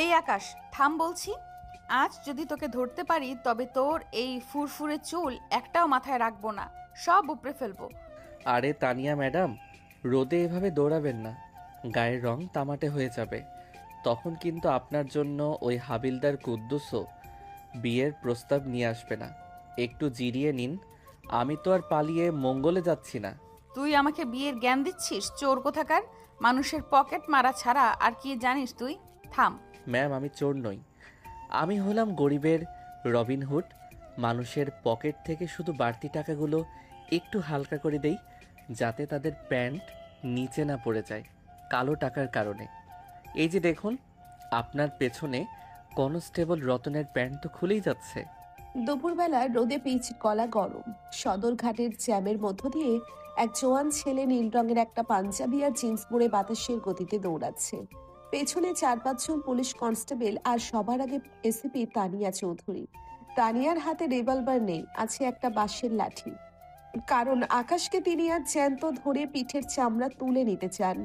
এই আকাশ, থাম বলছি। আজ যদি তোকে ধরতে পারি তবে তোর এই ফুরফুরে চুল একটাও মাথায় রাখবো না, সব উপড়ে ফেলবো। আরে তানিয়া ম্যাডাম, রোদে এভাবে দৌড়াবেন না, গায়ের রং তামাটে হয়ে যাবে। তখন কিন্তু আপনার জন্য ওই হাবিলদার কুদ্দুসও বিয়ের প্রস্তাব নিয়ে আসবে না। একটু জিরিয়ে নিন, আমি তো আর পালিয়ে মঙ্গলে যাচ্ছি না। তুই আমাকে বিয়ের জ্ঞান দিচ্ছিস, চোর কোথাকার! মানুষের পকেট মারা ছাড়া আর কি জানিস তুই? থাম। ম্যাম, আমি চোর নই, আমি হলাম গরিবের রবিনহুড। মানুষের পকেট থেকে শুধু বাড়তি টাকাগুলো একটু হালকা করে দেই, যাতে তাদের প্যান্ট নিচে না পড়ে যায় কালো টাকার কারণে। এই যে দেখুন, আপনার পেছনে কনস্টেবল রতনের প্যান্ট তো খুলেই যাচ্ছে। দুপুরবেলা রোদে পিচ গলা গরম। সদরঘাটের জ্যামের মধ্য দিয়ে এক জোয়ান ছেলে নীল রঙের একটা পাঞ্জাবি আর জিন্স পরে বাতাসের গতিতে দৌড়াচ্ছে। পেছনে 4-5 জন পুলিশ কনস্টেবল আর সবার আগে এসিপি তানিয়া চৌধুরী। তানিয়ার হাতে রিভলভার নেই, আছে একটা বাঁশের লাঠি। কারণ আকাশকে তিনি আর জ্যান্ত ধরে পিঠের চামড়া তুলে নিতে চান।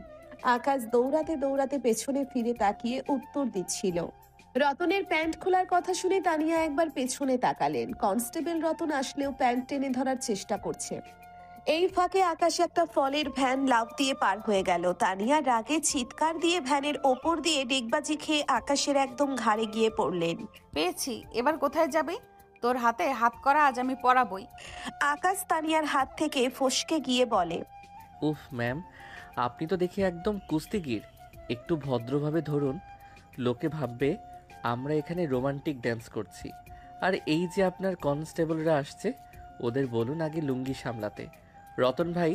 আকাশ দৌড়াতে দৌড়াতে পেছনে ফিরে তাকিয়ে উত্তর দিচ্ছিল। রতনের প্যান্ট খোলার কথা শুনে তানিয়া একবার পেছনে তাকালেন। কনস্টেবল রতন আসলেও প্যান্ট টেনে ধরার চেষ্টা করছে। এই ফাঁকে আকাশে একটা ফলের ভ্যান লাফ দিয়ে পার হয়ে গেল। তানিয়া রাগে চিৎকার দিয়ে ভ্যানের ওপর দিয়ে ডিগবাজি খেয়ে আকাশের একদম ঘাড়ে গিয়ে পড়লেন। পেয়েছি, এবার কোথায় যাবে? তোর হাতে হাত করা আজ আমি পরাবই। আকাশ তানিয়ার হাত থেকে ফসকে গিয়ে বলে, উফ ম্যাম, আপনি তো দেখি একদম কুস্তিগির। একটু ভদ্রভাবে ধরুন, লোকে ভাববে আমরা এখানে রোমান্টিক ড্যান্স করছি। আর এই যে আপনার কনস্টেবলরা আসছে, ওদের বলুন আগে লুঙ্গি সামলাতে। রতন ভাই,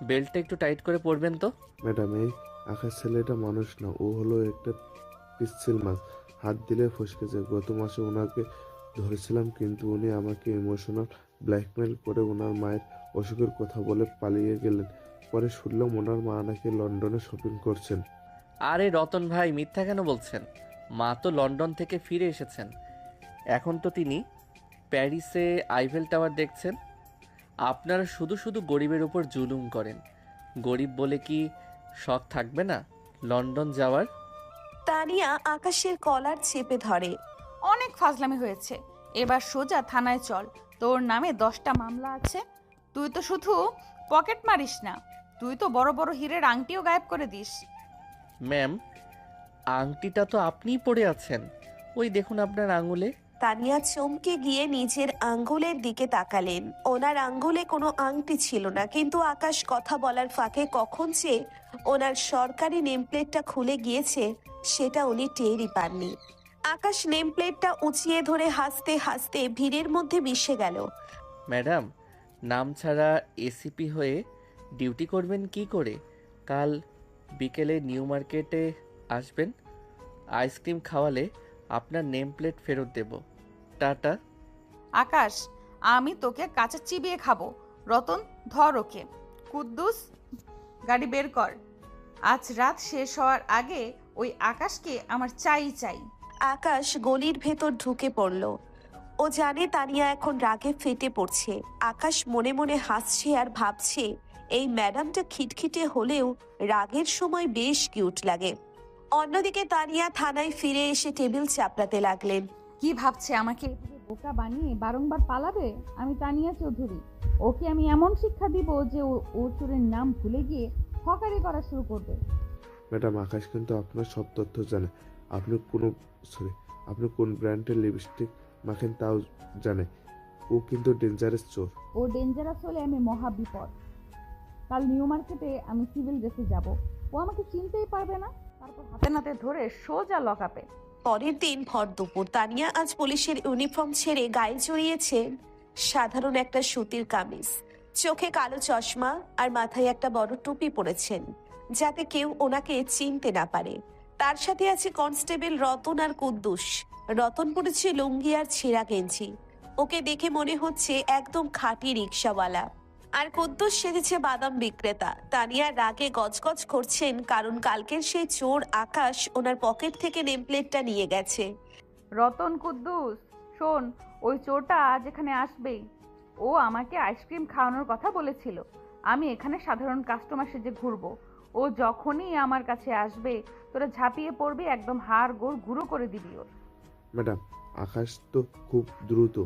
বেল্টটা একটু টাইট করে পরবেন তো। ম্যাডাম, এই আকাশ ছেলেটা মানুষ না, ও হলো একটা পিচ্ছিল মাছ। হাত দিলে ফসকে যায়। গত মাসে ওনাকে ধরেছিলাম, কিন্তু উনি আমাকে ইমোশনাল ব্ল্যাকমেল করে ওনার মায়ের অসুখের কথা বলে পালিয়ে গেলেন। পরে শুনলাম ওনার মা নাকি লন্ডনে শপিং করছেন। আরে রতন ভাই, মিথ্যা কেন বলছেন? মা তো লন্ডন থেকে ফিরে এসেছেন। এখন তো তিনি প্যারিসে আইফেল টাওয়ার দেখছেন। আপনারা শুধু শুধু গরিবের উপর জুলুম করেন। গরিব বলে কি শখ থাকবে না লন্ডন যাওয়ার? তানিয়া আকাশের কলার চেপে ধরে। অনেক ফাজলামি হয়েছে, এবার সোজা থানায় চল। তোর নামে 10টা মামলা আছে। তুই তো শুধু পকেট মারিস না, তুই তো বড় বড় হীরের আংটিও গায়েব করে দিস। ম্যাম, আংটিটা তো আপনিই পরে আছেন, ওই দেখুন আপনার আঙুলে। তানিয়া চমকে গিয়ে নিজের আঙ্গুলের দিকে তাকালেন। ওনার আঙ্গুলে কোনো আংটি ছিল না, কিন্তু আকাশ কথা বলার ফাঁকে কখন যে ওনার সরকারি নেমপ্লেটটা খুলে গিয়েছে সেটা উনি টেরই পাননি। আকাশ নেমপ্লেটটা উঁচিয়ে ধরে হাসতে হাসতে ভিড়ের মধ্যে মিশে গেল। ম্যাডাম, নাম ছাড়া এসিপি হয়ে ডিউটি করবেন কি করে? কাল বিকেলে নিউ মার্কেটে আসবেন, আইসক্রিম খাওয়ালে আপনার নেম প্লেট ফেরত দেব। টাটা। আকাশ, আমি তোকে কাঁচা চিবিয়ে খাবো। রতন, ধর ওকে। কুদ্দুস, গাড়ি বের কর। আজ রাত শেষ হওয়ার আগে ওই আকাশকে আমার চাই চাই। আকাশ গলির ভেতর ঢুকে পড়ল। ও জানে তানিয়া এখন রাগে ফেটে পড়ছে। আকাশ মনে মনে হাসছে আর ভাবছে, এই ম্যাডামটা খিটখিটে হলেও রাগের সময় বেশ কিউট লাগে। অন্যদিকে তানিয়া থানায় ফিরে এসে টেবিল চাপড়াতে লাগলেন। কি ভাবছে আমাকে এভাবে বোকা বানিয়ে বারংবার পালাবে? আমি তানিয়া চৌধুরী, ওকে আমি এমন শিক্ষা দিব যে ও চোরের নাম ভুলে গিয়ে হকারি করা শুরু করবে। ম্যাডাম, আকাশ কিন্তু আপনার সব তথ্য জানে। আপনি কোনো আপনি কোন ব্র্যান্ডের লিপস্টিক মাখেন তাও জানে। ও কিন্তু ডেঞ্জারাস চোর। ও ডেঞ্জারাস হলে আমি মহা বিপদ। কাল নিউ মার্কেটে আমি সিভিল ড্রেসে যাব, ও আমাকে চিনতেই পারবে না। তারপর হাতে নাতে ধরে সোজা লকআপে। পরের দিন ভর দুপুর তানিয়া আজ পুলিশের ইউনিফর্ম ছেড়ে গায়ে জড়িয়েছে সাধারণ একটা সুতির কামিজ। চোখে কালো চশমা আর মাথায় একটা বড় টুপি পরেছেন, যাতে কেউ ওনাকে চিনতে না পারে। তার সাথে আছে কনস্টেবল রতন আর কুদ্দুস। রতন পড়েছে লুঙ্গি আর ছেঁড়া গেঞ্জি, ওকে দেখে মনে হচ্ছে একদম খাঁটি রিক্সাওয়ালা। আর কুদ্দুস সেজেছে বাদাম বিক্রেতা। তানিয়া রাগে গজগজ করছেন, কারণ কালকের সেই চোর আকাশ ওনার পকেট থেকে নেমপ্লেটটা নিয়ে গেছে। রতন, কুদ্দুস, শোন, ওই চোরটা আজ এখানে আসবেই। ও আমাকে আইসক্রিম খাওয়ানোর কথা বলেছিল। আমি এখানে সাধারণ কাস্টমার সেজে ঘুরবো। ও ও যখনই আমার কাছে আসবে তোরা ঝাঁপিয়ে পড়বি, একদম হাড় গোড় গুঁড়ো করে দিবি ওর। ম্যাডাম, আকাশ তো খুব দ্রুত,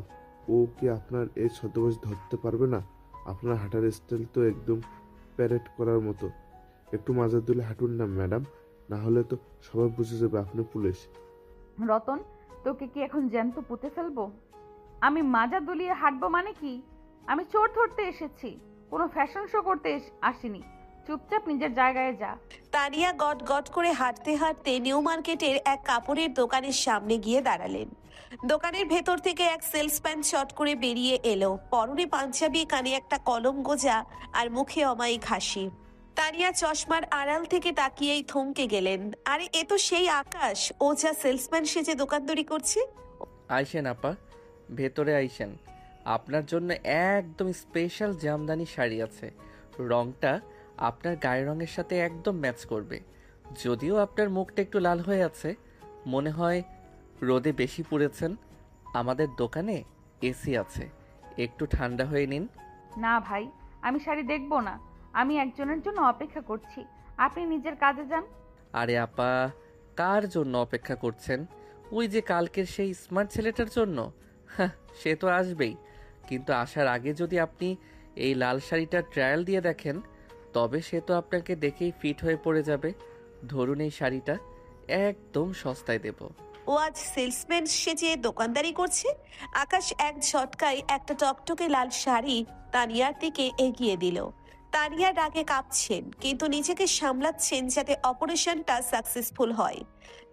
ও কি আপনার এই ছদ্মবেশ ধরতে পারবে না? আপনার হাঁটার স্টাইল তো একদম প্যারেড করার মতো। একটু মাজা দিলে হাঁটুন না ম্যাডাম, না হলে তো সবাই বুঝে যাবে আপনি পুলিশ। রতন, তোকে কি এখন জ্যান্ত পুঁতে ফেলবো? আমি মাজা দুলিয়ে হাঁটবো মানে কি? আমি চোর ধরতে এসেছি, কোনো ফ্যাশন শো করতে আসিনি। চুপচাপ নিজের জায়গায় যা। তানিয়া গট গট করে হাঁটতে হাঁটতে নিউ মার্কেটের এক কাপড়ের দোকানের সামনে গিয়ে দাঁড়ালেন। দোকানের ভেতর থেকে এক সেলসম্যান চট করে বেরিয়ে এলো, পরনে পাঞ্জাবি, কানে একটা কলম গোজা আর মুখে অমায়িক হাসি। তানিয়া চশমার আড়াল থেকে তাকিয়েই থমকে গেলেন। আরে এ তো সেই আকাশ, ও যা সেলসম্যান সেজে দোকানদারি করছে। আইসেন আপা, ভেতরে আইসেন। আপনার জন্য একদম স্পেশাল জামদানি শাড়ি আছে। রংটা আপনার গায়ের রঙের সাথে একদম ম্যাচ করবে। যদিও আপনার মুখটা একটু লাল হয়ে আছে, মনে হয় রোদে বেশি পুড়েছেন। আমাদের দোকানে এসি আছে, একটু ঠান্ডা হয়ে নিন। না ভাই, আমি শাড়ি দেখবো না, আমি একজনের জন্য অপেক্ষা করছি। আপনি নিজের কাজে যান। আরে আপা, কার জন্য অপেক্ষা করছেন? ওই যে কালকের সেই স্মার্ট ছেলেটার জন্য। হ্যাঁ, সে তো আসবেই, কিন্তু আসার আগে যদি আপনি এই লাল শাড়িটা ট্রায়াল দিয়ে দেখেন, তবে সে তো আপনাকে দেখেই ফিট হয়ে পড়ে যাবে। ধরুন এই শাড়িটা একদম সস্তায় দেব। ও আজ সেলসম্যান সেজে দোকানদারি করছে। আকাশ এক ঝটকায় একটা টকটকে লাল শাড়ি তানিয়ার দিকে এগিয়ে দিল। তানিয়া রাগে কাঁপছেন, কিন্তু নিজেকে সামলাচ্ছেন যাতে অপারেশনটা সাকসেসফুল হয়।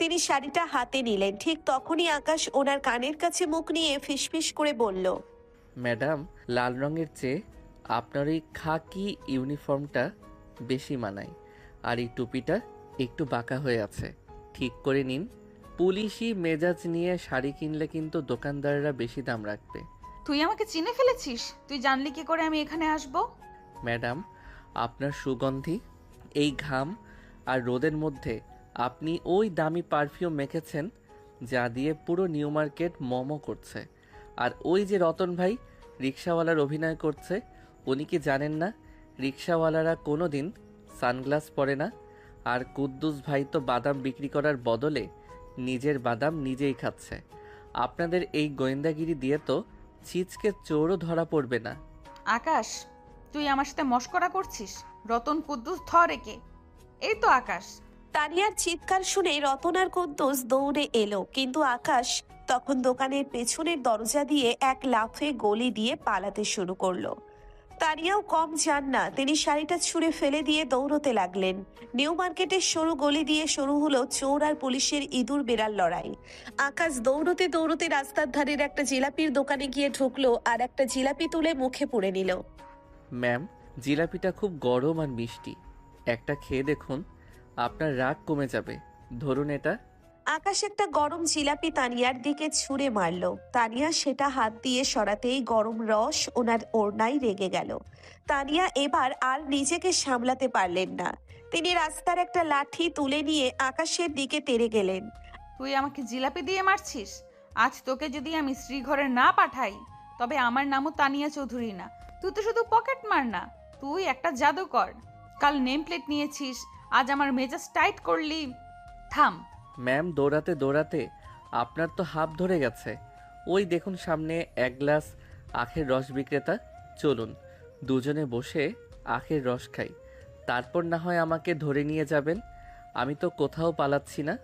তিনি শাড়িটা হাতে নিলেন, ঠিক তখনই আকাশ ওনার কানের কাছে মুখ নিয়ে ফিসফিস করে বলল, ম্যাডাম, লাল রঙের চেয়ে আপনার এই খাকি ইউনিফর্মটা বেশি মানায়, আর এই টুপিটা একটু বাঁকা হয়ে আছে, ঠিক করে নিন। পুলিশি মেজাজ নিয়ে শাড়ি কিনলে কিন্তু দোকানদাররা বেশি দাম রাখবে। তুই আমাকে চিনে ফেলেছিস? তুই জানলি কি করে আমি এখানে আসবো? ম্যাডাম, আপনার সুগন্ধি, এই ঘাম আর রোদের মধ্যে আপনি ওই দামি পারফিউম মেখেছেন যা দিয়ে পুরো নিউ মার্কেট মমো করছে। আর ওই যে রতন ভাই রিক্সাওয়ালার অভিনয় করছে, উনি কি জানেন না রিক্সাওয়ালারা কোনো দিন সানগ্লাস পরে না? আর কুদ্দুস ভাই তো বাদাম বিক্রি করার বদলে নিজের বাদাম নিজেই খাচ্ছে। আপনাদের এই গোয়েন্দাগিরি দিয়ে তো ছিচকে চোরও ধরা পড়বে না। আকাশ, তুই আমার সাথে মশকরা করছিস? রতন কুদ্দুস ধর একে। এই তো আকাশ। তানিয়ার চিৎকার শুনে রতন আর কুদ্দুস দৌড়ে এলো, কিন্তু আকাশ তখন দোকানের পেছনের দরজা দিয়ে এক লাফে গলি দিয়ে পালাতে শুরু করলো। তানিয়াও কম যান না, তিনি শাড়িটা ছুঁড়ে ফেলে দিয়ে দৌড়তে লাগলেন। নিউ মার্কেটের সরু গলি দিয়ে শুরু হলো চোর আর পুলিশের ইঁদুর বেড়াল লড়াই। আকাশ দৌড়তে দৌড়তে রাস্তার ধারের একটা জিলাপির দোকানে গিয়ে ঢুকলো আর একটা জিলাপি তুলে মুখে পুরে নিল। ম্যাম, জিলাপিটা খুব গরম আর মিষ্টি, একটা খেয়ে দেখুন, আপনার রাগ কমে যাবে। ধরুন এটা। আকাশ একটা গরম জিলাপি তানিয়ার দিকে ছুঁড়ে মারলো। তানিয়া সেটা হাত দিয়ে সরাতেই গরম রস ওনার ওড়নায় রেগে গেল। তানিয়া এবার আর নিজেকে সামলাতে পারলেন না। তিনি রাস্তার একটা লাঠি তুলে নিয়ে আকাশের দিকে তেড়ে গেলেন। তুই আমাকে জিলাপি দিয়ে মারছিস? আজ তোকে যদি আমি শ্রীঘরে না পাঠাই, তবে আমার নামও তানিয়া চৌধুরী না। তুই তো শুধু পকেট মার না, তুই একটা জাদুকর। কাল নেম প্লেট নিয়েছিস, আজ আমার মেজাজ টাইট করলি। থাম। ম্যাম, দৌড়াতে দৌড়াতে আপনার তো হাঁপ ধরে গেছে। ওই দেখুন সামনে এক গ্লাস আখের রস বিক্রেতা। চলুন দুজনে বসে আখের রস খাই, তারপর না হয় আমাকে ধরে নিয়ে যাবেন। আমি তো কোথাও পালাচ্ছি না।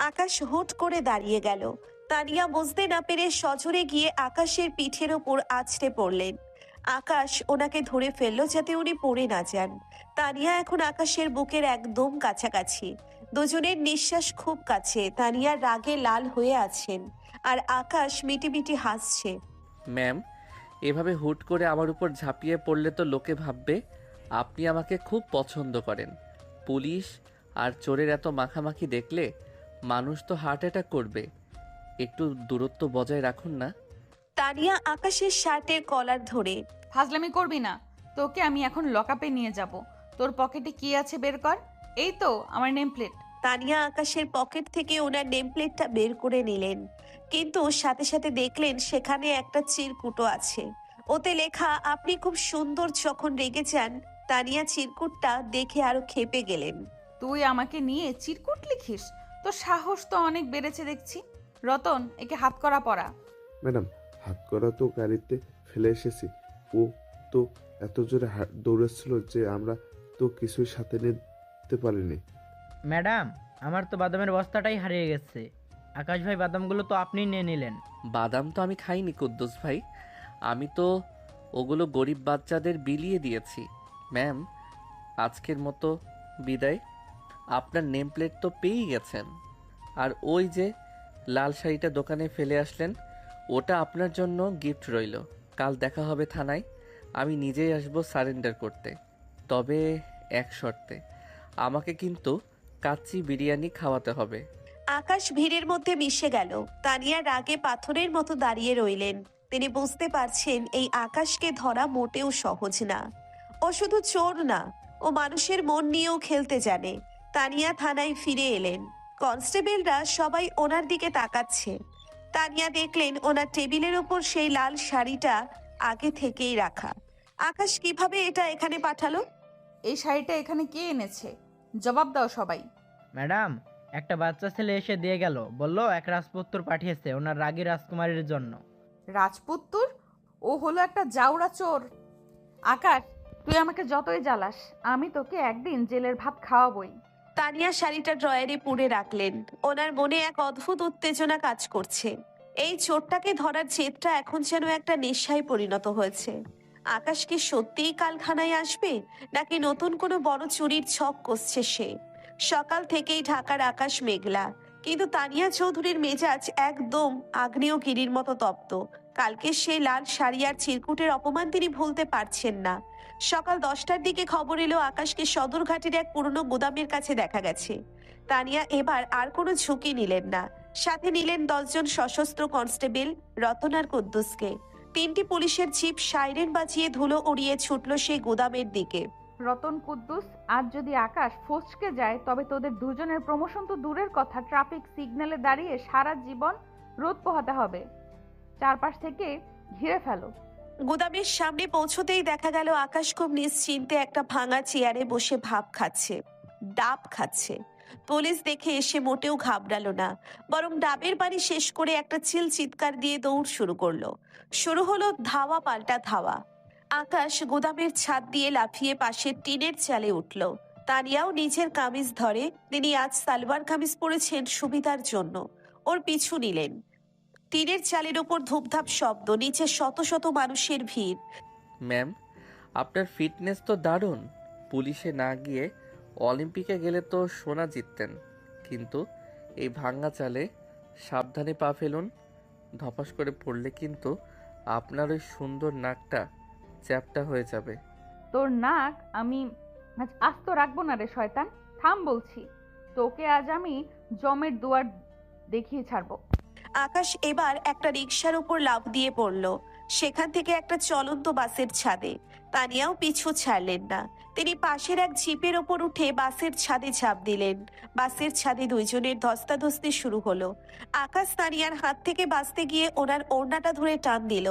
আকাশ হুট করে দাঁড়িয়ে গেল। তানিয়া বুঝতে না পেরে সজোরে গিয়ে আকাশের পিঠের ওপর আছড়ে পড়লেন। আকাশ ওনাকে ধরে ফেললো যাতে উনি পড়ে না যান। তানিয়া এখন আকাশের বুকের একদম কাছাকাছি, দুজনের নিঃশ্বাস খুব কাছে। তানিয়া রাগে লাল হয়ে আছেন আর আকাশ মিটিমিটি হাসছে। ম্যাম, এভাবে হুট করে আমার উপর ঝাঁপিয়ে পড়লে তো লোকে ভাববে আপনি আমাকে খুব পছন্দ করেন। পুলিশ আর চোরের এত মাখামাখি দেখলে মানুষ তো হার্ট অ্যাটাক করবে। একটু দূরত্ব বজায় রাখুন না। তানিয়া আকাশের শার্টের কলার ধরে, ফাজলামি করবি না, তোকে আমি এখন লকআপে নিয়ে যাব। তোর পকেটে কি আছে বের কর। এই তো আমার নেম প্লেট। তানিয়া আকাশের পকেট থেকে ওনার নেম প্লেটটা বের করে নিলেন, কিন্তু সাথে সাথে দেখলেন সেখানে একটা চিরকুটো আছে। ওতে লেখা, আপনি খুব সুন্দর, যখন রেগে যান তানিয়া চিরকুটটা দেখে আরো ক্ষেপে গেলেন। তুই আমাকে নিয়ে চিরকুট লিখিস? তো সাহস তো অনেক বেড়েছে দেখছি। রতন, একে হাত করা পড়া। ম্যাডাম, হাত করা তো গাড়িতে ফেলে এসেছি। ও তো এত জোরে দৌড়েছিল যে আমরা তো কিছুই সাথে নিতে পারিনি। ম্যাডাম, আমার তো বাদামের বস্তাটাই হারিয়ে গেছে। আকাশ ভাই, বাদামগুলো তো আপনিই নিয়ে নিলেন। বাদাম তো আমি খাইনি কুদ্দুস ভাই, আমি তো ওগুলো গরিব বাচ্চাদের বিলিয়ে দিয়েছি। ম্যাম, আজকের মতো বিদায়। আপনার নেম প্লেট তো পেয়েই গেছেন। আর ওই যে লাল শাড়িটা দোকানে ফেলে আসলেন, ওটা আপনার জন্য গিফট রইল। কাল দেখা হবে থানায়, আমি নিজেই আসবো সারেন্ডার করতে। তবে এক শর্তে, আমাকে কিন্তু কাচ্চি বিরিয়ানি খাওয়াতে হবে। আকাশ ভিড়ের মধ্যে মিশে গেল। তানিয়া রাগে পাথরের মতো দাঁড়িয়ে রইলেন। তিনি বুঝতে পারছেন এই আকাশকে ধরা মোটেও সহজ না। ও শুধু চোর না, ও মানুষের মন নিয়েও খেলতে জানে। তানিয়া থানায় ফিরে এলেন। কনস্টেবলরা সবাই ওনার দিকে তাকাচ্ছে। তানিয়া দেখলেন ওনার টেবিলের ওপর সেই লাল শাড়িটা আগে থেকেই রাখা। আকাশ কিভাবে এটা এখানে পাঠালো? এই শাড়িটা এখানে কে এনেছে? জবাব দাও সবাই। ম্যাডাম, একটা বাচ্চা ছেলে এসে দিয়ে গেল, বলল এক রাজপুত্র পাঠিয়েছে ওনার রাগী রাজকুমারীর জন্য। রাজপুত্তুর? ও হলো একটা জাউরা চোর। আকাশ, তুই আমাকে যতই জ্বালাস, আমি তোকে একদিন জেলের ভাত খাওয়াবই। তানিয়া শাড়িটা ড্রয়ারে পুড়ে রাখলেন। ওনার মনে এক অদ্ভুত উত্তেজনা কাজ করছে। এই চোরটাকে ধরার জেদটা এখন যেন একটা নেশায় পরিণত হয়েছে। আকাশ কি সত্যিই কাল থানায় আসবে, নাকি নতুন কোনো বড় চুরির ছক কষছে সে? সকাল থেকেই ঢাকার আকাশ মেঘলা, কিন্তু তানিয়া চৌধুরীর মেজাজ একদম আগ্নেয়গিরির মতো তপ্ত। কালকে সেই লাল শাড়ি আর চিরকুটের অপমান তিনি ভুলতে পারছেন না। সকাল 10টার দিকে খবর এলো আকাশকে সদরঘাটের এক পুরনো গুদামের কাছে দেখা গেছে। তানিয়া এবার আর কোনো ঝুঁকি নিলেন না। সাথে নিলেন 10জন সশস্ত্র কনস্টেবল, রতন আর কুদ্দুসকে। 3টি পুলিশের জিপ সাইরেন বাজিয়ে ধুলো উড়িয়ে ছুটল সেই গুদামের দিকে। রতন, কুদ্দুস, আজ যদি আকাশ ফসকে যায় তবে তোদের দুজনের প্রমোশন তো দূরের কথা, ট্রাফিক সিগন্যালে দাঁড়িয়ে সারা জীবন রোদ পোহাতে হবে। চারপাশ থেকে ঘিরে ফেলো। গুদামের সামনে পৌঁছতেই দেখা গেল আকাশ খুব নিশ্চিন্তে একটা ভাঙা চেয়ারে বসে ভাব খাচ্ছে, ডাব খাচ্ছে। পুলিশ দেখে এসে মোটেও ঘাবড়ালো না, বরং ডাবের বাড়ি শেষ করে একটা চিৎকার দিয়ে দৌড় শুরু করলো। শুরু হলো ধাওয়া পাল্টা ধাওয়া। আকাশ গুদামের ছাদ দিয়ে লাফিয়ে পাশের টিনের চালে উঠল। তানিয়াও নিজের কামিজ ধরে, তিনি আজ সালোয়ার কামিজ পরেছেন সুবিধার জন্য, ওর পিছু নিলেন। টিনের চালের ওপর ধূপধাপ শব্দ, নিচে শত শত মানুষের ভিড়। ম্যাম, আপনার ফিটনেস তো দারুণ। পুলিশে না গিয়ে অলিম্পিকে গেলে তো সোনা জিততেন। কিন্তু এই ভাঙা চালে সাবধানে পা ফেলুন, ধপাস করে পড়লে কিন্তু আপনার ওই সুন্দর নাকটা চ্যাপ্টা হয়ে যাবে। তোর নাক আমি আজ আস্ত রাখবো না রে শয়তান। থাম বলছি, তোকে আজ আমি জমের দুয়ার দেখিয়ে ছাড়বো। আকাশ এবার একটা রিকশার উপর লাফ দিয়ে পড়ল, সেখান থেকে একটা চলন্ত বাসের ছাদে। তানিয়াও পিছু ছাড়লেন না, তিনি পাশের এক জিপের ওপর উঠে বাসের ছাদে ঝাঁপ দিলেন। বাসের ছাদে দুইজনের ধস্তাধস্তি শুরু হলো। আকাশ তানিয়ার হাত থেকে বাঁচতে গিয়ে ওনার ওড়নাটা ধরে টান দিল,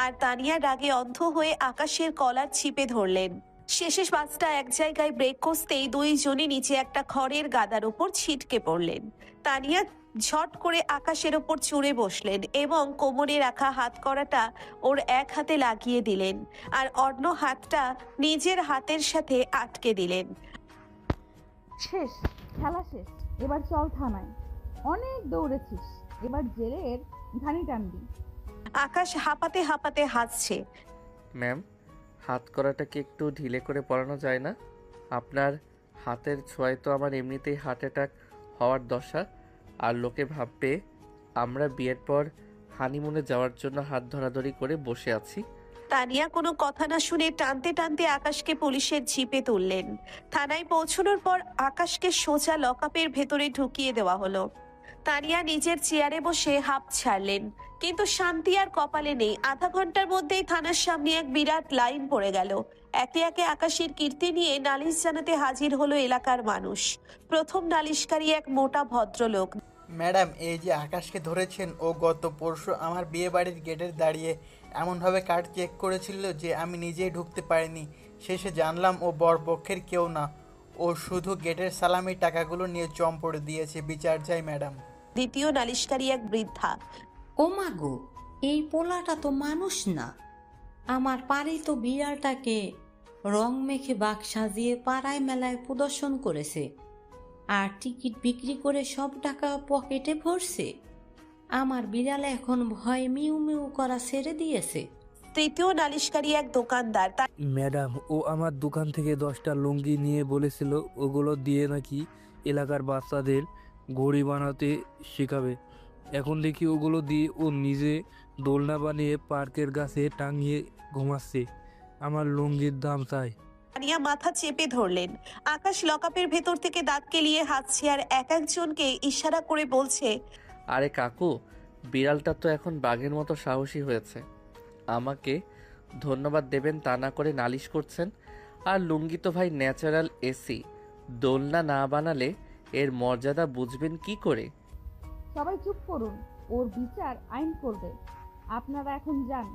আর তানিয়া রাগে অন্ধ হয়ে আকাশের কলার চিপে ধরলেন। শেষে বাসটা এক জায়গায় ব্রেক কষতেই দুইজনই নিচে একটা খড়ের গাদার উপর ছিটকে পড়লেন। তানিয়া ঝট করে আকাশের ওপর চড়ে বসলেন এবং কোমরে রাখা হাত করাটা ওর এক হাতে লাগিয়ে দিলেন, আর অন্য হাতটা নিজের হাতের সাথে আটকে দিলেন। শেষ, খেলা শেষ। এবার চল থানায়। অনেক দৌড়েছিস, এবার জেলের ঘানি টানবি। আকাশ হাঁপাতে হাঁপাতে হাসছে। ম্যাম, হাত করাটাকে একটু ঢিলে করে পরানো যায় না? আপনার হাতের ছোঁয়ায় তো আমার এমনিতেই হার্ট অ্যাটাক হওয়ার দশা। আর লোকে ভাববে আমরা বিয়ের পর হানিমুনে যাওয়ার জন্য হাত ধরাধরি করে বসে আছি। তানিয়া কোনো কথা না শুনে টানতে টানতে আকাশকে পুলিশের জিপে তুললেন। থানায় পৌঁছানোর পর আকাশকে সোজা লকআপের ভেতরে ঢুকিয়ে দেওয়া হলো। তানিয়া নিজের চেয়ারে বসে হাঁপ ছাড়লেন, কিন্তু শান্তি আর কপালে নেই। আধা ঘন্টার মধ্যেই থানার সামনে এক বিরাট লাইন পড়ে গেল। একে একে আকাশের কীর্তি নিয়ে নালিশ জানাতে হাজির হলো এলাকার মানুষ। প্রথম নালিশকারী এক মোটা ভদ্রলোক। ম্যাডাম, এই যে আকাশকে ধরেছেন, ও গত পরশু আমার বিয়ে বাড়ির গেটের দাঁড়িয়ে এমনভাবে কার্ড চেক করেছিল যে আমি নিজেই ঢুকতে পারিনি। শেষে জানলাম ও বরপক্ষের কেউ না, ও শুধু গেটের সালামি টাকাগুলো নিয়ে চম্পড় দিয়েছে। বিচার চাই ম্যাডাম। দ্বিতীয় নালিশকারী এক বৃদ্ধা। ও মাগো, এই পোলাটা তো মানুষ না। আমার পালিত বিড়ালটাকে রং মেখে বাঘ সাজিয়ে পাড়ায় মেলায় প্রদর্শন করেছে, আর টিকিট বিক্রি করে সব টাকা পকেটে ভরছে। আমার বিড়াল এখন ভয়ে মিউ মিউ করা ছেড়ে দিয়েছে। তৃতীয় নালিশকারী এক দোকানদার। ম্যাডাম, ও আমার দোকান থেকে 10টা লুঙ্গি নিয়ে বলেছিল ওগুলো দিয়ে নাকি এলাকার বাচ্চাদের ঘড়ি বানাতে শেখাবে। এখন দেখি ওগুলো দিয়ে ও নিজে দোলনা বানিয়ে পার্কের গাছে টাঙিয়ে ঘুমাচ্ছে। আমার লুঙ্গির দাম চাই। তানিয়া মাথা চেপে ধরলেন। আকাশ লকআপের ভেতর থেকে দাঁত কেলিয়ে হাসছে আর এক একজনকে ইশারা করে বলছে, আরে কাকু, বিড়ালটা তো এখন বাঘের মতো সাহসী হয়েছে। আমাকে ধন্যবাদ দেবেন তা না করে নালিশ করছেন। আর লুঙ্গি তো ভাই ন্যাচারাল এসি, দোলনা না বানালে এর মর্যাদা বুঝবেন কি করে? সবাই চুপ করুন, ওর বিচার আইন করবে। আপনারা এখন যান,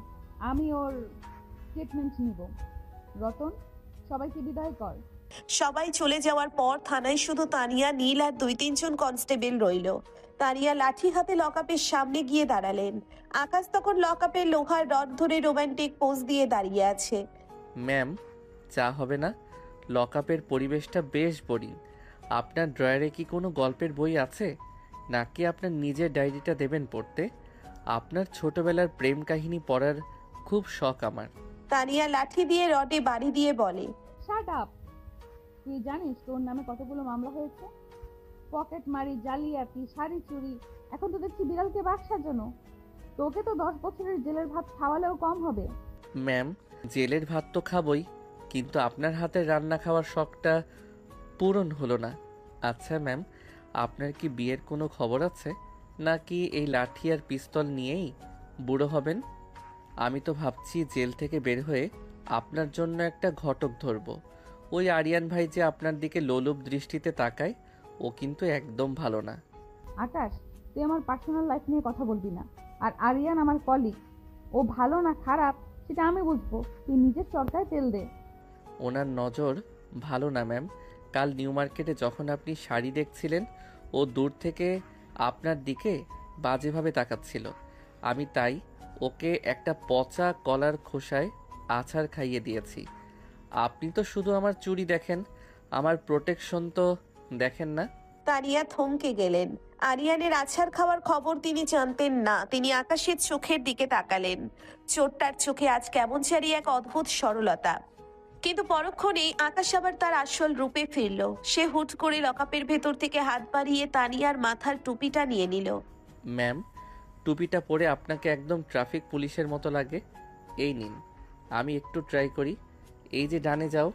আমি ওর স্টেটমেন্ট নিব। রতন, সবাইকে বিদায় কর। সবাই চলে যাওয়ার পর থানায় শুধু তানিয়া, নীল আর 2-3 জন কনস্টেবল রইল। তানিয়া লাঠি হাতে লকআপের সামনে গিয়ে দাঁড়ালেন। আকাশ তখন লকআপের লোহার রড ধরে রোমান্টিক পোজ দিয়ে দাঁড়িয়ে আছে। ম্যাম, চা হবে না? লকআপের পরিবেশটা বেশ বোরিং। আপনার ড্রয়ারে কি কোনো গল্পের বই আছে, নাকি আপনার নিজের ডায়েরিটা দেবেন পড়তে? আপনার ছোটবেলার প্রেম কাহিনী পড়ার খুব শখ আমার। তানিয়া লাঠি দিয়ে রডে বাড়ি দিয়ে বলে, শাট আপ। তুই জানিস তোর নামে কতগুলো মামলা হয়েছে? পকেট মারি, জালিয়াতি, শাড়ি চুরি, এখন তো দেখছি বিড়ালকে বাঘ সাজানো। তোকে তো 10 বছরের জেলের ভাত খাওয়ালেও কম হবে। ম্যাম, জেলের ভাত তো খাবই, কিন্তু আপনার হাতের রান্না খাওয়ার শখটা পূরণ হলো না। আচ্ছা ম্যাম, আপনার কি বিয়ের কোনো খবর আছে, নাকি এই লাঠি আর পিস্তল নিয়েই বুড়ো হবেন? আমি তো ভাবছি জেল থেকে বের হয়ে আপনার জন্য একটা ঘটক ধরবো। ওই আরিয়ান ভাই যে আপনার দিকে লোলুপ দৃষ্টিতে তাকায়, ও কিন্তু একদম ভালো না। আকাশ, তুই আমার পার্সোনাল লাইফ নিয়ে কথা বলবি না। আর আরিয়ান আমার কলিগ, ও ভালো না খারাপ সেটা আমি বুঝবো। তুই নিজের চরকায় তেল দে। ওনার নজর ভালো না ম্যাম। কাল নিউ মার্কেটে যখন আপনি শাড়ি দেখছিলেন, ও দূর থেকে আপনার দিকে বাজেভাবে তাকাচ্ছিল। আমি তাই ওকে একটা পচা কলার খোসায় আছাড় খাইয়ে দিয়েছি। আপনি তো শুধু আমার চুড়ি দেখেন, আমার প্রোটেকশন তো দেখেন না। তানিয়া থমকে গেলেন। আরিয়ানের আছাড় খাওয়ার খবর তিনি জানতেন না। তিনি আকাশের চোখের দিকে তাকালেন। চোরটার চোখে আজ কেমন জানি এক অদ্ভুত সরলতা। কিন্তু পরক্ষণেই আকাশ আবার তার আসল রূপে ফিরল। সে হুট করে লকআপের ভেতর থেকে হাত বাড়িয়ে তানিয়ার মাথার টুপিটা নিয়ে নিল। ম্যাম, টুপিটা পরে আপনাকে একদম ট্রাফিক পুলিশের মতো লাগে। এই নিন, আমি একটু ট্রাই করি। এই যে ডানে যাও,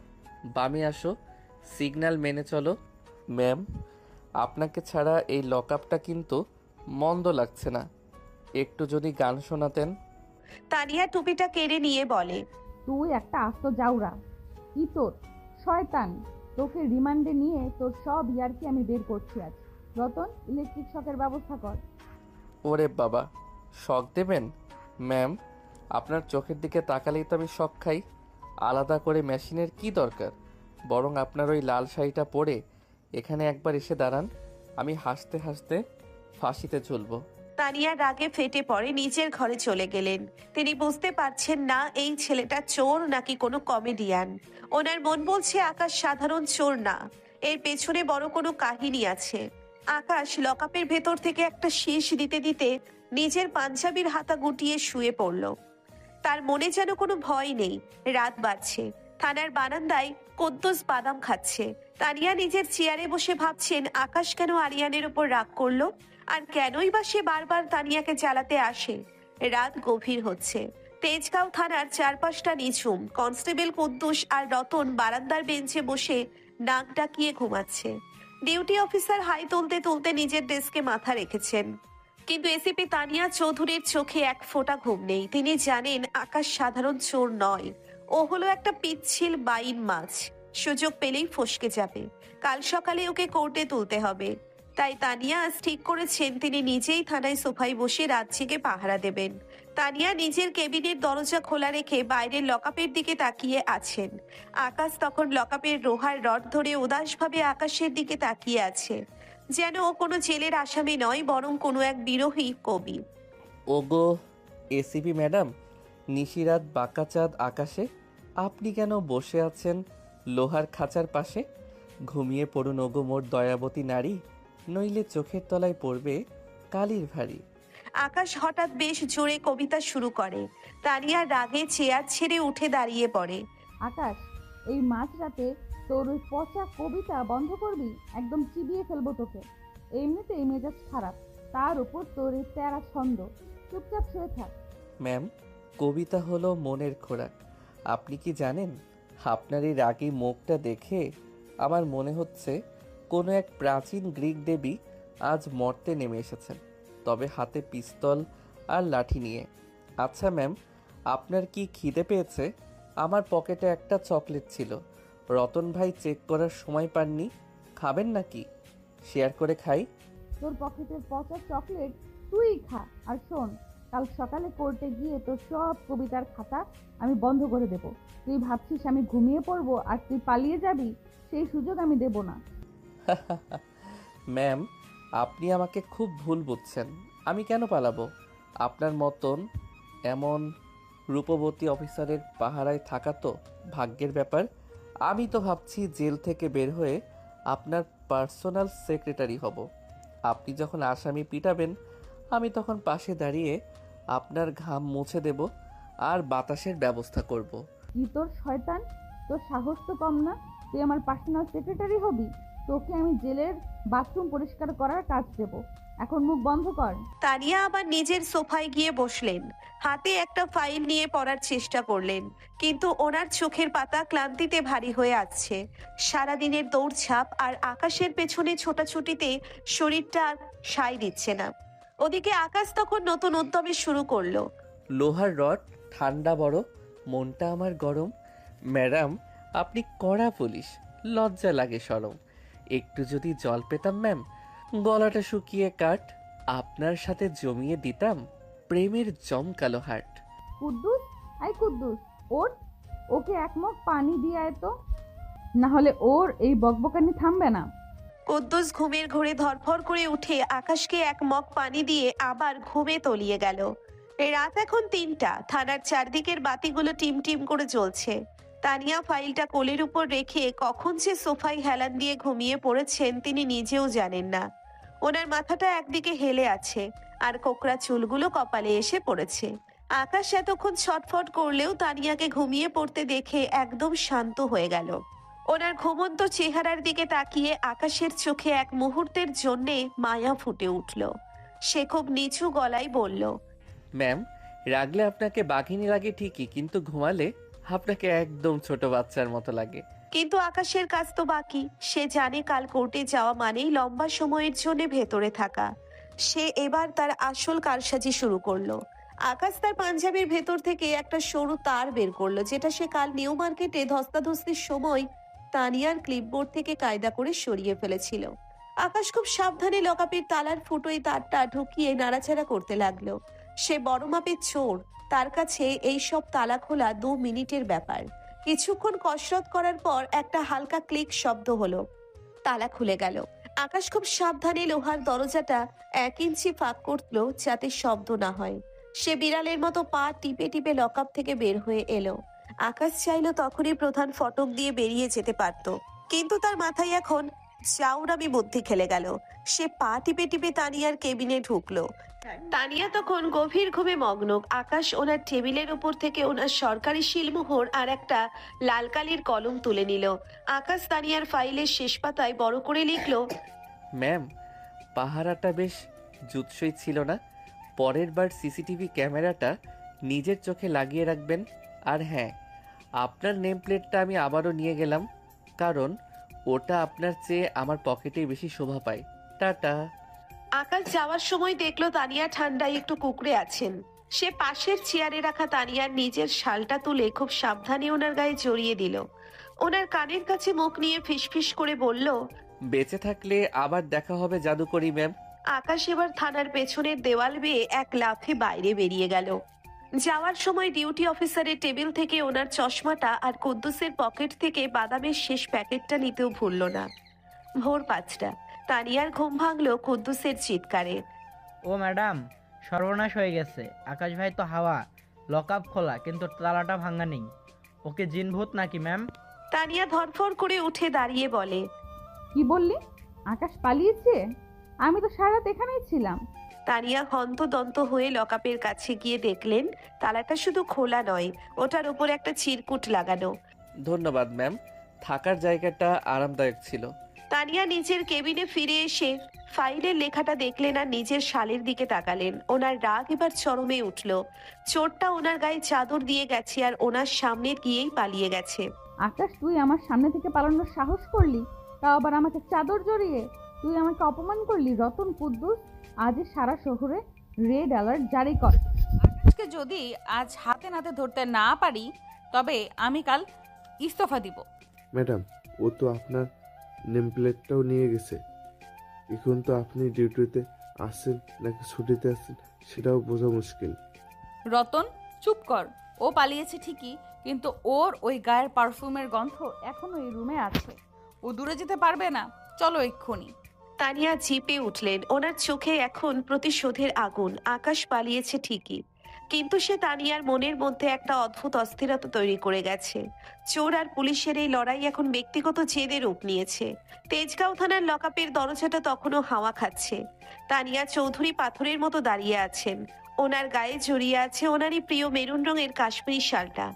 বামে আসো, সিগন্যাল মেনে চলো। ম্যাম, আপনাকে ছাড়া এই লকআপটা কিন্তু মন্দ লাগছে না। একটু যদি গান শোনাতেন। তানিয়া টুপিটা কেড়ে নিয়ে বলে, তুই একটা আস্ত জাউরা। কি তোর শয়তান, তোকে রিমান্ডে নিয়ে তোর সব ইয়ারকি আমি বের করছি আজ। রতন, ইলেকট্রিক শকের ব্যবস্থা কর। ওরে বাবা, শক দেবেন? ম্যাম, আপনার চোখের দিকে তাকালেই তো আমি শক খাই। আলাদা করে মেশিনের কি দরকার? বরং আপনার ওই লাল শাড়িটা পরে এখানে একবার এসে দাঁড়ান, আমি হাসতে হাসতে ফাঁসিতে ঝুলবো। তানিয়া রাগে ফেটে পড়ে নিজের ঘরে চলে গেলেন। তিনি বুঝতে পারছেন না এই ছেলেটা চোর নাকি কোনো কমেডিয়ান। ওনার মন বলছে আকাশ সাধারণ চোর না, এর পেছনে বড় কোনো কাহিনী আছে। আকাশ লকআপের ভেতর থেকে একটা শীষ দিতে দিতে নিজের পাঞ্জাবির হাতা গুটিয়ে শুয়ে পড়ল। তার মনে যেন কোনো ভয় নেই। রাত বাড়ছে। থানার বারান্দায় কুদ্দুস বাদাম খাচ্ছে। তানিয়া নিজের চেয়ারে বসে ভাবছেন আকাশ কেন আরিয়ানের উপর রাগ করলো, আর কেনই বা সে বারবার তানিয়াকে জ্বালাতে আসে। রাত গভীর হচ্ছে। তেজগাঁও থানার চারপাশটা নিঝুম। কনস্টেবল কুদ্দুস আর রতন বারান্দার বেঞ্চে বসে নাক ডাকিয়ে ঘুমাচ্ছে। ডিউটি অফিসার হাই তুলতে তুলতে নিজের ডেস্কে মাথা রেখেছেন। কিন্তু এসিপি তানিয়া চৌধুরীর চোখে এক ফোঁটা ঘুম নেই। তিনি জানেন আকাশ সাধারণ চোর নয়, ও হলো একটা পিচ্ছিল বাইন মাছ। সুযোগ পেলেই ফসকে যাবে। কাল সকালে ওকে কোর্টে তুলতে হবে। তাই তানিয়া আজ ঠিক করেছেন তিনি নিজেই থানায় সোফায় বসে রাত জেগে পাহারা দেবেন। তানিয়া নিজের কেবিনের দরজা খোলা রেখে বাইরের লকআপের দিকে তাকিয়ে আছেন। আকাশ তখন লকআপের লোহার রড ধরে উদাসভাবে আকাশের দিকে তাকিয়ে আছে, যেন ও কোনো জেলের আসামি নয়, বরং কোনো এক বিরোহী কবি। ওগো এসিপি ম্যাডাম, নিশিরাত বাঁকা চাঁদ আকাশে, আপনি কেন বসে আছেন লোহার খাঁচার পাশে? ঘুমিয়ে পড়ুন ওগো মোর দয়াবতী নারী, নইলে চোখের তলায় পড়বে কালির ভারী। আকাশ হঠাৎ বেশ জোরে কবিতা শুরু করে। তানিয়া রাগে চেয়ার ছেড়ে উঠে দাঁড়িয়ে পড়ে। আকাশ, এই মাঝরাতে তোর ওই পচা কবিতা বন্ধ করবি? একদম চিবিয়ে ফেলবো তোকে। এমনিতেই মেজাজ খারাপ, তার উপর তোর এই তেরা ছন্দ। চুপচাপ শুয়ে থাক। ম্যাম, কবিতা হলো মনের খোরাক। আপনি কি জানেন, আপনার এই রাগী মুখটা দেখে আমার মনে হচ্ছে কোনো এক প্রাচীন গ্রিক দেবী আজ মর্তে নেমে এসেছেন, তবে হাতে পিস্তল আর লাঠি নিয়ে। আচ্ছা ম্যাম, আপনার কি খিদে পেয়েছে? আমার পকেটে একটা চকলেট ছিল, রতন ভাই চেক করার সময় পাননি। খাবেন নাকি? শেয়ার করে খাই। তোর পকেটের পচা চকলেট তুই খা। আর শোন, কাল সকালে কোর্টে গিয়ে তোর সব কবিতার খাতা আমি বন্ধ করে দেব। তুই ভাবছিস আমি ঘুমিয়ে পড়বো আর তুই পালিয়ে যাবি? সেই সুযোগ আমি দেব না। ম্যাম, আপনি আমাকে খুব ভুল বুঝছেন। আমি কেন পালাবো? আপনার মতন এমন রূপবতী অফিসারের পাহারায় থাকা তো ভাগ্যের ব্যাপার। আমি তো ভাবছি জেল থেকে বের হয়ে আপনার পার্সোনাল সেক্রেটারি হব। আপনি যখন আসামি পিটাবেন, আমি তখন পাশে দাঁড়িয়ে আপনার ঘাম মুছে দেব আর বাতাসের ব্যবস্থা করব। কি তোর শয়তান, তোর সাহস তো কম না? তুই আমার পার্সোনাল সেক্রেটারি হবি? তোকে আমি জেলের বাথরুম পরিষ্কার করার কাজ দেব। এখন মুখ বন্ধ কর। তানিয়া আবার নিজের সোফায় গিয়ে বসলেন। হাতে একটা ফাইল নিয়ে পড়ার চেষ্টা করলেন, কিন্তু ওনার চোখের পাতা ক্লান্তিতে ভারী হয়ে আসছে। সারাদিনের দৌড়ঝাঁপ আর আকাশের পেছনে ছোটাছুটিতে শরীরটা আর সায় দিচ্ছে না। ওদিকে আকাশ তখন নতুন উদ্যমে শুরু করলো। লোহার রড ঠান্ডা বড়, মনটা আমার গরম। ম্যাডাম, আপনি কড়া পুলিশ, লজ্জা লাগে শরম। একটু যদি জল পেতাম ম্যাম, গলাটা শুকিয়ে কাঠ আপনার সাথে জমিয়ে দিতাম প্রেমের জমকালো হাট। কুদ্দুস, আই কুদ্দুস, ওর ওকে এক মগ পানি দিয়ে আয় তো, না হলে ওর এই বকবকানি থামবে না। কুদ্দুস ঘুমের ঘোরে ধরফর করে উঠে আকাশকে এক মগ পানি দিয়ে আবার ঘুমে তলিয়ে গেল। রাত এখন ৩টা। থানার চারদিকের বাতিগুলো টিম টিম করে জ্বলছে। তানিয়া ফাইলটা কোলের উপর রেখে কখন সে সোফায় হেলান দিয়ে ঘুমিয়ে পড়েছেন তিনি নিজেও জানেন না। ওনার মাথাটা একদিকে হেলে আছে আর কোকড়া চুলগুলো কপালে এসে পড়েছে। আকাশ এতক্ষণ ছটফট করলেও তানিয়াকে ঘুমিয়ে পড়তে দেখে একদম শান্ত হয়ে গেল। ওনার ঘুমন্ত চেহারার দিকে তাকিয়ে আকাশের চোখে এক মুহূর্তের জন্যে মায়া ফুটে উঠল। সে খুব নিচু গলায় বলল, ম্যাম, রাগলে আপনাকে বাঘিনী লাগে ঠিকই, কিন্তু ঘুমালে আপনাকে একদম ছোট বাচ্চার মতো লাগে। কিন্তু আকাশের কাজ তো বাকি। সে জানে কাল কোর্টে যাওয়া মানেই লম্বা সময়ের জন্য ভেতরে থাকা। সে এবার তার আসল কারসাজি শুরু করলো। আকাশ তার পাঞ্জাবির ভেতর থেকে একটা সরু তার বের করলো, যেটা সে কাল নিউ মার্কেটে ধস্তাধস্তির সময় তানিয়ার ক্লিপবোর্ড থেকে কায়দা করে সরিয়ে ফেলেছিল। আকাশ খুব সাবধানে লকআপের তালার ফুটোয় তারটা ঢুকিয়ে নাড়াচাড়া করতে লাগলো। সে বড় মাপের চোর, তার কাছে এই সব তালা খোলা 2 মিনিটের ব্যাপার। কিছুক্ষণ কসরত করার পর একটা হালকা ক্লিক শব্দ হলো, তালা খুলে গেল। আকাশ খুব সাবধানে লোহার দরজাটা 1 ইঞ্চি ফাঁক করলো যাতে শব্দ না হয়। সে বিড়ালের মতো পা টিপে টিপে লকআপ থেকে বের হয়ে এলো। আকাশ চাইলো তখনই প্রধান ফটক দিয়ে বেরিয়ে যেতে পারত, কিন্তু তার মাথায় এখন চাউরামি বুদ্ধি খেলে গেল। সে পা টিপে টিপে তানিয়ার কেবিনে ঢুকলো। তানিয়া তখন গভীর ঘুমে মগ্ন। আকাশ ওনার টেবিলের উপর থেকে ওনার সরকারি শিলমোহর আর একটা লাল কালির কলম তুলে নিল। আকাশ তানিয়ার ফাইলের শেষ পাতায় বড় করে লিখল, ম্যাম, পাহারাটা বেশ জুৎসই ছিল না? পরের বার সিসিটিভি ক্যামেরাটা নিজের চোখে লাগিয়ে রাখবেন। আর হ্যাঁ, আপনার নেম প্লেটটা আমি আবারও নিয়ে গেলাম, কারণ ওটা আপনার চেয়ে আমার পকেটেই বেশি শোভা পায়। টাটা। আকাশ যাওয়ার সময় দেখলো তানিয়া ঠান্ডায় একটু কুকড়ে আছেন। সে পাশের চেয়ারে রাখা তানিয়ার নিজের শালটা তুলে খুব সাবধানে ওনার গায়ে জড়িয়ে দিল। ওনার কানের কাছে মুখ নিয়ে ফিসফিস করে বলল, বেঁচে থাকলে আবার দেখা হবে জাদুকরি ম্যাম। আকাশ এবার থানার পেছনের দেওয়াল বেয়ে এক লাফে বাইরে বেরিয়ে গেল। যাওয়ার সময় ডিউটি অফিসারের টেবিল থেকে ওনার চশমাটা আর কুদ্দুসের পকেট থেকে বাদামের শেষ প্যাকেটটা নিতেও ভুলল না। ভোর 5টা। তানিয়ার ঘুম ভাঙলো কুদ্দুসের চিৎকারে। ও ম্যাডাম, সর্বনাশ হয়ে গেছে। আকাশ ভাই তো হাওয়া, লক আপ খোলা কিন্তু তালাটা ভাঙা নেই। ওকে জিনভূত নাকি ম্যাম? তানিয়া ধরফর করে উঠে দাঁড়িয়ে বলে, কি বললি? আকাশ পালিয়েছে? আমি তো সারা রাত এখানেই ছিলাম। তানিয়া হন্তদন্ত হয়ে লকআপের কাছে গিয়ে দেখলেন তালাটা শুধু খোলা নয়, ওটার উপর একটা চিরকুট লাগানো। ধন্যবাদ ম্যাম, থাকার জায়গাটা আরামদায়ক ছিল। তানিয়া নিজের কেবিনে ফিরে এসে ফাইলের লেখাটা দেখলেন আর নিজের শালের দিকে তাকালেন। ওনার রাগ এবার চরমে উঠল। চোরটা ওনার গায়ে চাদর দিয়ে গেছে আর ওনার সামনে গিয়েই পালিয়ে গেছে। আকাশ, তুই আমার সামনে থেকে পালানোর সাহস করলি, তাও আবার আমাকে চাদর জড়িয়ে। তুই আমাকে অপমান করলি রতন। কুদ্দুস, আজই সারা শহরে রেড অ্যালার্ট জারি কর। আকাশকে যদি আজ হাতে নাতে ধরতে না পারি তবে আমি কাল ইস্তফা দিব। ম্যাডাম, ও তো আপনার নেম প্লেটটাও নিয়ে গেছে। এখন তো আপনি ডিউটিতে আছেন নাকি ছুটিতে আছেন সেটাও বোঝা মুশকিল। রতন, চুপ কর। ও পালিয়েছে ঠিকই, কিন্তু ওর ওই গায়ের পারফিউমের গন্ধ এখনো এই রুমে আছে। ও দূরে যেতে পারবে না। চলো এক্ষুনি। তানিয়া জিপে উঠলেন। ওনার চোখে এখন প্রতিশোধের আগুন। আকাশ পালিয়েছে ঠিকই, কিন্তু সে তানিয়ার মনের মধ্যে একটা অদ্ভুত অস্থিরতা তৈরি করে গেছে। চোর আর পুলিশের এই লড়াই এখন ব্যক্তিগত জেদে রূপ নিয়েছে। তেজগাঁও থানার লকআপের দরজাটা তখনও হাওয়া খাচ্ছে। তানিয়া চৌধুরী পাথরের মতো দাঁড়িয়ে আছেন। ওনার গায়ে জড়িয়ে আছে ওনারই প্রিয় মেরুন রঙের কাশ্মীরি শালটা,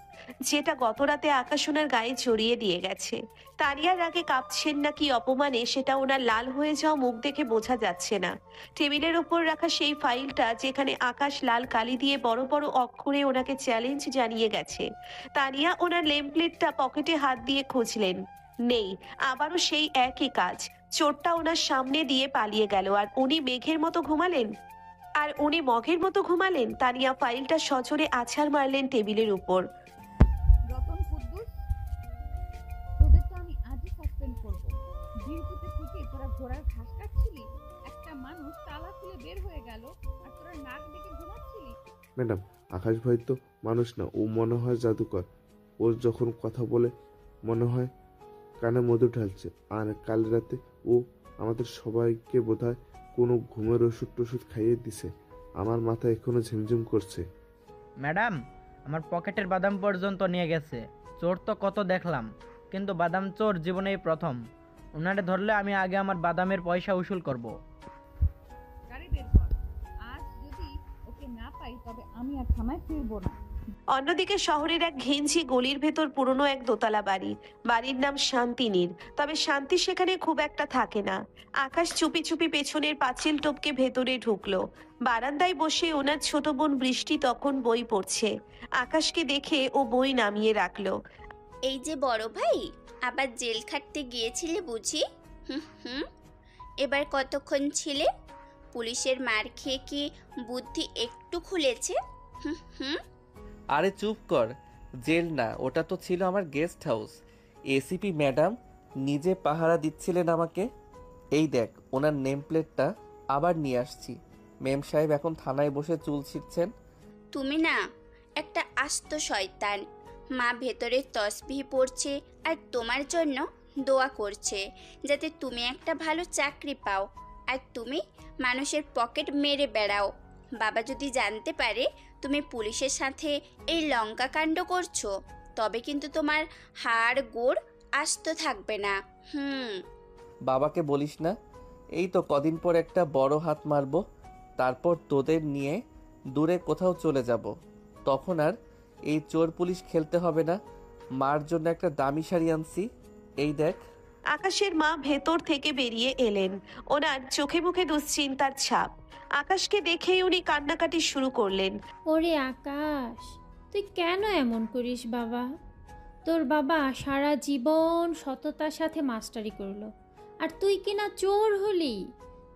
যেটা গত রাতে আকাশ ওনার গায়ে জড়িয়ে দিয়ে গেছে। তানিয়ার আগে কাঁপছেন নাকি অপমানে সেটা ওনার লাল হয়ে যাওয়া মুখ দেখে বোঝা যাচ্ছে না। টেবিলের ওপর রাখা সেই ফাইলটা, যেখানে আকাশ লাল কালি দিয়ে বড় বড় অক্ষরে ওনাকে চ্যালেঞ্জ জানিয়ে গেছে। তানিয়া ওনার নেমপ্লেটটা পকেটে হাত দিয়ে খুঁজলেন, নেই। আবারও সেই একই কাজ। চোরটা ওনার সামনে দিয়ে পালিয়ে গেল আর উনি মেঘের মতো ঘুমালেন। তানিয়া ফাইলটা সজোরে আছাড় মারলেন টেবিলের উপর। রতন, কুদ্দুস, তোদের তো আমি আজই সাসপেন্ড করব। ডিউটিতে থেকে তোরা ঘোড়ার ঘাস কাটছিলি, একটা মানুষ তালা খুলে বের হয়ে গেল আর তোরা নাক ডেকে ঘুমাচ্ছিলি। ম্যাডাম, আকাশ ভাই তো মানুষ না, ও মনে হয় জাদুকর। ওর যখন কথা বলে মনে হয় কানে মধু ঢালছে। আর কাল রাতে ও আমাদের সবাইকে বোধহয় কোনো ঘুমের ওষুধ টষুধ খাইয়ে দিছে। আমার মাথা এখনো ঝিমঝিম করছে। ম্যাডাম, আমার পকেটের বাদাম পর্যন্ত নিয়ে গেছে। চোর তো কত দেখলাম, কিন্তু বাদাম চোর জীবনেই প্রথম। ওনারে ধরলে আমি আগে আমার বাদামের পয়সা উসুল করব। গাড়ি বের কর। আজ যদি ওকে না পাই তবে আমি আর থানায় ফিরবো না। অন্যদিকে শহরের এক ঘিঞ্জি গলির ভেতর পুরনো এক দোতলা বাড়ি। বাড়ির নাম শান্তিনীর, তবে শান্তি সেখানে খুব একটা থাকে না। আকাশ চুপি চুপি পেছনের পাঁচিল টপকে ভেতরে ঢুকলো। বারান্দায় বসে ওনার ছোট বোন বৃষ্টি তখন বই পড়ছে। আকাশকে দেখে ও বই নামিয়ে রাখলো। এই যে বড় ভাই, আবার জেল খাটতে গিয়েছিলে বুঝি? হুম হুম, এবার কতক্ষণ ছিলে? পুলিশের মার খেয়ে কি বুদ্ধি একটু খুলেছে? হুম হুম। আরে চুপ কর, জেল না, ওটা তো ছিল আমার গেস্ট হাউস। এসিপি ম্যাডাম নিজে পাহারা দিচ্ছিলেন আমাকে। এই দেখ, ওনার নেম প্লেটটা আবার নিয়ে আসছি। মেম সাহেব এখন থানায় বসে চুল ছিঁড়ছেন। তুমি না একটা আস্ত শয়তান। মা ভেতরে তসবিহ পড়ছে আর তোমার জন্য দোয়া করছে যাতে তুমি একটা ভালো চাকরি পাও, আর তুমি মানুষের পকেট মেরে বেড়াও। বাবা যদি জানতে পারে তুমি পুলিশের সাথে এই লঙ্কা কাণ্ড করছো, তবে কিন্তু তোমার হাড় গোড় আস্ত থাকবে না। বাবাকে বলিস না। এই তো কদিন পর একটা বড় হাত মারবো, তারপর তোদের নিয়ে দূরে কোথাও চলে যাব। তখন আর এই চোর পুলিশ খেলতে হবে না। মার জন্য একটা দামি শাড়ি আনছি, এই দেখ। আকাশের মা ভেতর থেকে বেরিয়ে এলেন। ওনার চোখে মুখে দুশ্চিন্তার ছাপ। আকাশকে দেখেই উনি কান্নাকাটি শুরু করলেন। ওরে আকাশ, তুই কেন এমন করিস বাবা? তোর বাবা সারা জীবন সততার সাথে মাস্টারি করলো, আর তুই কিনা চোর হলি।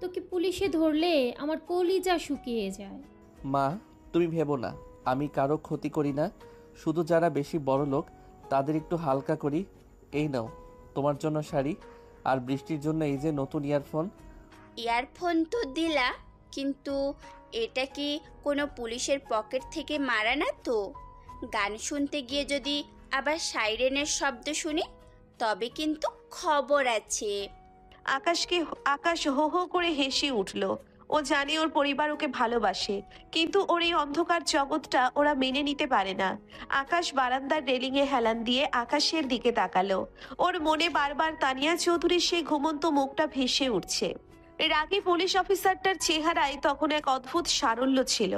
তোকে পুলিশে ধরলে আমার কলিজা শুকিয়ে যায়। মা, তুমি ভেবো না, আমি কারো ক্ষতি করি না। শুধু যারা বেশি বড় লোক তাদের একটু হালকা করি। এই নাও তোমার জন্য শাড়ি, আর বৃষ্টির জন্য এই যে নতুন ইয়ারফোন। ইয়ারফোন তো দিলা, কিন্তু এটা কি কোনো পুলিশের পকেট থেকে মারা না তো? গান শুনতে গিয়ে যদি আবার সাইরেনের শব্দ শুনি তবে কিন্তু খবর আছে। আকাশ হো হো করে হেসে উঠল। ও জানে ওর পরিবার ওকে ভালোবাসে, কিন্তু ওর এই অন্ধকার জগৎটা ওরা মেনে নিতে পারে না। আকাশ বারান্দার রেলিংয়ে হেলান দিয়ে আকাশের দিকে তাকালো। ওর মনে বারবার তানিয়া চৌধুরীর সেই ঘুমন্ত মুখটা ভেসে উঠছে। রাগী পুলিশ অফিসারটার চেহারায় তখন এক অদ্ভুত সারল্য ছিল।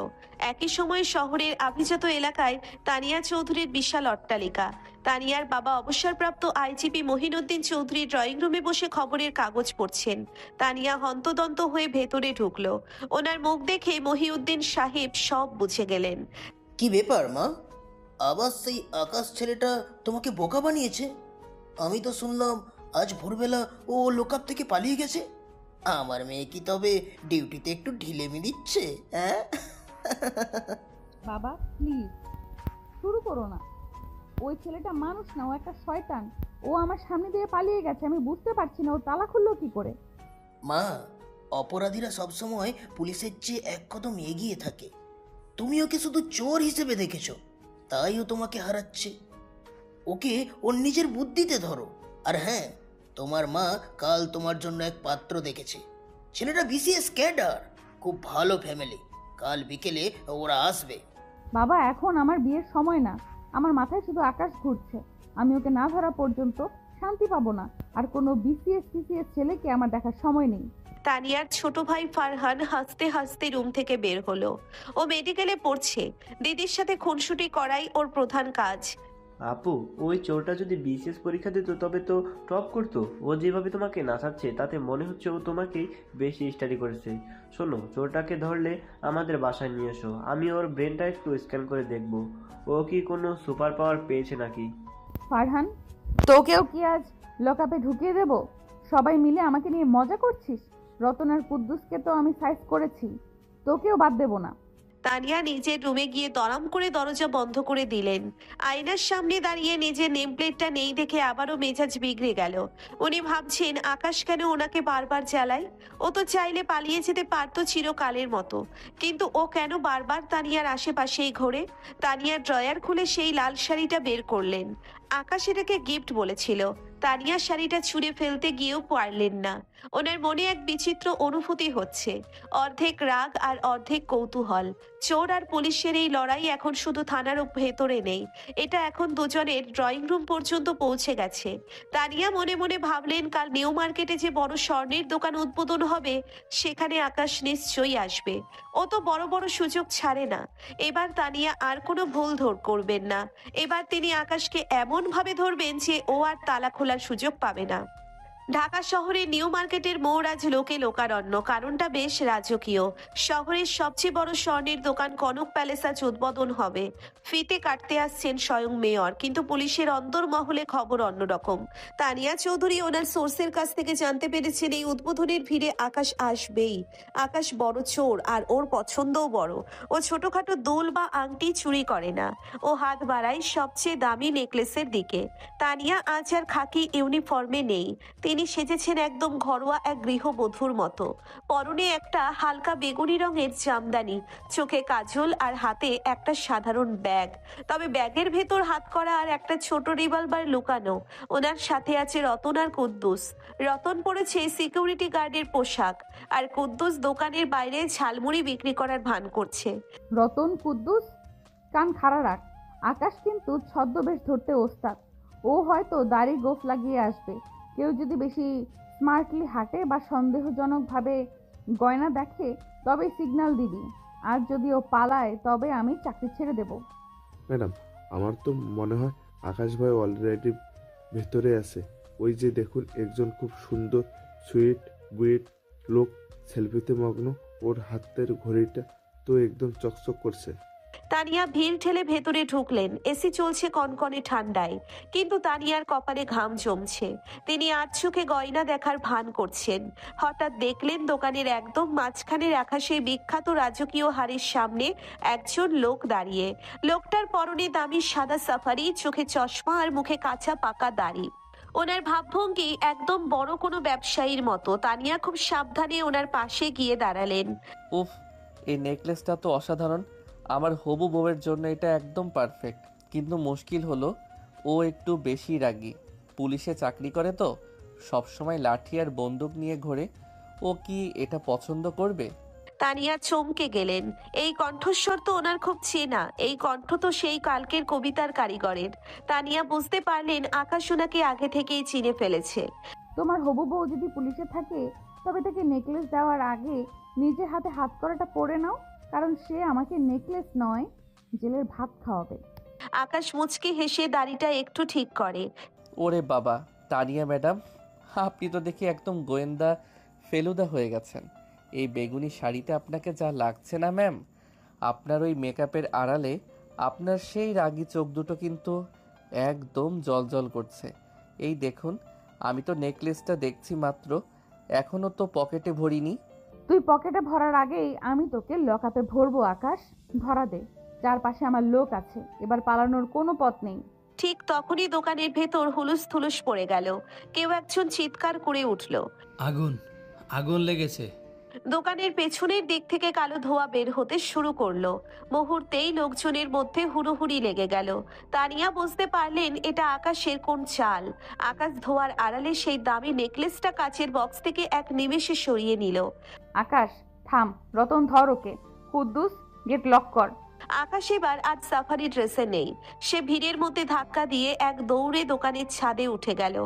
একই সময় শহরের আভিজাত এলাকায় তানিয়া চৌধুরীর বিশাল অট্টালিকা। তানিয়ার বাবা অবসরপ্রাপ্ত আইজিপি মহিনুদ্দিন চৌধুরী ড্রয়িং রুমে বসে খবরের কাগজ পড়ছেন। তানিয়া হন্তদন্ত হয়ে ভেতরে ঢুকলো। ওনার মুখ দেখে মহিউদ্দিন সাহেব সব বুঝে গেলেন। কি ব্যাপার মা, আবার সেই আকাশ ছেলেটা তোমাকে বোকা বানিয়েছে? আমি তো শুনলাম আজ ভোরবেলা ও লোকআপ থেকে পালিয়ে গেছে। আমার মেয়ে কি তবে ডিউটিতে একটু ঢিলেমি দিচ্ছে? হ্যাঁ বাবা প্লিজ শুরু করো না। ওই ছেলেটা মানুষ না, ও একটা শয়তান। ও আমার সামনে দিয়ে পালিয়ে গেছে, আমি বুঝতে পারছি না ও তালা খুললো কি করে। মা, অপরাধীরা সবসময় পুলিশের চেয়ে এক কদম এগিয়ে থাকে। তুমি ওকে শুধু চোর হিসেবে দেখেছো, তাই ও তোমাকে হারাচ্ছে। ওকে ওর নিজের বুদ্ধিতে ধরো। আর হ্যাঁ, তোমার মা কাল তোমার জন্য এক পাত্র দেখেছে। ছেলেটা বিসিএস ক্যাডার, খুব ভালো ফ্যামিলি। কাল বিকেলে ওরা আসবে। বাবা এখন আমার বিয়ের সময় না, আমার মাথায় শুধু আকাশ ঘুরছে। আমি ওকে না ধরা পর্যন্ত শান্তি পাবো না। আর কোনো বিসিএস ছেলেকে আমার দেখার সময় নেই। তানিয়ার ছোট ভাই ফারহান হাসতে হাসতে রুম থেকে বের হলো। ও মেডিকেলে পড়ছে। দিদির সাথে খুনসুটি করাই ওর প্রধান কাজ। আপু, ওই চোরটা যদি বিসিএস পরীক্ষা দিত তবে তো টপ করতো। ও যেভাবে তোমাকে নাচাচ্ছে তাতে মনে হচ্ছে ও তোমাকে বেশি স্টাডি করেছে। শোনো, চোরটাকে ধরলে আমাদের বাসায় নিয়ে এসো, আমি ওর ব্রেনটা একটু স্ক্যান করে দেখব ও কি কোনো সুপার পাওয়ার পেয়েছে নাকি। ফারহান, তোকেও কি আজ লকআপে ঢুকিয়ে দেব? সবাই মিলে আমাকে নিয়ে মজা করছিস? রতন আর কুদ্দুসকে তো আমি সাইজ করেছি, তোকেও বাদ দেব না। তানিয়া নিজের রুমে গিয়ে দরাম করে দরজা বন্ধ করে দিলেন। আয়নার সামনে দাঁড়িয়ে নিজের নেম প্লেটটা নেই দেখে আবারও মেজাজ বিগড়ে গেল। উনি ভাবছেন আকাশ কেন ওনাকে বারবার জ্বালায়। ও তো চাইলে পালিয়ে যেতে পারতো চিরকালের মতো, কিন্তু ও কেন বারবার তানিয়ার আশেপাশেই ঘোরে? তানিয়ার ড্রয়ার খুলে সেই লাল শাড়িটা বের করলেন। আকাশ এটাকে গিফট বলেছিল। তানিয়ার শাড়িটা ছুঁড়ে ফেলতে গিয়েও পারলেন না। ওনার মনে এক বিচিত্র অনুভূতি হচ্ছে, অর্ধেক রাগ আর অর্ধেক কৌতূহল। চোর আর পুলিশের এই লড়াই এখন শুধু থানার ভেতরে নেই, এটা এখন দুজনের ড্রয়িং রুম পর্যন্ত পৌঁছে গেছে। তানিয়া মনে মনে ভাবলেন কাল নিউ মার্কেটে যে বড় স্বর্ণের দোকান উদ্বোধন হবে সেখানে আকাশ নিশ্চয়ই আসবে। ও তো বড় বড় সুযোগ ছাড়ে না। এবার তানিয়া আর কোনো ভুল করবেন না। এবার তিনি আকাশকে এমন ভাবে ধরবেন যে ও আর তালা খোলার সুযোগ পাবে না। ঢাকা শহরের নিউ মার্কেটের মোড় আজ লোকে লোকারণ্য। কারণটা বেশ রাজকীয়। শহরের সবচেয়ে বড় স্বর্ণের দোকান কনক প্যালেস আজ উদ্বোধন হবে। ফিতে কাটতে আসছেন স্বয়ং মেয়র, কিন্তু পুলিশের অন্দরমহলে খবর অন্যরকম। তানিয়া চৌধুরী ওনার সোর্সের কাছ থেকে জানতে পেরেছেন এই উদ্বোধনের ভিড়ে আকাশ আসবেই। আকাশ বড় চোর, আর ওর পছন্দও বড়। ও ছোটখাটো দুল বা আংটি চুরি করে না, ও হাত বাড়ায় সবচেয়ে দামি নেকলেসের দিকে। তানিয়া আজ আর খাকি ইউনিফর্মে নেই, তিনি সেজেছেন একদম ঘরোয়া এক গৃহবধূর মতো। পরনে একটা হালকা বেগুনি রঙের জামদানি, চোখে কাজল আর হাতে একটা সাধারণ ব্যাগ। তবে ব্যাগের ভেতর হাত করা আর একটা ছোট রিভলভার লুকানো। ওনার সাথে আছে রতন আর কুদ্দুস। রতন পরেছে সিকিউরিটি গার্ডের পোশাক, আর কুদ্দুস দোকানের বাইরে ঝালমুড়ি বিক্রি করার ভান করছে। রতন, কুদ্দুস, কান খাড়া রাখ। আকাশ কিন্তু ছদ্মবেশ ধরতে ওস্তাদ। ও হয়তো দাড়ি গোফ লাগিয়ে আসবে। কেউ যদি বেশি স্মার্টলি হাঁটে বা সন্দেহজনকভাবে গয়না দেখে তবে সিগন্যাল দিবি। আর যদি ও পালায় তবে আমি চাকরি ছেড়ে দেব। ম্যাডাম, আমার তো মনে হয় আকাশ ভাই অলরেডি ভেতরে আছে। ওই যে দেখুন, একজন খুব সুন্দর সুইট বুইট লোক সেলফিতে মগ্ন। ওর হাতের ঘড়িটা তো একদম চকচক করছে। তানিয়া ভিড় ঠেলে ভেতরে ঢুকলেন। এসি চলছে কনকনে ঠান্ডায়, কিন্তু তানিয়ার কপালে ঘাম জমছে। তিনি আর চোখে গয়না দেখার ভান করছেন। হঠাৎ দেখলেন দোকানের একদম মাঝখানে রাখা সেই বিখ্যাত রাজকীয় হাড়ির সামনে একজন লোক দাঁড়িয়ে। লোকটার পরনে দামি সাদা সাফারি, চোখে চশমা আর মুখে কাঁচা পাকা দাড়ি। ওনার ভাবভঙ্গি একদম বড় কোনো ব্যবসায়ীর মতো। তানিয়া খুব সাবধানে ওনার পাশে গিয়ে দাঁড়ালেন। উফ, এই নেকলেসটা তো অসাধারণ। আমার হবু বউয়ের জন্য এটা একদম পারফেক্ট। কিন্তু মুশকিল হলো ও একটু বেশি রাগী। পুলিশে চাকরি করে তো, সবসময় লাঠি আর বন্দুক নিয়ে ঘোরে। ও কি এটা পছন্দ করবে? তানিয়া চমকে গেলেন। এই কণ্ঠস্বর তো ওনার খুব চেনা। এই কণ্ঠ তো সেই কালকের কবিতার কারিগরের। তানিয়া বুঝতে পারলেন আকাশ ওনাকে আগে থেকেই চিনে ফেলেছে। তোমার হবু বউ যদি পুলিশে থাকে তবে তাকে নেকলেস দেওয়ার আগে নিজের হাতে হাত করাটা পরে নাও, কারণ সে আমাকে নেকলেস নয়, জেলের ভাত খাওয়াবে। আকাশ মুচকি হেসে দাড়িটা একটু ঠিক করে। ওরে বাবা, তানিয়া ম্যাডাম, আপনি তো দেখি একদম গোয়েন্দা ফেলুদা হয়ে গেছেন। এই বেগুনি শাড়িতে আপনাকে যা লাগছে না ম্যাম, আপনার ওই মেকআপের আড়ালে আপনার সেই রাগী চোখ দুটো কিন্তু একদম জলজল করছে। এই দেখুন, আমি তো নেকলেসটা দেখছি মাত্র, এখনও তো পকেটে ভরিনি। তুই পকেটে ভরার আগেই আমি তোকে লকআপে ভরবো। আকাশ, ধরা দে, চারপাশে আমার লোক আছে, এবার পালানোর কোনো পথ নেই। ঠিক তখনই দোকানের ভেতর হুলুস থুলুস পড়ে গেল। কেউ একজন চিৎকার করে উঠল, আগুন, আগুন লেগেছে। দোকানের পেছনের দিক থেকে কালো ধোঁয়া বের হতে শুরু করলো। মুহূর্তেই লোকজনের মধ্যে হুড়োহুড়ি লেগে গেল। তানিয়া বুঝতে পারলেন এটা আকাশের কোন চাল। আকাশ ধোঁয়ার আড়ালে সেই দামি নেকলেসটা কাচের বক্স থেকে এক নিমেষে সরিয়ে নিল। আকাশ থাম, রতন ধর ওকে। কুদ্দুস, গেট লক কর। আকাশ এবার আজ সাফারি ড্রেসে নেই। সে ভিড়ের মধ্যে ধাক্কা দিয়ে এক দৌড়ে দোকানের ছাদে উঠে গেল।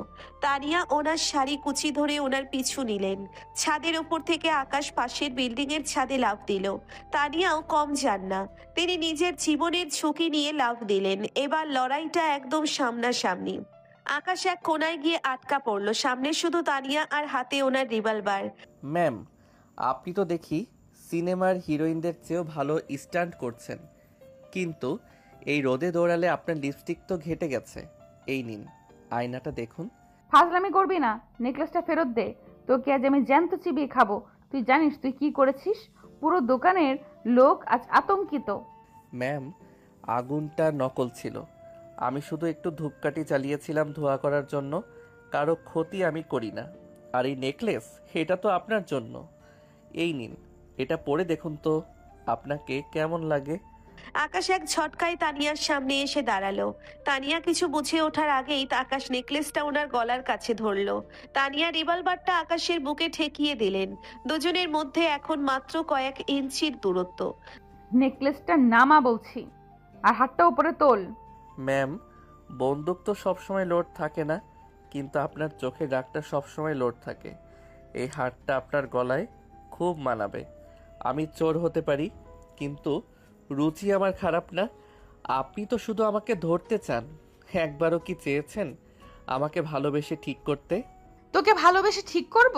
তানিয়া ওনার শাড়ি কুচি ধরে ওনার পিছু নিলেন। ছাদের ওপর থেকে আকাশ পাশের বিল্ডিং এর ছাদে লাফ দিল। তানিয়াও কম যান না, তিনি নিজের জীবনের ঝুঁকি নিয়ে লাফ দিলেন। এবার লড়াইটা একদম সামনাসামনি। আকাশ এক কোনায় গিয়ে আটকা পড়ল। সামনে শুধু তানিয়া আর হাতে ওনার রিভলভার। ম্যাম, আপনি তো দেখি সিনেমার হিরোইনদের চেয়েও ভালো স্টান্ট করছেন, কিন্তু এই রোদে দৌড়ালে আপনার লিপস্টিক তো ঘেটে গেছে। এই নিন, আয়নাটা দেখুন। ফাজলামি করবি না, নেকলেসটা ফেরত দে। তোকে আজ আমি জ্যান্ত চিবিয়ে খাবো। তুই জানিস তুই কি করেছিস? পুরো দোকানের লোক আজ আতঙ্কিত। ম্যাম, আগুনটা নকল ছিল। আমি শুধু একটু ধূপকাঠি চালিয়েছিলাম ধোয়া করার জন্য, কারো ক্ষতি আমি করি না। আর এই নেকলেস, এটা তো আপনার জন্য। এই নিন, এটা পরে দেখুন তো আপনাকে কেমন লাগে। আকাশ এক ঝটকায় তানিয়ার সামনে এসে দাঁড়ালো। তানিয়া কিছু বুঝে ওঠার আগেই আকাশ নেকলেসটা ওনার গলার কাছে ধরলো। তানিয়া রিভলভারটা আকাশের বুকে ঠেকিয়ে দিলেন। দুজনের মধ্যে এখন মাত্র কয়েক ইঞ্চির দূরত্ব। নেকলেসটা নামা বলছি, আর হাতটা উপরে তোল। ম্যাম, বন্দুক তো সবসময় লোড থাকে না, কিন্তু আপনার চোখে দাগটা সবসময় লোড থাকে। এই হারটা আপনার গলায় খুব মানাবে। আমি চোর হতে পারি, কিন্তু রুচি আমার খারাপ না। আপনি তো শুধু আমাকে ধরতে চান, একবারও কি চেয়েছেন আমাকে ভালোবেসে ঠিক করতে? তোকে ভালোবেসে ঠিক করব?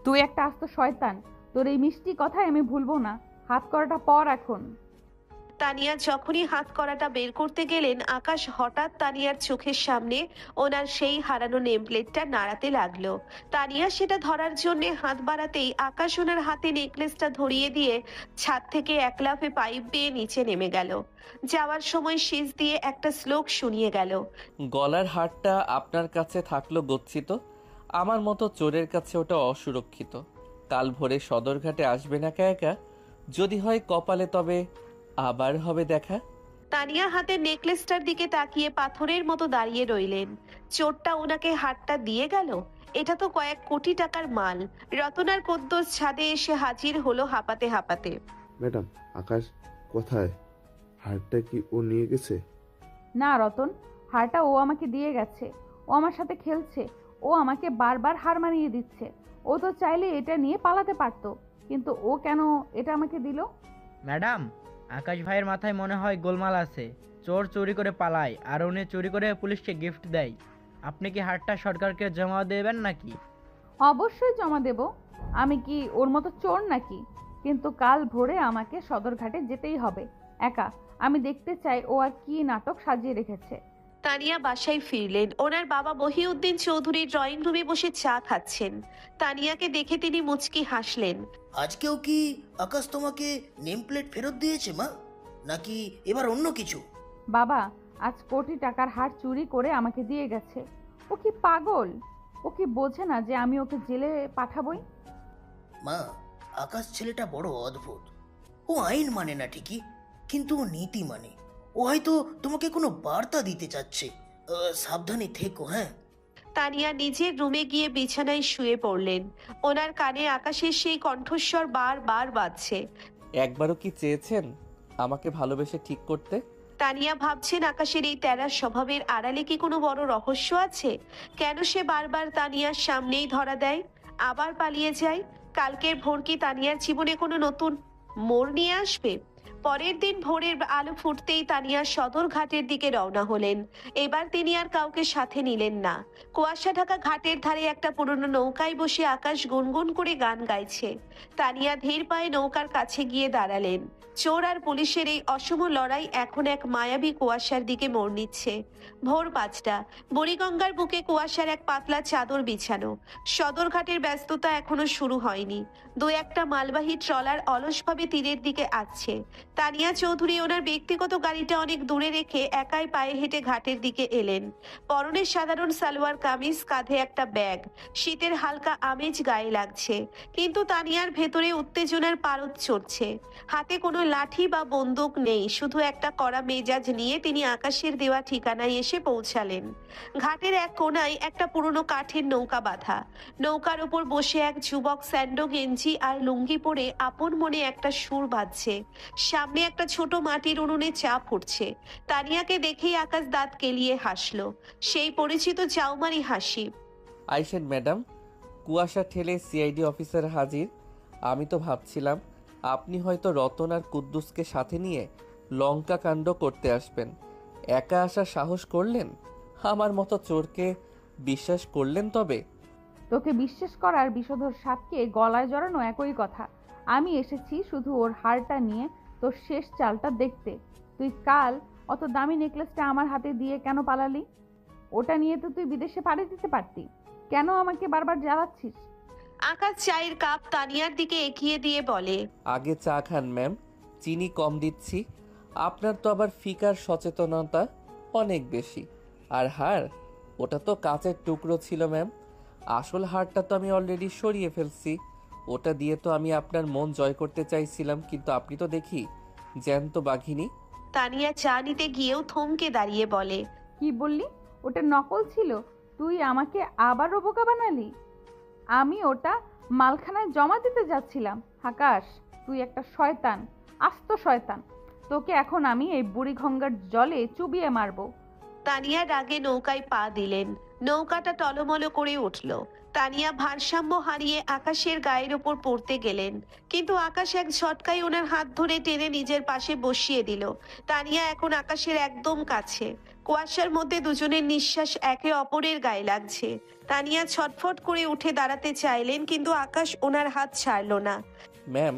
তুই একটা আস্ত শয়তান। তোর এই মিষ্টি কথাই আমি ভুলবো না। হাত করাটা পর এখন। তানিয়া যখনই হাত করাটা বের করতে গেলেন, আকাশ হঠাৎ তানিয়ার চোখের সামনে ওনার সেই হারানো নেম প্লেটটা নাড়াতে লাগলো। তানিয়া সেটা ধরার জন্য হাত বাড়াতেই আকাশ ওনার হাতে নেকলেসটা ধরিয়ে দিয়ে ছাদ থেকে এক লাফে পাইপ বেয়ে নিচে নেমে গেল। যাওয়ার সময় শেষ দিয়ে একটা শ্লোক শুনিয়ে গেল। গলার হারটা আপনার কাছে থাকলো গচ্ছিত, আমার মতো চোরের কাছে ওটা অসুরক্ষিত। কাল ভোরে সদরঘাটে আসবেন একা একা, যদি হয় কপালে তবে আবার হবে দেখা। তানিয়া হাতের নেকলেসটার দিকে তাকিয়ে পাথরের মতো দাঁড়িয়ে রইলেন। চোরটা ওনাকে হাতটা দিয়ে গেল। এটা তো কয়েক কোটি টাকার মাল। রতনার কুদ্দুস ছাদে এসে হাজির হলো হাঁপাতে হাঁপাতে। ম্যাডাম, আকাশ কোথায়? হারটা কি ও নিয়ে গেছে? না রতন, হারটা ও আমাকে দিয়ে গেছে। ও আমার সাথে খেলছে। ও আমাকে বারবার হার মানিয়ে দিচ্ছে। ও তো চাইলে এটা নিয়ে পালাতে পারতো, কিন্তু ও কেন এটা আমাকে দিল? ম্যাডাম, আকাশ ভাইয়ের মাথায় মনে হয় গোলমাল আছে। চোর চুরি করে পালায় আর উনি চুরি করে পুলিশকে গিফট দেয়। আপনি কি হারটা সরকারকে জমা দেবেন নাকি? অবশ্যই জমা দেব। আমি কি ওর মতো চোর নাকি? কিন্তু কাল ভোরে আমাকে সদরঘাটে যেতেই হবে একা। আমি দেখতে চাই ও আর কি নাটক সাজিয়ে রেখেছে। তানিয়া বাসায় ফিরলেন। ওনার বাবা মহিউদ্দিন চৌধুরী ড্রয়িং রুমে বসে চা খাচ্ছেন। তানিয়াকে দেখে তিনি মুচকি হাসলেন। আজকেও কি আকাশ তোমাকে নেম প্লেট ফেরত দিয়েছে মা, নাকি এবার অন্য কিছু? বাবা আজ কোটি টাকার হার চুরি করে আমাকে দিয়ে গেছে। ও কি পাগল? ও কি বোঝে না যে আমি ওকে জেলে পাঠাবই? মা, আকাশ ছেলেটা বড় অদ্ভুত। ও আইন মানে না ঠিকই, কিন্তু ও নীতি মানে। ও হয়তো তোমাকে কোনো বার্তা দিতে চাচ্ছে। সাবধানে থেকো, হ্যাঁ। তানিয়া নিজের রুমে গিয়ে বিছানায় শুয়ে পড়লেন। ওনার কানে আকাশের সেই কণ্ঠস্বর বারবার বাজছে। একবারও কি চেয়েছেন আমাকে ভালোবেসে ঠিক করতে? তানিয়া ভাবছেন আকাশের এই তেরা স্বভাবের আড়ালে কি কোনো বড় রহস্য আছে? কেন সে বারবার তানিয়ার সামনেই ধরা দেয়, আবার পালিয়ে যায়? কালকের ভোর কি তানিয়ার জীবনে কোনো নতুন মোড় নিয়ে আসবে? পরের দিন ভোরের আলো ফুটতেই তানিয়া সদর ঘাটের দিকে রওনা হলেন। এবার তিনি আর কাউকে সাথে নিলেন না। কুয়াশা ঢাকা ঘাটের ধারে একটা পুরনো নৌকায় বসে আকাশ গুনগুন করে গান গাইছে। তানিয়া ধীর পায়ে নৌকার কাছে গিয়ে দাঁড়ালেন। চোর আর পুলিশের এই অসম লড়াই এখন এক মায়াবী কুয়াশার দিকে মোড় নিচ্ছে। ভোর 5টা, বুড়িগঙ্গার বুকে কুয়াশার এক পাতলা চাদর বিছানো। সদরঘাটের ব্যস্ততা এখনো শুরু হয়নি। দু একটা মালবাহী ট্রলার অলসভাবে তীরের দিকে আসছে। তানিয়া চৌধুরী ওনার ব্যক্তিগত গাড়িটা অনেক দূরে রেখে একাই পায়ে হেঁটে ঘাটের দিকে এলেন। পরনে সাধারণ সালোয়ার কামিজ, কাঁধে একটা ব্যাগ। শীতের হালকা আমেজ গায়ে লাগছে, কিন্তু তানিয়ার ভেতরে উত্তেজনার পারদ চড়ছে। হাতে কোনো লাঠি বা বন্দুক নেই, শুধু একটা কড়া মেজাজ নিয়ে তিনি আকাশের দেওয়া ঠিকানায় এসে পৌঁছালেন। ঘাটের এক কোণায় একটা পুরনো কাঠের নৌকা বাঁধা। নৌকার ওপর বসে এক যুবক স্যান্ডো গেঞ্জি আর লুঙ্গি পরে আপন মনে একটা সুর বাজছে। সামনে একটা ছোট মাটির উনুনে চা ফুটছে। তানিয়াকে দেখেই আকাশ দাঁত কেলিয়ে হাসলো, সেই পরিচিত চাউমারি হাসি। আইসেন ম্যাডাম, কুয়াশা ঠেলে সিআইডি অফিসার হাজির। আমি তো ভাবছিলাম আপনি হয়তো রতন আর কুদ্দুসকে সাথে নিয়ে লঙ্কা কাণ্ড করতে আসবেন। একা আসার সাহস করলেন? আমার মতো চোরকে বিশ্বাস করলেন? তবে তোকে বিশ্বাস করার বিষধর সাপকে গলায় জড়ানো একই কথা। আমি এসেছি শুধু ওর হারটা নিয়ে তোর শেষ চালটা দেখতে। তুই কাল অত দামি নেকলেসটা আমার হাতে দিয়ে কেন পালালি? ওটা নিয়ে তো তুই বিদেশে পাড়ি দিতে পারতি। কেন আমাকে বারবার জ্বালাচ্ছিস? আকাশ চায়ের কাপ তানিয়ার দিকে এগিয়ে দিয়ে বলে, আগে চা খান ম্যাম, চিনি কম দিচ্ছি। আপনার তো আবার ফিকার সচেতনতা অনেক বেশি। আর হার, ওটা তো কাচের টুকরো ছিল ম্যাম। আসল হারটা তো আমি অলরেডি সরিয়ে ফেলছি। ওটা দিয়ে তো আমি আপনার মন জয় করতে চাইছিলাম, কিন্তু আপনি তো দেখি জ্যান্ত বাঘিনী। তানিয়া চা নিতে গিয়েও থমকে দাঁড়িয়ে বলে, কি বললি? ওটা নকল ছিল? তুই আমাকে আবারও বোকা বানালি। আমি ওটা মালখানায় জমা দিতে যাচ্ছিলাম। আকাশ, তুই একটা শয়তান, আস্ত শয়তান। তোকে এখন আমি এই বুড়িগঙ্গার জলে চুবিয়ে মারবো। তানিয়া রাগে নৌকায় পা দিলেন। নৌকাটা টলমল করে উঠল। তানিয়া ভারসাম্য হারিয়ে আকাশের গায়ের ওপর পড়তে গেলেন, কিন্তু আকাশ এক ঝটকায় ওনার হাত ধরে টেনে নিজের পাশে বসিয়ে দিল। তানিয়া এখন আকাশের একদম কাছে। কুয়াশার মধ্যে দুজনের নিঃশ্বাস একে অপরের গায়ে লাগছে। তানিয়া ছটফট করে উঠে দাঁড়াতে চাইলেন, কিন্তু আকাশ ওনার হাত ছাড়ল না। ম্যাম,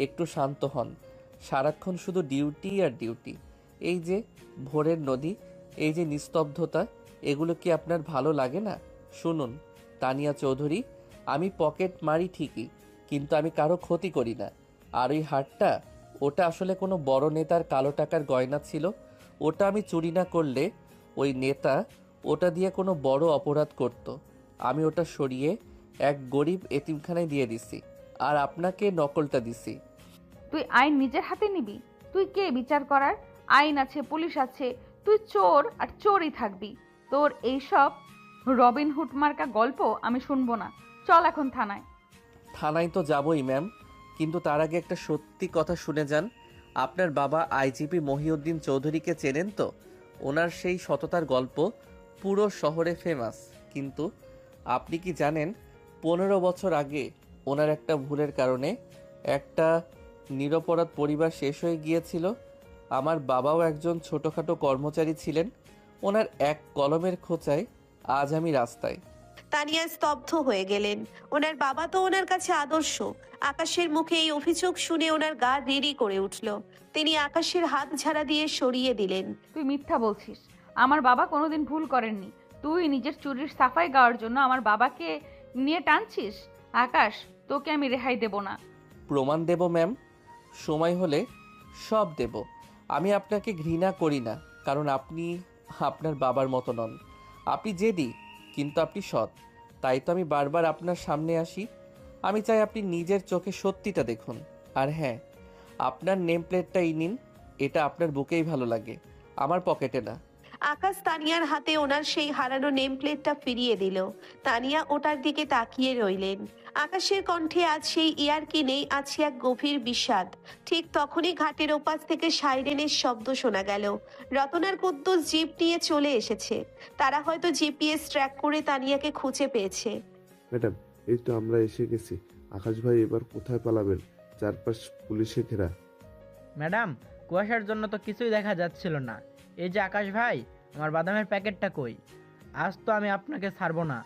একটু শান্ত হন। সারাক্ষণ শুধু ডিউটি আর ডিউটি। এই যে ভোরের নদী, এই যে নিস্তব্ধতা, এগুলো কি আপনার ভালো লাগে না? শুনুন তানিয়া চৌধুরী, আমি পকেট মারি ঠিকই, কিন্তু আমি কারো ক্ষতি করি না। আর ওই হারটা, ওটা আসলে কোনো বড় নেতার কালো টাকার গয়না ছিল। ওটা আমি চুরি না করলে ওই নেতা ওটা দিয়ে কোনো বড় অপরাধ করত। আমি ওটা সরিয়ে এক গরিব এতিমখানায় দিয়ে দিছি, আর আপনাকে নকলটা দিছি। তুই আইন নিজের হাতে নিবি? তুই কে বিচার করার? আইন আছে, পুলিশ আছে। তুই চোর আর চোরই থাকবি। তোর এইসব রবিনহুড মার্কা গল্প আমি শুনবো না। চল এখন থানায়। থানায় তো যাবই ম্যাম, কিন্তু তার আগে একটা সত্যি কথা শুনে যান। আপনার বাবা আইজিপি মহিউদ্দিন চৌধুরীকে চেনেন তো? ওনার সেই সততার গল্প পুরো শহরে ফেমাস। কিন্তু আপনি কি জানেন 15 বছর আগে ওনার একটা ভুলের কারণে একটা নিরপরাধ পরিবার শেষ হয়ে গিয়েছিল? আমার বাবাও একজন ছোটোখাটো কর্মচারী ছিলেন। ওনার এক কলমের খোঁচায় আজ আমি রাস্তায়। তানিয়া স্তব্ধ হয়ে গেলেন। ওনার বাবা তো ওনার কাছে আদর্শ। আকাশের মুখে এই অভিযোগ শুনে ওনার গা রিরি করে উঠল। তিনি আকাশের হাত ঝাড়া দিয়ে সরিয়ে দিলেন। তুই মিথ্যা বলছিস। আমার বাবা কোনোদিন ভুল করেননি। তুই নিজের চুরির সাফাই গাওয়ার জন্য আমার বাবাকে নিয়ে টানছিস। আকাশ, তোকে আমি রেহাই দেব না। প্রমাণ দেব ম্যাম, সময় হলে সব দেব। আমি আপনাকে ঘৃণা করি না, কারণ আপনি আপনার বাবার মতো নন। আপনি জেদি, কিন্তু আপনি সৎ, তাই তো আমি বারবার আপনার সামনে আসি। আমি চাই আপনি নিজের চোখে সত্যিটা দেখুন। আর হ্যাঁ, আপনার নেম প্লেটটাই নিন, এটা আপনার বুকেই ভালো লাগে, আমার পকেটে না। আকাশ তানিয়ার হাতে ওনার সেই হারানো নেম প্লেটটা ফিরিয়ে দিল। তানিয়া ওটার দিকে তাকিয়ে রইলেন। আকাশের কণ্ঠে আজ সেই ইয়ার্কি নেই, আছে এক গভীর বিষাদ। ঠিক তখনই ঘাটের ওপাশ থেকে সাইরেনের শব্দ শোনা গেল। রতনার কুদ্দুস জিপ নিয়ে চলে এসেছে। তারা হয়তো জিপিএস ট্র্যাক করে তানিয়াকে খুঁজে পেয়েছে। ম্যাডাম, এই তো আমরা এসে গেছি। আকাশ ভাই এবার কোথায় পালাবেন? চারপাশ পুলিশে ঘেরা। ম্যাডাম, কুয়াশার জন্য তো কিছুই দেখা যাচ্ছিল না। এই যে আকাশ ভাই, আমার বাদামের প্যাকেটটা কই? আজ তো আমি আপনাকে ছাড়বো না।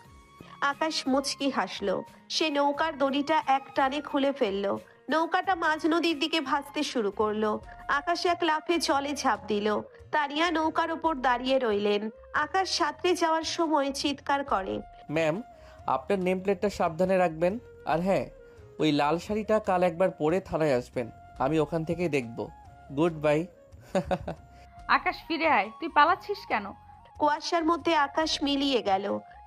আকাশ মুচকি হাসলো। সে নৌকার দড়িটা এক টানে খুলে ফেললো। নৌকাটা মাঝ নদীর দিকে ভাসতে শুরু করলো। আকাশ এক লাফে জলে ঝাঁপ দিল। তানিয়া নৌকার ওপর দাঁড়িয়ে রইলেন। আকাশ সাঁতরে যাওয়ার সময় চিৎকার করে, ম্যাম, আপনার নেম প্লেটটা সাবধানে রাখবেন। আর হ্যাঁ, ওই লাল শাড়িটা কাল একবার পরে থানায় আসবেন, আমি ওখান থেকেই দেখব। Good bye. আকাশ ফিরে আয়, তুই পালাচ্ছিস কেন? কুয়াশার মধ্যে আকাশ মিলিয়ে গেল।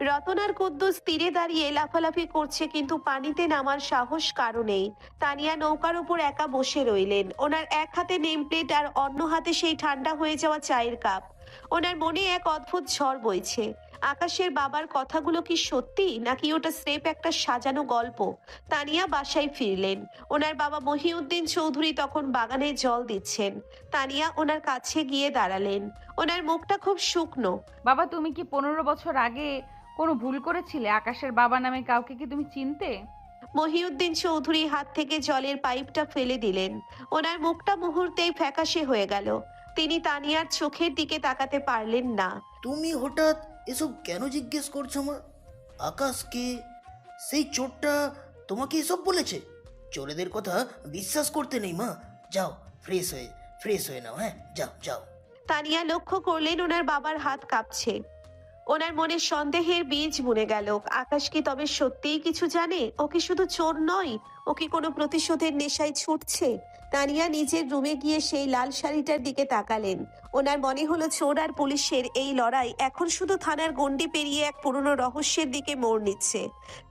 রতন আর কুদ্দুস তীরে দাঁড়িয়ে লাফালাফি করছে, কিন্তু পানিতে নামার সাহস কারো নেই। তানিয়া নৌকার উপর একা বসে রইলেন। ওনার এক হাতে নেম প্লেট আর অন্য হাতে সেই ঠান্ডা হয়ে যাওয়া চায়ের কাপ। ওনার মনে এক অদ্ভুত ঝড় বইছে। আকাশের বাবার কথাগুলো কি সত্যি, নাকি ওটা স্রেফ একটা সাজানো গল্প? তানিয়া বাসায় ফিরলেন। ওনার বাবা মহিউদ্দিন চৌধুরী তখন বাগানে জল দিচ্ছেন। তানিয়া ওনার কাছে গিয়ে দাঁড়ালেন। ওনার মুখটা খুব শুকনো। বাবা, তুমি কি 15 বছর আগে কোনো ভুল করেছিলে? আকাশের বাবা নামে কাউকে কি তুমি চিনতে? মহিউদ্দিন চৌধুরী হাত থেকে জলের পাইপটা ফেলে দিলেন। ওনার মুখটা মুহূর্তেই ফ্যাকাশে হয়ে গেল। তিনি তানিয়ার চোখের দিকে তাকাতে পারলেন না। তুমি হঠাৎ এসব কেন জিজ্ঞেস করছো মা? আকাশকে, সেই চোরটা তোমাকে এসব বলেছে? চোরেদের কথা বিশ্বাস করতে নেই মা। যাও, ফ্রেশ হয়ে নাও। হ্যাঁ, যাও যাও। তানিয়া লক্ষ্য করলেন ওনার বাবার হাত কাঁপছে। ওনার মনে সন্দেহের বীজ বুনে গেল। আকাশ কি তবে সত্যিই কিছু জানে? ও কি শুধু চোর নয়, ও কি কোনো প্রতিশোধের নেশায় ছুটছে? তানিয়া নিজের রুমে গিয়ে সেই লাল শাড়িটার দিকে তাকালেন। ওনার মনে হলো চোর আর পুলিশের এই লড়াই এখন শুধু থানার গণ্ডি পেরিয়ে এক পুরনো রহস্যের দিকে মোড় নিচ্ছে।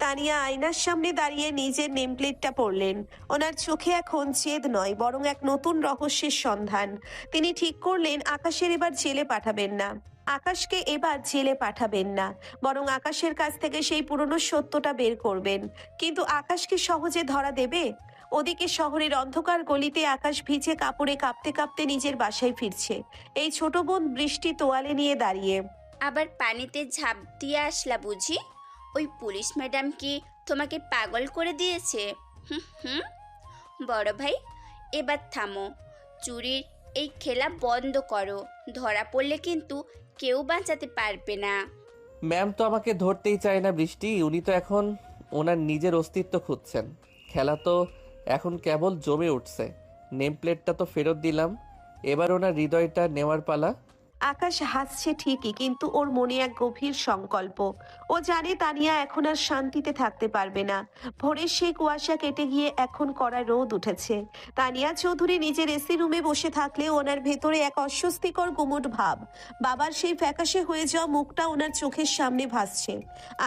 তানিয়া আয়নার সামনে দাঁড়িয়ে নিজের নেমপ্লেটটা পড়লেন। ওনার চোখে এখন জেদ নয়, বরং এক নতুন রহস্যের সন্ধান। তিনি ঠিক করলেন আকাশের এবার জেলে পাঠাবেন না। আকাশকে এবার জেলে পাঠাবেন না, বরং আকাশের কাছ থেকে সেই পুরনো সত্যটা বের করবেন। কিন্তু আকাশকে সহজে ধরা দেবে? ওদিকে শহরের অন্ধকার গলিতে আকাশ ভিজে কাপড়ে কাঁপতে কাঁপতে নিজের বাসায় ফিরছে। এই ছোট বোন বৃষ্টি তোয়ালে নিয়ে দাঁড়িয়ে। আবার পানিতে ঝাঁপ দিয়ে আসলা বুঝি? ওই পুলিশ ম্যাডাম কি তোমাকে পাগল করে দিয়েছে? হুম, বড় ভাই, এবার থামো। চুরির এই খেলা বন্ধ করো। ধরা পড়লে কিন্তু কেউ বাঁচাতে পারবে না। ম্যাম তো আমাকে ধরতেই চায় না বৃষ্টি, উনি তো এখন ওনার নিজের অস্তিত্ব খুঁজছেন। খেলা তো এখন কেবল জমে উঠছে। নেম প্লেটটা তো ফেরত দিলাম, এবার ওনার হৃদয়টা নেওয়ার পালা। আকাশ হাসছে ঠিকই, কিন্তু ওর মনে এক গভীর সংকল্প। ও জানে তানিয়া এখন আর শান্তিতে থাকতে পারবে না। ভোরের সেই কুয়াশা কেটে গিয়ে এখন কড়া রোদ উঠেছে। তানিয়া চৌধুরী নিজের এসি রুমে বসে থাকলে ওনার ভেতরে এক অস্বস্তিকর গুমুট ভাব। বাবার সেই ফ্যাকাশে হয়ে যাওয়া মুখটা ওনার চোখের সামনে ভাসছে।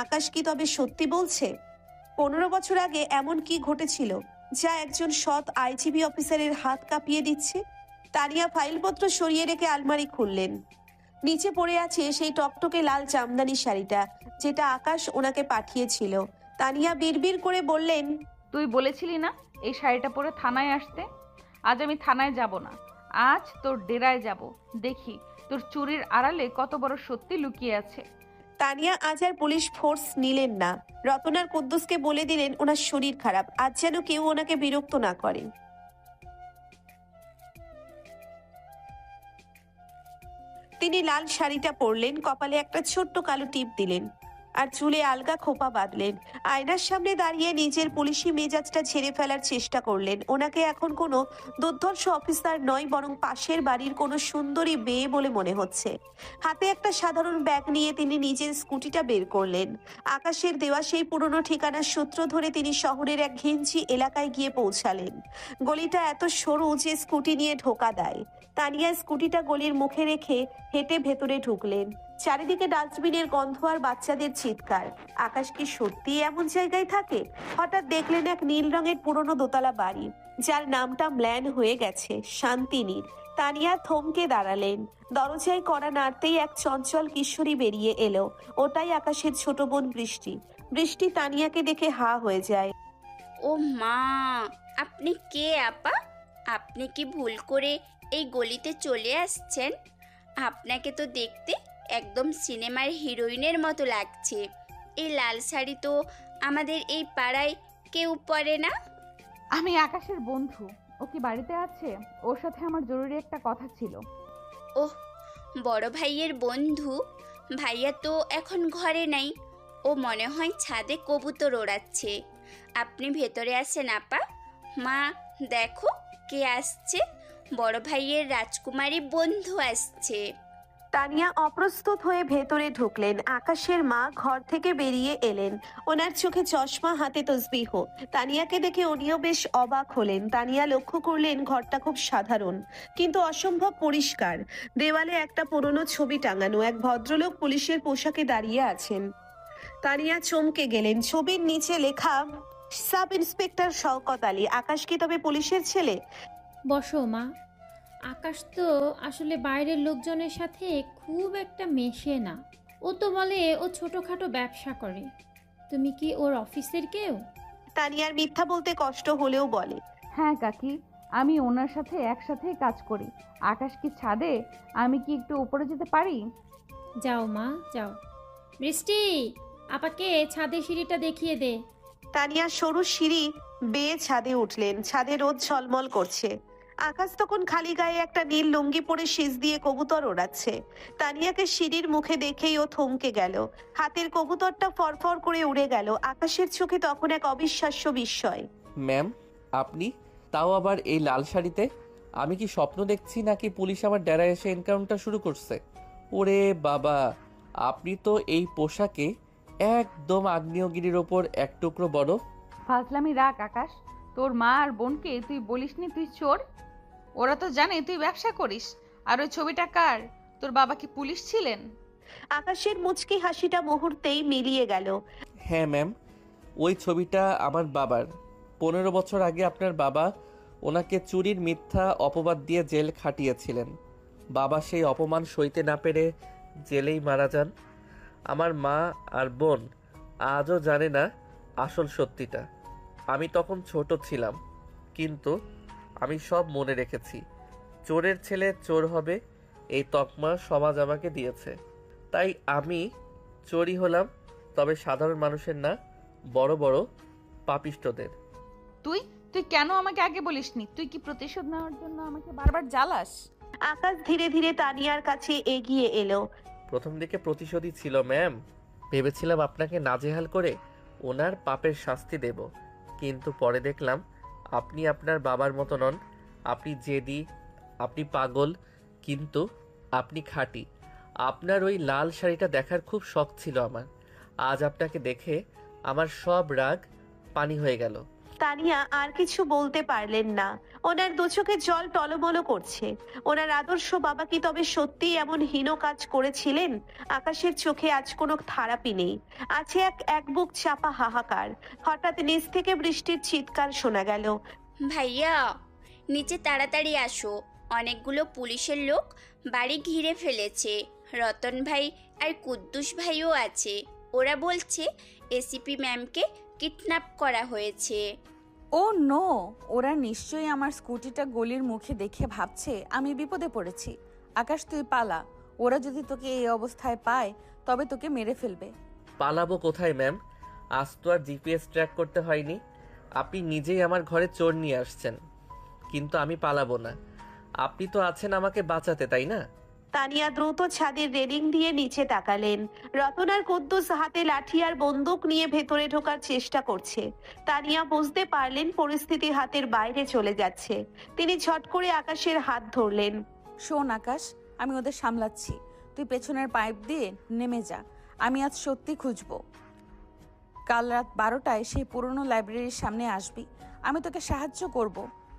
আকাশ কি তবে সত্যি বলছে? 15 বছর আগে এমন কি ঘটেছিল যা একজন সৎ আইজিবি অফিসারের হাত কাঁপিয়ে দিচ্ছে? তানিয়া ফাইলপত্র সরিয়ে রেখে আলমারি খুললেন। নিচে পড়ে আছে সেই টকটকে লাল জামদানি শাড়িটা, যেটা আকাশ ওনাকে পাঠিয়েছিল। তানিয়া বিড়বিড় করে বললেন, তুই বলেছিলি না এই শাড়িটা পরে থানায় আসতে? আজ আমি থানায় যাব না, আজ তোর ডেরায় যাব। দেখি তোর চুরির আড়ালে কত বড় সত্যি লুকিয়ে আছে। তানিয়া আজ আর পুলিশ ফোর্স নিলেন না। রতনার কুদ্দুসকে বলে দিলেন ওনার শরীর খারাপ, আজ যেন কেউ ওনাকে বিরক্ত না করে। তিনি লাল শাড়িটা পরলেন, কপালে একটা ছোট্ট কালো টিপ দিলেন আর চুলে আলগা খোপা বাঁধলেন। আয়নার সামনে দাঁড়িয়ে নিজের পুলিশি মেজাজটা ঝেড়ে ফেলার চেষ্টা করলেন। ওনাকে এখন কোনো দুর্ধর্ষ অফিসার নয়, বরং পাশের বাড়ির কোনো সুন্দরী মেয়ে বলে মনে হচ্ছে। হাতে একটা সাধারণ ব্যাগ নিয়ে তিনি নিজের স্কুটিটা বের করলেন। আকাশের দেওয়া সেই পুরনো ঠিকানার সূত্র ধরে তিনি শহরের এক ঘিঞ্জি এলাকায় গিয়ে পৌঁছালেন। গলিটা এত সরু যে স্কুটি নিয়ে ঢোকা দেয়। তানিয়া স্কুটিটা গলির মুখে রেখে হেঁটে ভেতরে ঢুকলেন। চারিদিকে ডাস্টবিনের গন্ধ আর বাচ্চাদের চিৎকার। আকাশ কি সত্যি এমন জায়গায় থাকে? হঠাৎ দেখলেন এক নীল রঙের পুরনো দোতলা বাড়ি, যার নামটা ম্লান হয়ে গেছে, শান্তিনীর। তানিয়া থমকে দাঁড়ালেন। দরজায় কড়া নাড়তেই এক চঞ্চল কিশোরী বেরিয়ে এলো। ওটাই আকাশের ছোট বোন বৃষ্টি। বৃষ্টি তানিয়াকে দেখে হা হয়ে যায়। ও মা, আপনি কে আপা? আপনি কি ভুল করে এই গলিতে চলে আসছেন? আপনাকে তো দেখতে একদম সিনেমার হিরোইনের মতো লাগছে। এই লাল শাড়ি তো আমাদের এই পাড়ায় কেউ পরে না। আমি আকাশের বন্ধু। ও কি বাড়িতে আছে? ওর সাথে আমার জরুরি একটা কথা ছিল। ওহ, বড় ভাইয়ের বন্ধু। ভাইয়া তো এখন ঘরে নাই। ও মনে হয় ছাদে কবুতর ওড়াচ্ছে। আপনি ভেতরে আসেন আপা। মা, দেখো কে আসছে। বড় ভাইয়ের রাজকুমারী বন্ধু আসছে। তানিয়া অপ্রস্তুত হয়ে ভেতরে ঢুকলেন। আকাশের মা ঘর থেকে বেরিয়ে এলেন। ওনার চোখে চশমা, হাতে তসবিহ। তানিয়াকে দেখে উনিও বেশ অবাক হলেন। তানিয়া লক্ষ্য করলেন ঘরটা খুব সাধারণ, কিন্তু অসম্ভব পরিষ্কার। দেওয়ালে একটা পুরনো ছবি টাঙানো। এক ভদ্রলোক পুলিশের পোশাকে দাঁড়িয়ে আছেন। তানিয়া চমকে গেলেন। ছবির নিচে লেখা সাব ইন্সপেক্টর শওকত আলী। আকাশ কি তবে পুলিশের ছেলে? বসো মা। আকাশ তো আসলে বাইরের লোকজনের সাথে খুব একটা মেশে না। ও তো বলে ও ছোটোখাটো ব্যবসা করে। তুমি কি ওর অফিসের কেউ? তানিয়ার মিথ্যা বলতে কষ্ট হলেও বলে, হ্যাঁ কাকি, আমি ওনার সাথে একসাথেই কাজ করি। আকাশ কি ছাদে? আমি কি একটু উপরে যেতে পারি? যাও মা, যাও। বৃষ্টি, আপাকে ছাদে সিঁড়িটা দেখিয়ে দে। তানিয়া সরু সিঁড়ি বেয়ে ছাদে উঠলেন। ছাদে রোদ ঝলমল করছে। আকাশ তখন খালি গায়ে একটা নীল লুঙ্গি পরে শীষ দিয়ে কবুতর ওড়াচ্ছে। তানিয়াকে সিঁড়ির মুখে দেখেই ও থমকে গেল। হাতের কবুতরটা ফরফর করে উড়ে গেল। আকাশের চোখে তখন এক অবিশ্বাস্য বিস্ময়। ম্যাম, আপনি? তাও আবার এই লাল শাড়িতে? আমি কি স্বপ্ন দেখছি নাকি পুলিশ আমার ডেরায় এসে এনকাউন্টার শুরু করছে? ওরে বাবা, আপনি তো এই পোশাকে একদম আগ্নেয়গিরির ওপর এক টুকরো বরফ। ফাজলামি রাখ আকাশ। তোর মা আর বোনকে তুই বলিসনি তুই চোর? ওরা তো জানে তুই ব্যবসা করিস। আর ওই ছবিটা কার? তোর বাবা কি পুলিশ ছিলেন? আকাশের মুচকি হাসিটা মুহূর্তেই মিলিয়ে গেল। হ্যাঁ ম্যাম, ওই ছবিটা আমার বাবার। 15 বছর আগে আপনার বাবা ওনাকে চুরির মিথ্যা অপবাদ দিয়ে জেল খাটিয়েছিলেন। বাবা সেই অপমান সইতে না পেরে জেলেই মারা যান। আমার মা আর বোন আজও জানে না আসল সত্যিটা। আমি তখন ছোট ছিলাম, কিন্তু আমি সব মনে রেখেছি। চোরের ছেলে চোর হবে, এই তকমা সমাজ আমাকে দিয়েছে। তাই আমি চোরই হলাম, তবে সাধারণ মানুষের না, বড় বড় পাপিষ্টদের। তুই তুই কেন আমাকে আগে বলিসনি? তুই কি প্রতিশোধ নেওয়ার জন্য আমাকে বারবার জ্বালাস? আকাশ ধীরে ধীরে তানিয়ার কাছে এগিয়ে এলো। প্রথম দিকে প্রতিশোধই ছিল ম্যাম। ভেবেছিলাম আপনাকে নাজেহাল করে ওনার পাপের শাস্তি দেব, কিন্তু পরে দেখলাম আপনি আপনার বাবার মতো নন। আপনি জেদি, আপনি পাগল, কিন্তু আপনি খাঁটি। আপনার ওই লাল শাড়িটা দেখার খুব শখ ছিল আমার। আজ আপনাকে দেখে আমার সব রাগ পানি হয়ে গেল। তানিয়া আর কিছু বলতে পারলেন না। ওনার দু চোখে জল টলমল করছে। ওনার আদর্শ বাবা কি তবে সত্যিই এমন হীন কাজ করেছিলেন? আকাশের চোখে আজ কোনো থারাপি নেই, আছে এক বুক চাপা হাহাকার। হঠাৎ নিচ থেকে বৃষ্টির চিৎকার শোনা গেল। ভাইয়া, নিচে তাড়াতাড়ি আসো। অনেকগুলো পুলিশের লোক বাড়ি ঘিরে ফেলেছে। রতন ভাই আর কুদ্দুস ভাইও আছে। ওরা বলছে এসিপি ম্যামকে কিডন্যাপ করা হয়েছে। ও নো! ওরা নিশ্চয়ই আমার স্কুটিটা গলির মুখে দেখে ভাবছে আমি বিপদে পড়েছি। আকাশ, তুই পালা। ওরা যদি তোকে এই অবস্থায় পায় তবে তোকে মেরে ফেলবে। পালাবো কোথায় ম্যাম? আজ তো আর জিপিএস ট্র্যাক করতে হয়নি। আপনি নিজেই আমার ঘরে চোর নিয়ে আসছেন, কিন্তু আমি পালাবো না। আপনি তো আছেন আমাকে বাঁচাতে, তাই না? তানিয়া দ্রুত ছাদের রেলিং দিয়ে নিচে তাকালেন। রতন আর কুদ্দুস হাতে লাঠি আর বন্দুক নিয়ে ভেতরে ঢোকার চেষ্টা করছে। তানিয়া বুঝতে পারলেন পরিস্থিতি হাতের বাইরে চলে যাচ্ছে। তিনি ঝট করে আকাশের হাত ধরলেন। শোন আকাশ, আমি ওদের সামলাচ্ছি। তুই পেছনের পাইপ দিয়ে নেমে যা। আমি আজ সত্যি খুঁজবো। কাল রাত 12টায় সেই পুরনো লাইব্রেরির সামনে আসবি। আমি তোকে সাহায্য করব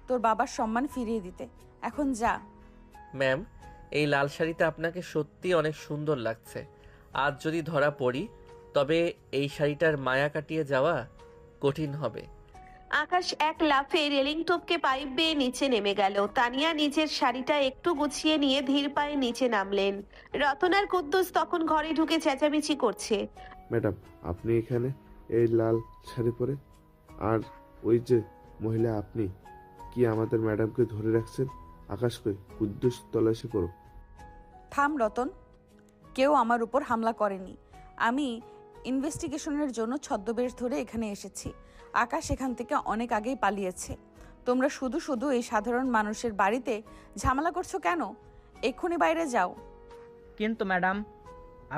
তোর বাবার সম্মান ফিরিয়ে দিতে। এখন যা। ম্যাম, এই লাল শাড়িতে আপনাকে সত্যি অনেক সুন্দর লাগছে। আজ যদি ধরা পড়ি তবে এই শাড়িটার মায়া কাটিয়ে যাওয়া কঠিন হবে। আকাশ এক লাফে রেলিং টপকে পাইপ বেয়ে নিচে নেমে গেল। তানিয়া নিজের শাড়িটা একটু গুছিয়ে নিয়ে ধীর পায়ে নিচে নামলেন। রতন আর কুদ্দুস তখন ঘরে ঢুকে চেঁচামেচি করছে। ম্যাডাম, আপনি এখানে এই লাল শাড়ি পরে? আর ওই যে মহিলা, আপনি কি আমাদের ম্যাডামকে ধরে রাখছেন? আকাশ কই? কুদ্দুস তল্লাশি করো। থাম রতন, কেউ আমার উপর হামলা করেনি। আমি ইনভেস্টিগেশনের জন্য ছদ্মবেশ ধরে এখানে এসেছি। আকাশ এখান থেকে অনেক আগেই পালিয়েছে। তোমরা শুধু শুধু এই সাধারণ মানুষের বাড়িতে ঝামেলা করছো কেন? এক্ষুনি বাইরে যাও। কিন্তু ম্যাডাম,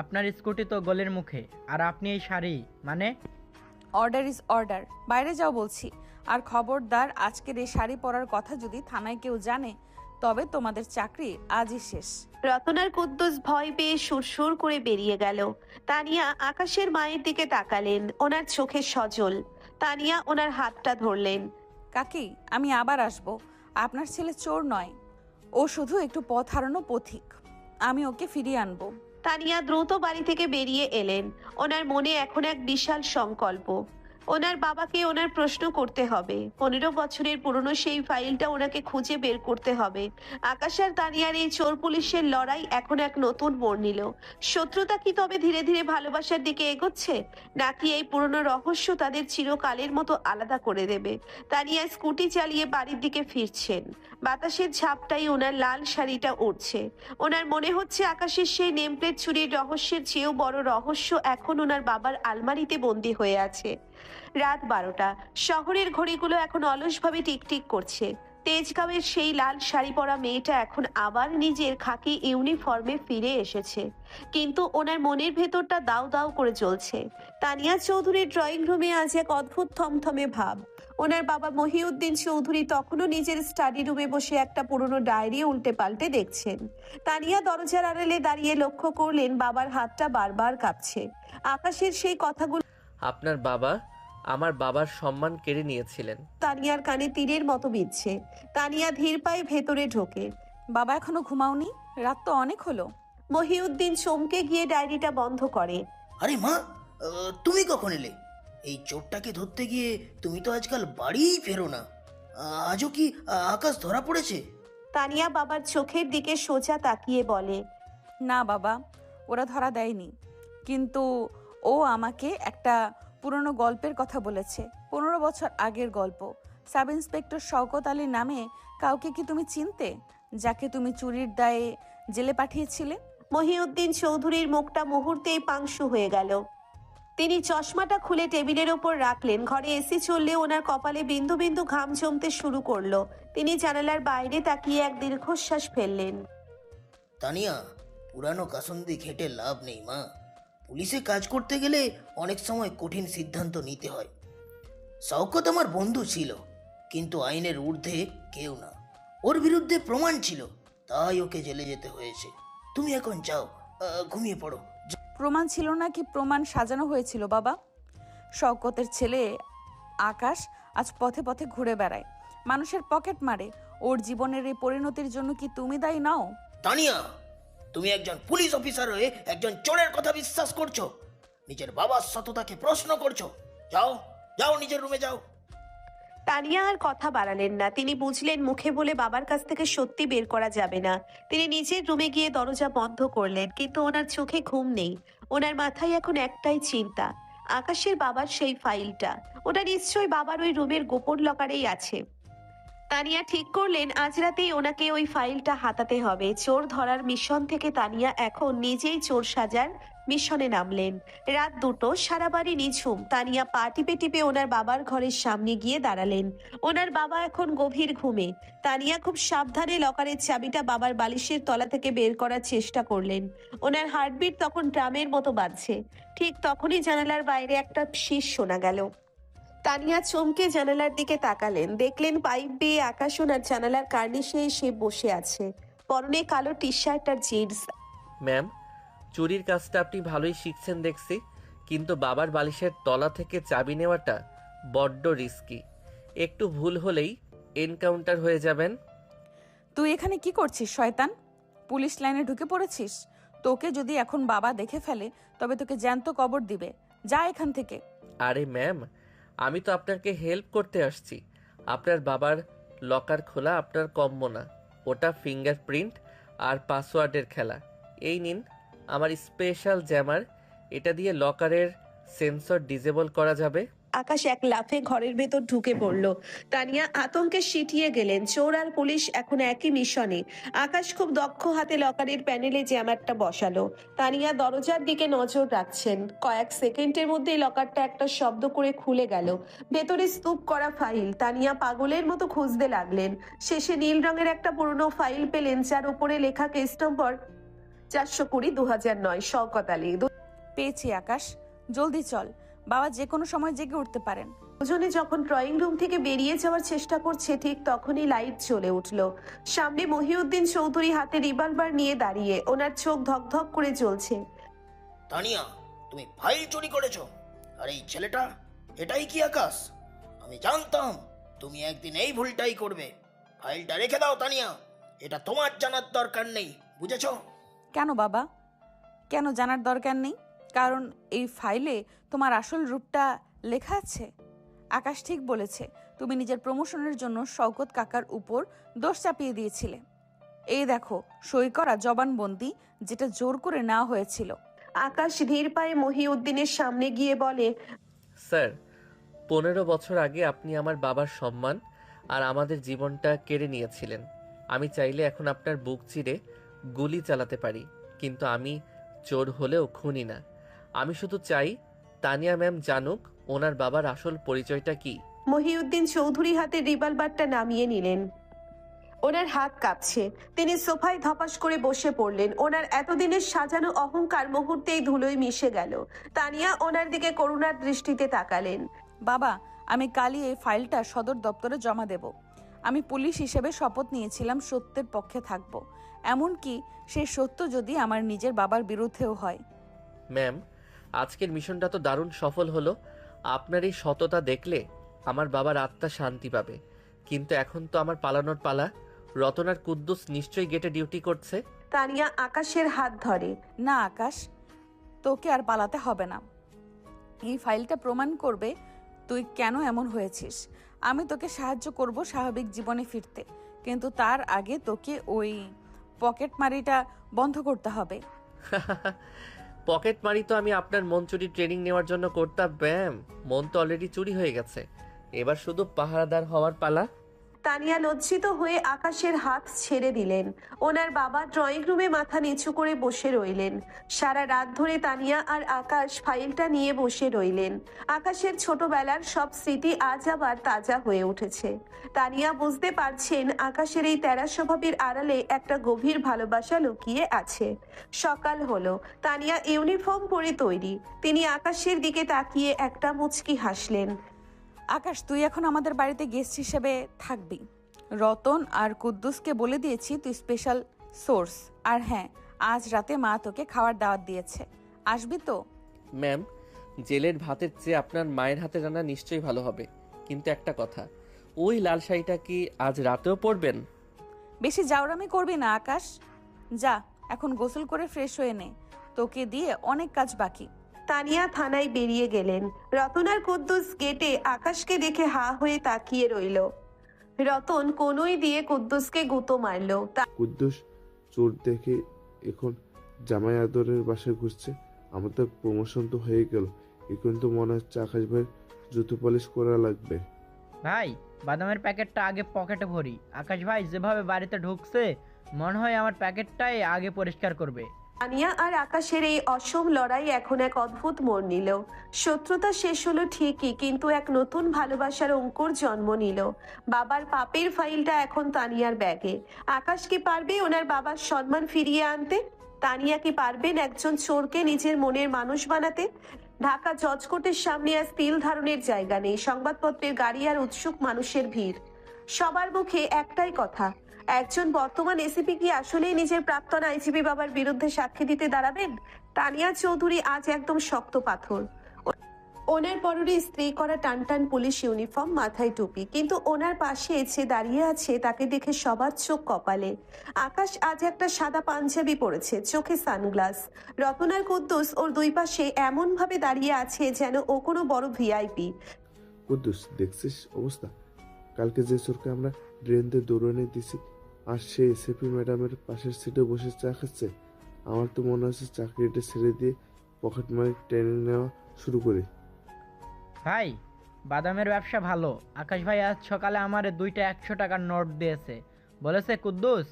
আপনার স্কুটি তো গলির মুখে, আর আপনি এই শাড়ি মানে? অর্ডার ইজ অর্ডার, বাইরে যাও বলছি। আর খবরদার, আজকের এই শাড়ি পরার কথা যদি থানায় কেউ জানে তবে তোমাদের চাকরি আজই শেষ। রতন আর কুদ্দুস ভয় পেয়ে সুরসুর করে বেরিয়ে গেল। তানিয়া আকাশের মায়ের দিকে তাকালেন, ওনার চোখে সজল। তানিয়া ওনার হাতটা ধরলেন। কাকি, আমি আবার আসব। আপনার ছেলে চোর নয়, ও শুধু একটু পথ হারানো পথিক। আমি ওকে ফিরিয়ে আনবো। তানিয়া দ্রুত বাড়ি থেকে বেরিয়ে এলেন। ওনার মনে এখন এক বিশাল সংকল্প। ওনার বাবাকে ওনার প্রশ্ন করতে হবে। 15 বছরের পুরনো সেই ফাইলটা ওনাকে খুঁজে বের করতে হবে। আকাশ আর তানিয়ার এই চোর পুলিশের লড়াই এখন এক নতুন মোড় নিল। শত্রুতা কি তবে ধীরে ধীরে ভালোবাসার দিকে এগোচ্ছে, নাকি এই পুরনো রহস্য তাদের চিরকালের মতো আলাদা করে দেবে? তানিয়া স্কুটি চালিয়ে বাড়ির দিকে ফিরছেন। বাতাসের ঝাপটাই ওনার লাল শাড়িটা উড়ছে। ওনার মনে হচ্ছে আকাশের সেই নেমপ্লেট চুরির রহস্যের চেয়েও বড় রহস্য এখন ওনার বাবার আলমারিতে বন্দী হয়ে আছে। রাত 12টা। শহরের ঘড়িগুলো এখন অলসভাবে টিকটিক করছে। তেজগাঁওয়ের সেই লাল শাড়ি পরা মেয়েটা এখন আবার নিজের খাকি ইউনিফর্মে ফিরে এসেছে, কিন্তু ওনার মনের ভেতরটা দাউ দাউ করে চলছে। তানিয়া চৌধুরীর ড্রয়িং রুমে আজ এক অদ্ভুত থমথমে ভাব। ওনার বাবা মহিউদ্দিন চৌধুরী তখনও নিজের স্টাডি রুমে বসে একটা পুরনো ডায়েরি উল্টে পাল্টে দেখছেন। তানিয়া দরজার আড়ালে দাঁড়িয়ে লক্ষ্য করলেন বাবার হাতটা বারবার কাঁপছে। আকাশের সেই কথাগুলো আপনার বাবা আমার বাবার সম্মান কেড়ে নিয়েছিলেন। তানিয়ার কানে তীরের মতো বিঁধছে। তানিয়া ধীর পায়ে ভেতরে ঢোকে। বাবা, এখনো ঘুমাওনি? রাত তো অনেক হলো। মহিউদ্দিন চমকে গিয়ে ডায়েরিটা বন্ধ করে। আরে মা, তুমি কখন এলে? এই চোরটাকে ধরতে গিয়ে তুমি তো আজকাল বাড়িই ফেরো না। আজও কি আকাশ ধরা পড়েছে? তানিয়া বাবার চোখের দিকে সোজা তাকিয়ে বলে, না বাবা, ওরা ধরা দেয়নি। কিন্তু ও আমাকে একটা পুরনো গল্পের কথা বলেছে, 15 বছর আগের গল্প। সাব ইন্সপেক্টর শওকত আলী নামে কাউকে কি তুমি চিনতে, যাকে তুমি চুরির দায়ে জেলে পাঠিয়েছিলে? মহিউদ্দিন চৌধুরীর মুখটা মুহূর্তেই পাংশু হয়ে গেল। তিনি চশমাটা খুলে টেবিলের ওপর রাখলেন। ঘরে এসি চললে ওনার কপালে বিন্দু বিন্দু ঘাম জমতে শুরু করলো। তিনি জানালার বাইরে তাকিয়ে এক দীর্ঘশ্বাস ফেললেন। তানিয়া, পুরানো কাসন্দি ঘেটে লাভ নেই মা। পুলিশে কাজ করতে গেলে অনেক সময় কঠিন সিদ্ধান্ত নিতে হয়। শওকত আমার বন্ধু ছিল, কিন্তু আইনের ঊর্ধ্বে কেউ না। ওর বিরুদ্ধে প্রমাণ ছিল, তাই ওকে জেলে যেতে হয়েছে। তুমি এখন যাও, ঘুমিয়ে পড়ো। প্রমাণ ছিল না কি প্রমাণ সাজানো হয়েছিল বাবা? শওকতের ছেলে আকাশ আজ পথে পথে ঘুরে বেড়ায়, মানুষের পকেট মারে। ওর জীবনের এই পরিণতির জন্য কি তুমি দায়ী নাও? তানিয়া, তুমি একজন পুলিশ অফিসার হয়ে একজন চোরের কথা বিশ্বাস করছো? নিজের বাবার সততাকে প্রশ্ন করছো? যাও যাও, নিজের রুমে যাও। তানিয়া আর কথা বাড়ালেন না। তিনি বুঝলেন মুখে বলে বাবার কাছ থেকে সত্যি বের করা যাবে না। তিনি নিজের রুমে গিয়ে দরজা বন্ধ করলেন, কিন্তু ওনার চোখে ঘুম নেই। ওনার মাথায় এখন একটাই চিন্তা, আকাশের বাবার সেই ফাইলটা। ওটা নিশ্চয়ই বাবার ওই রুমের গোপন লকারেই আছে। তানিয়া ঠিক করলেন আজ রাতেই ওনাকে ওই ফাইলটা হাতাতে হবে। চোর ধরার মিশন থেকে তানিয়া এখন নিজেই চোর সাজার মিশনে নামলেন। রাত 2টো, সারা বাড়ি নিঝুম। তানিয়া পা টিপে টিপে ওনার বাবার ঘরের সামনে গিয়ে দাঁড়ালেন। ওনার বাবা এখন গভীর ঘুমে। তানিয়া খুব সাবধানে লকারের চাবিটা বাবার বালিশের তলা থেকে বের করার চেষ্টা করলেন। ওনার হার্টবিট তখন ড্রামের মতো বাজছে। ঠিক তখনই জানালার বাইরে একটা শীষ শোনা গেল। তানিয়া চমকে জানালার দিকে তাকালেন। দেখলেন পাইপ বেয়ে আকাশ ওনার জানালার কার্নিশে এসে বসে আছে, পরনে কালো টি শার্ট আর জিন্স। ম্যাম, চুরির কাজটা আপনি ভালোই শিখছেন দেখছি, কিন্তু বাবার বালিশের তলা থেকে চাবি নেওয়াটা বড্ড রিস্কি। একটু ভুল হলেই এনকাউন্টার হয়ে যাবেন। তুই এখানে কি করছিস শয়তান? পুলিশ লাইনে ঢুকে পড়েছিস? তোকে যদি এখন বাবা দেখে ফেলে তবে তোকে জ্যান্ত কবর দিবে। যা এখান থেকে। আরে ম্যাম, আমি তো আপনাকে হেল্প করতে আসছি। আপনার বাবার লকার খোলা আপনার কম্য না। ওটা ফিঙ্গারপ্রিন্ট আর পাসওয়ার্ডের খেলা। এই নিন আমার স্পেশাল জ্যামার। এটা দিয়ে লকারের সেন্সর ডিসেবল করা যাবে। আকাশ এক লাফে ঘরের ভেতর ঢুকে পড়ল। তানিয়া আতঙ্কে সিঁটিয়ে গেলেন। চোর আর পুলিশ এখন একই মিশনে। আকাশ খুব দক্ষ হাতে লকারের প্যানেলে জ্যামারটা বসালো। তানিয়া দরজার দিকে নজর রাখছেন। কয়েক সেকেন্ডের মধ্যে লকারটা একটা শব্দ করে খুলে গেল। ভেতরে স্তূপ করা ফাইল। তানিয়া পাগলের মতো খুঁজতে লাগলেন। শেষে নীল রঙের একটা পুরনো ফাইল পেলেন, যার উপরে লেখা কেস নম্বর 420/2009 শওকত আলী। পেয়েছি আকাশ, জলদি চল। বাবা যে কোনো সময় জেগে উঠতে পারেন। দুজনে যখন ড্রয়িং রুম থেকে বেরিয়ে যাওয়ার চেষ্টা করছে, ঠিক তখনই লাইট জ্বলে উঠল। সামনে মহিউদ্দিন চৌধুরী হাতে রিভলভার নিয়ে দাঁড়িয়ে। ওনার চোখ ধকধক করে জ্বলছে। তানিয়া, তুমি ফাইল চুরি করেছো? আর এই ছেলেটা, এটাই কি আকাশ? আমি জানতাম তুমি একদিন এই ভুলটাই করবে। ফাইলটা রেখে দাও তানিয়া, এটা তোমার জানার দরকার নেই, বুঝেছো? কেন বাবা, কেন জানার দরকার নেই? কারণ এই ফাইলে তোমার আসল রূপটা লেখা আছে। আকাশ ঠিক বলেছে, তুমি নিজের প্রমোশনের জন্য শওকত কাকার উপর দোষ চাপিয়ে দিয়েছিলে। এই দেখো সই করা জবানবন্দি, যেটা জোর করে নেওয়া হয়েছিল। আকাশ ধীর পায়ে মহিউদ্দিনের সামনে গিয়ে বলে, স্যার, 15 বছর আগে আপনি আমার বাবার সম্মান আর আমাদের জীবনটা কেড়ে নিয়েছিলেন। আমি চাইলে এখন আপনার বুক চিরে গুলি চালাতে পারি, কিন্তু আমি চোর হলেও খুনি না। আমি শুধু চাই তানিয়া ম্যাম জানুক ওনার বাবার আসল পরিচয়টা কি। মহিউদ্দিন চৌধুরী হাতে রিভলভারটা নামিয়ে নিলেন। ওনার হাত কাঁপছে। তিনি সোফায় ধপাস করে বসে পড়লেন। ওনার এতদিনের সাজানো অহংকার মুহূর্তেই ধুলোয় মিশে গেল। তানিয়া ওনার দিকে করুণার দৃষ্টিতে তাকালেন। বাবা, আমি কালই এই ফাইলটা সদর দপ্তরে জমা দেব। আমি পুলিশ হিসেবে শপথ নিয়েছিলাম সত্যের পক্ষে থাকব, এমনকি সেই সত্য যদি আমার নিজের বাবার বিরুদ্ধেও হয়। ম্যাম, আজকের মিশনটা তো দারুণ সফল হলো। আপনার এই সততা দেখলে আমার বাবার আত্মা শান্তি পাবে। কিন্তু এখন তো আমার পালানোর পালা। রতন আর কুদ্দুস নিশ্চয়ই গেটে ডিউটি করছে। তানিয়া আকাশের হাত ধরে। না আকাশ, তোকে আর পালাতে হবে না। এই ফাইলটা প্রমাণ করবে তুই কেন এমন হয়েছিস। আমি তোকে সাহায্য করব স্বাভাবিক জীবনে ফিরতে, কিন্তু তার আগে তোকে ওই পকেটমারিটা বন্ধ করতে হবে। পকেট মারি তো আমি আপনার মন চুরি ট্রেনিং নেওয়ার জন্য করতাম ম্যাম। মন তো অলরেডি চুরি হয়ে গেছে, এবার শুধু পাহারাদার হওয়ার পালা। তানিয়া লজ্জিত হয়ে আকাশের হাত ছেড়ে দিলেন। ওনার বাবা ড্রয়িং রুমে মাথা নিচু করে বসে রইলেন। সারা রাত ধরে তানিয়া আর আকাশ ফাইলটা নিয়ে বসে রইলেন। আকাশের ছোটবেলার সব স্মৃতি আজ আবার তাজা হয়ে উঠেছে। তানিয়া বুঝতে পারছেন আকাশের এই তেরা স্বভাবের আড়ালে একটা গভীর ভালোবাসা লুকিয়ে আছে। সকাল হলো। তানিয়া ইউনিফর্ম পরে তৈরি। তিনি আকাশের দিকে তাকিয়ে একটা মুচকি হাসলেন। আকাশ, তুই এখন আমাদের বাড়িতে গেস্ট হিসেবে থাকবি। রতন আর কুদ্দুসকে বলে দিয়েছি তুই স্পেশাল সোর্স। আর হ্যাঁ, আজ রাতে মা তোকে খাওয়ার দাওয়াত দিয়েছে, আসবি তো? ম্যাম, জেলের ভাতের চেয়ে আপনার মায়ের হাতে রান্না নিশ্চয়ই ভালো হবে। কিন্তু একটা কথা, ওই লাল শাড়িটা কি আজ রাতেও পরবেন? বেশি জাউরামি করবি না আকাশ। যা এখন গোসল করে ফ্রেশ হয়ে নে, তোকে দিয়ে অনেক কাজ বাকি। তানিয়া থানায় বেরিয়ে গেলেন। রতন আর কুদ্দুস গেটে আকাশকে দেখে হা হয়ে তাকিয়ে রইল। রতন কোনোই দিয়ে কুদ্দুসকে গুঁতো মারল। কুদ্দুস চোর দেখে এখন জামাই আদরের বাসায় ঘুরছে। আমাদের প্রমোশন তো হয়ে গেল, এখন তো মনে হচ্ছে আকাশ ভাই জুতো পলিশ করা লাগবে। ভাই, বাদামের প্যাকেটটা আগে পকেটে ভরি। আকাশ ভাই যেভাবে বাড়িতে ঢুকছে, মনে হয় আমার প্যাকেটটাই আগে পরিষ্কার করবে। তানিয়া আর আকাশের এই অসম লড়াই এখন এক অদ্ভুত মোড় নিল। শত্রুতা শেষ হলো ঠিকই, কিন্তু এক নতুন ভালোবাসার অঙ্কুর জন্ম নিল। বাবার পাপের ফাইলটা এখন তানিয়ার ব্যাগে। আকাশ কি পারবে ওনার বাবার সম্মান ফিরিয়ে আনতে? তানিয়া কি পারবেন একজন চোরকে নিজের মনের মানুষ বানাতে? ঢাকা জজ কোর্টের সামনে আর তিল ধারণের জায়গা নেই। সংবাদপত্রের গাড়ি আর উৎসুক মানুষের ভিড়। সবার মুখে একটাই কথা, একজন বর্তমান এসিপি কি আসলেই নিজের প্রাক্তন আইজিপি বাবার বিরুদ্ধে সাক্ষী দিতে দাঁড়াবেন? তানিয়া চৌধুরী আজ একদম শক্ত পাথর। ওনার পরনে ইস্ত্রি করা টানটান পুলিশ ইউনিফর্ম, মাথায় টুপি, কিন্তু ওনার পাশে যে দাঁড়িয়ে আছে তাকে দেখে সবার চোখ কপালে। আকাশ আজ একটা সাদা পাঞ্জাবি পরেছে, চোখে সানগ্লাস। রতন আর কুদ্দুস ওর দুই পাশে এমন ভাবে দাঁড়িয়ে আছে যেন ও কোনো বড় ভিআইপি। কুদ্দুস, দেখছিস অবস্থা? কালকে যে চোরকে আমরা ড্রেন দিয়ে দৌড়ানি দিছি, আর সে এসএপি ম্যাডামের পাশের সিটে বসে চা খাচ্ছে। আমার তো মনে হচ্ছে চাকরিটা ছেড়ে দিয়ে পকেট মানি টেনে নেওয়া শুরু করি। ভাই, বাদামের ব্যবসা ভালো। আকাশ ভাই আজ সকালে আমারে 2টা 100 টাকার নোট দিয়েছে, বলেছে কুদ্দুস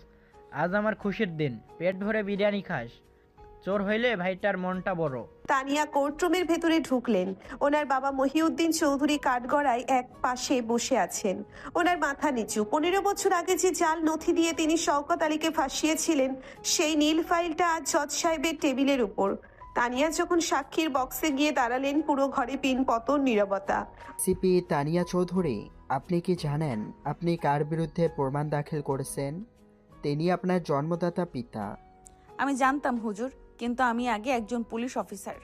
আজ আমার খুশির দিন, পেট ভরে বিরিয়ানি খাস। চোর হইলে ভাইটার মনটা বড়। তানিয়া কোর্টরুমের ভেতরে ঢুকলেন। ওনার বাবা মহিউদ্দিন চৌধুরী কাঠগড়ায় এক পাশে বসে আছেন, ওনার মাথা নিচু। 15 বছর আগে যে জাল নথি দিয়ে তিনি শওকত আলীকে ফাঁসিয়েছিলেন, সেই নীল ফাইলটা আজ জজ সাহেবের টেবিলের উপর। তানিয়া যখন সাক্ষীর বক্সে গিয়ে দাঁড়ালেন, পুরো ঘরে পিন পতন, নীরবতা। সিপি তানিয়া চৌধুরী, আপনি কি জানেন আপনি কার বিরুদ্ধে প্রমাণ দাখিল করেছেন? তিনি আপনার জন্মদাতা পিতা। আমি জানতাম হুজুর, কিন্তু আমি আগে একজন পুলিশ অফিসার।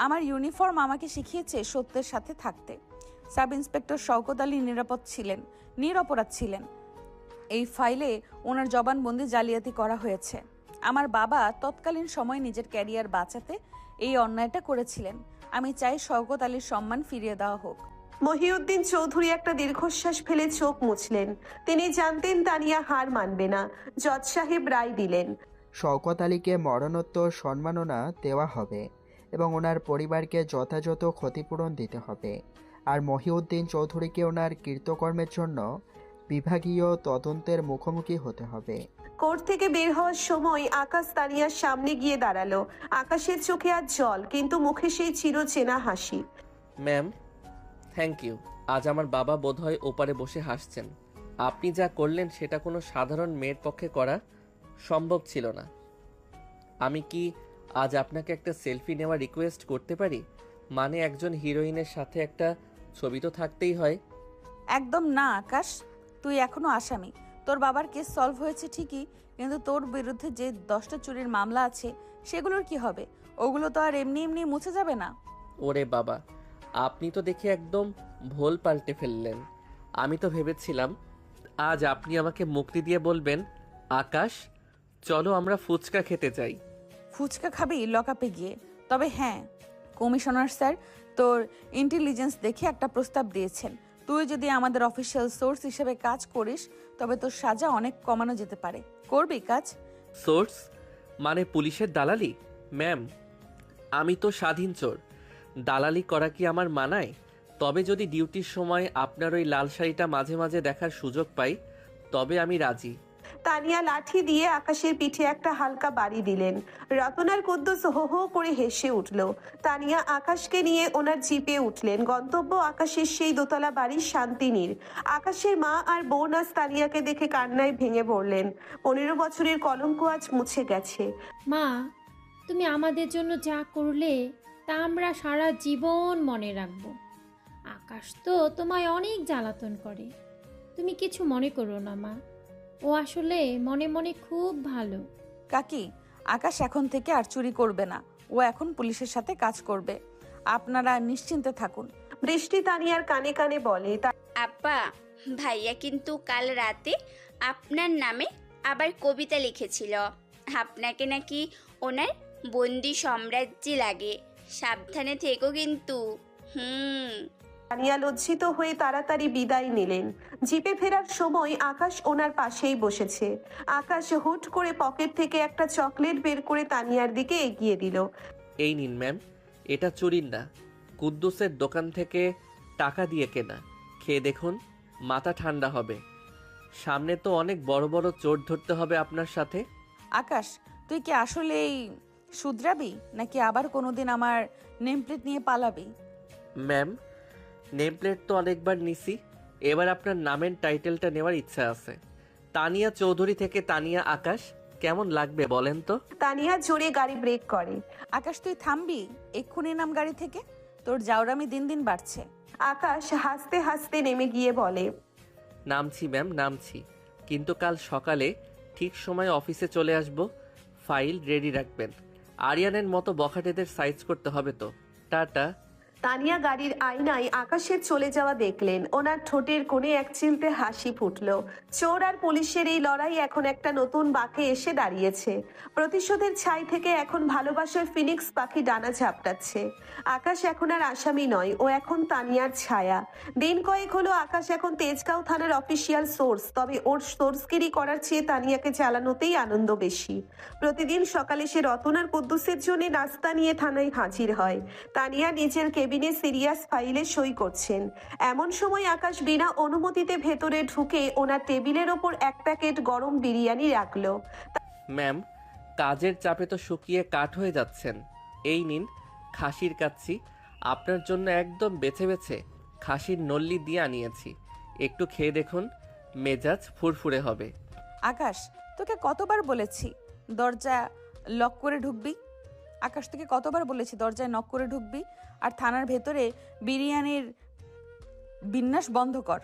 আমার ইউনিফর্ম আমাকে শিখিয়েছে সত্যের সাথে থাকতে। সাব ইন্সপেক্টর শওকত আলী নিরপরাধ ছিলেন। এই ফাইলে ওনার জবানবন্দি জালিয়াতি করা হয়েছে। আমার বাবা তৎকালীন সময় নিজের ক্যারিয়ার বাঁচাতে এই অন্যায়টা করেছিলেন। আমি চাই শওকত আলীর সম্মান ফিরিয়ে দেওয়া হোক। মহিউদ্দিন চৌধুরী একটা দীর্ঘশ্বাস ফেলে চোখ মুছলেন। তিনি জানতেন তানিয়া হার মানবে না। জজ সাহেব রায় দিলেন, শওকত আলীকে মরণোত্তর সম্মাননা দেওয়া হবে এবং ওনার পরিবারকে যথাযথ ক্ষতিপূরণ দিতে হবে। আর মহিউদ্দিন চৌধুরীকে ওনার কৃতকর্মের জন্য বিভাগীয় তদন্তের মুখোমুখি হতে হবে। কোর্ট থেকে বের হওয়ার সময় আকাশ তানিয়ার সামনে গিয়ে দাঁড়ালো। আকাশের চোখে আজ জল, কিন্তু মুখে সেই চিরচেনা হাসি। Ma'am, thank you. আজ আমার বাবা বোধহয় ওপারে বসে হাসছেন। আপনি যা করলেন সেটা কোনো সাধারণ মেয়ের পক্ষে করা সম্ভব ছিল না। আমি কি আজ আপনাকে একটা সেলফি নেওয়ার রিকোয়েস্ট করতে পারি? মানে একজন হিরোইনের সাথে একটা ছবি তো থাকতেই হয়। একদম না আকাশ, তুই এখনো আসামি। তোর বাবার কেস সলভ হয়েছে ঠিকই, কিন্তু তোর বিরুদ্ধে যে 10টা চুরির মামলা আছে সেগুলোর কি হবে? ওগুলো তো আর এমনি এমনি মুছে যাবে না। ওরে বাবা, আপনি তো দেখে একদম ভোল পাল্টে ফেললেন। আমি তো ভেবেছিলাম আজ আপনি আমাকে মুক্তি দিয়ে বলবেন, আকাশ চলো আমরা ফুচকা খেতে যাই। ফুচকা খাবি লকআপে গিয়ে? তবে হ্যাঁ, কমিশনার স্যার তোর ইন্টেলিজেন্স দেখে একটা প্রস্তাব দিয়েছেন। তুই যদি আমাদের অফিসিয়াল সোর্স হিসেবে কাজ করিস তবে তোর সাজা অনেক কমানো যেতে পারে। করবি কাজ? সোর্স মানে পুলিশের দালালি? ম্যাম, আমি তো স্বাধীন চোর, দালালি করা কি আমার মানায়? তবে যদি ডিউটির সময় আপনার ওই লাল শাড়িটা মাঝে মাঝে দেখার সুযোগ পাই তবে আমি রাজি। তানিয়া লাঠি দিয়ে আকাশের পিঠে একটা হালকা বাড়ি দিলেন। রতন আর কুদ্দুস হো হো করে হেসে উঠল। তানিয়া আকাশকে নিয়ে ওনার জিপে উঠলেন। গন্তব্য আকাশের সেই দোতলা বাড়ির শান্তিনীর। আকাশের মা আর বোন আজ তানিয়াকে দেখে কান্নায় ভেঙে পড়লেন। 15 বছরের কলঙ্ক আজ মুছে গেছে। মা, তুমি আমাদের জন্য যা করলে তা আমরা সারা জীবন মনে রাখব। আকাশ তো তোমায় অনেক জ্বালাতন করে, তুমি কিছু মনে করো না মা। ও আসলে মনে মনে খুব ভালো। কাকি, আকাশ এখন থেকে আর চুরি করবে না। ও এখন পুলিশের সাথে কাজ করবে। আপনারা নিশ্চিন্তে থাকুন। বৃষ্টি তানিয়ার কানে কানে বলে, আপা, ভাইয়া কিন্তু কাল রাতে আপনার নামে আবার কবিতা লিখেছিল। আপনাকে নাকি ওনার বন্দি সাম্রাজ্যে লাগে। সাবধানে থেকো কিন্তু। তানিয়া লজ্জিত হয়ে তাড়াতাড়ি বিদায় নিলেন। জিপে ফেরার সময় আকাশ ওনার পাশেই বসেছে। আকাশ হুট করে পকেট থেকে একটা চকলেট বের করে তানিয়ার দিকে এগিয়ে দিল। এই নিন ম্যাম, এটা চুরির না, কুদ্দুসের দোকান থেকে টাকা দিয়ে কেনা। খেয়ে দেখুন, মাথা ঠান্ডা হবে। সামনে তো অনেক বড় বড় চোর ধরতে হবে আপনার সাথে। আকাশ, তুই কি আসলেই শুধরাবি নাকি আবার কোনোদিন আমার নেমপ্লেট নিয়ে পালাবি? ম্যাম, নেম প্লেট তো অনেকবার নিছি, এবার আপনার নামের টাইটেলটা নেওয়ার ইচ্ছা আছে। তানিয়া চৌধুরী থেকে তানিয়া আকাশ, কেমন লাগবে বলেন তো? তানিয়া জোরে গাড়ি ব্রেক করে। আকাশ, তুই থামবি? এক্ষুনি নাম গাড়ি থেকে, তোর জাউরামি দিন দিন বাড়ছে। আকাশ হাসতে হাসতে নেমে গিয়ে বলে, নামছি ম্যাম, নামছি, কিন্তু কাল সকালে ঠিক সময় অফিসে চলে আসব। ফাইল রেডি রাখবেন। আরিয়ানের মতো বখাটেদের সাইজ করতে হবে তো। টাটা। তানিয়া গাড়ির আয়নায় আকাশের চলে যাওয়া দেখলেন। ওনার ঠোঁটের কোণে এক চিলতে হাসি ফুটল। চোর আর পুলিশের এই লড়াই এখন একটা নতুন বাঁকে এসে দাঁড়িয়েছে। প্রতিশোধের ছাই থেকে এখন ভালোবাসার ফিনিক্স পাখি ডানা ঝাপটাচ্ছে। আকাশ এখন আর আসামি নয়, ও এখন তানিয়ার ছায়া। দিন কয়েক হলো আকাশ এখন তেজগাঁও থানার অফিসিয়াল সোর্স, তবে ওর সোর্সগিরি করার চেয়ে তানিয়াকে চালানোতেই আনন্দ বেশি। প্রতিদিন সকালে সে রতন আর কুদ্দুসের জন্য নাস্তা নিয়ে থানায় হাজির হয়। তানিয়া নিজের কেবিনে সিরিয়াস ফাইলে সই করছেন। এমন সময় আকাশ বিনা অনুমতিতে ভেতরে ঢুকে ওনার টেবিলের ওপর এক প্যাকেট গরম বিরিয়ানি রাখলো। ম্যাম, কাজের চাপে তো শুকিয়ে কাঠ হয়ে যাচ্ছেন। এই নিন খাসির কাচ্ছি, আপনার জন্য একদম বেছে বেছে খাসির নল্লি দিয়ে আনিয়েছি। একটু খেয়ে দেখুন, মেজাজ ফুরফুরে হবে। আকাশ, তোকে কতবার বলেছি দরজা লক করে ঢুকবি? আকাশ, তোকে কতবার বলেছি দরজায় নক করে ঢুকবি? আর থানার ভেতরে বিরিয়ানির বিন্যাস বন্ধ কর।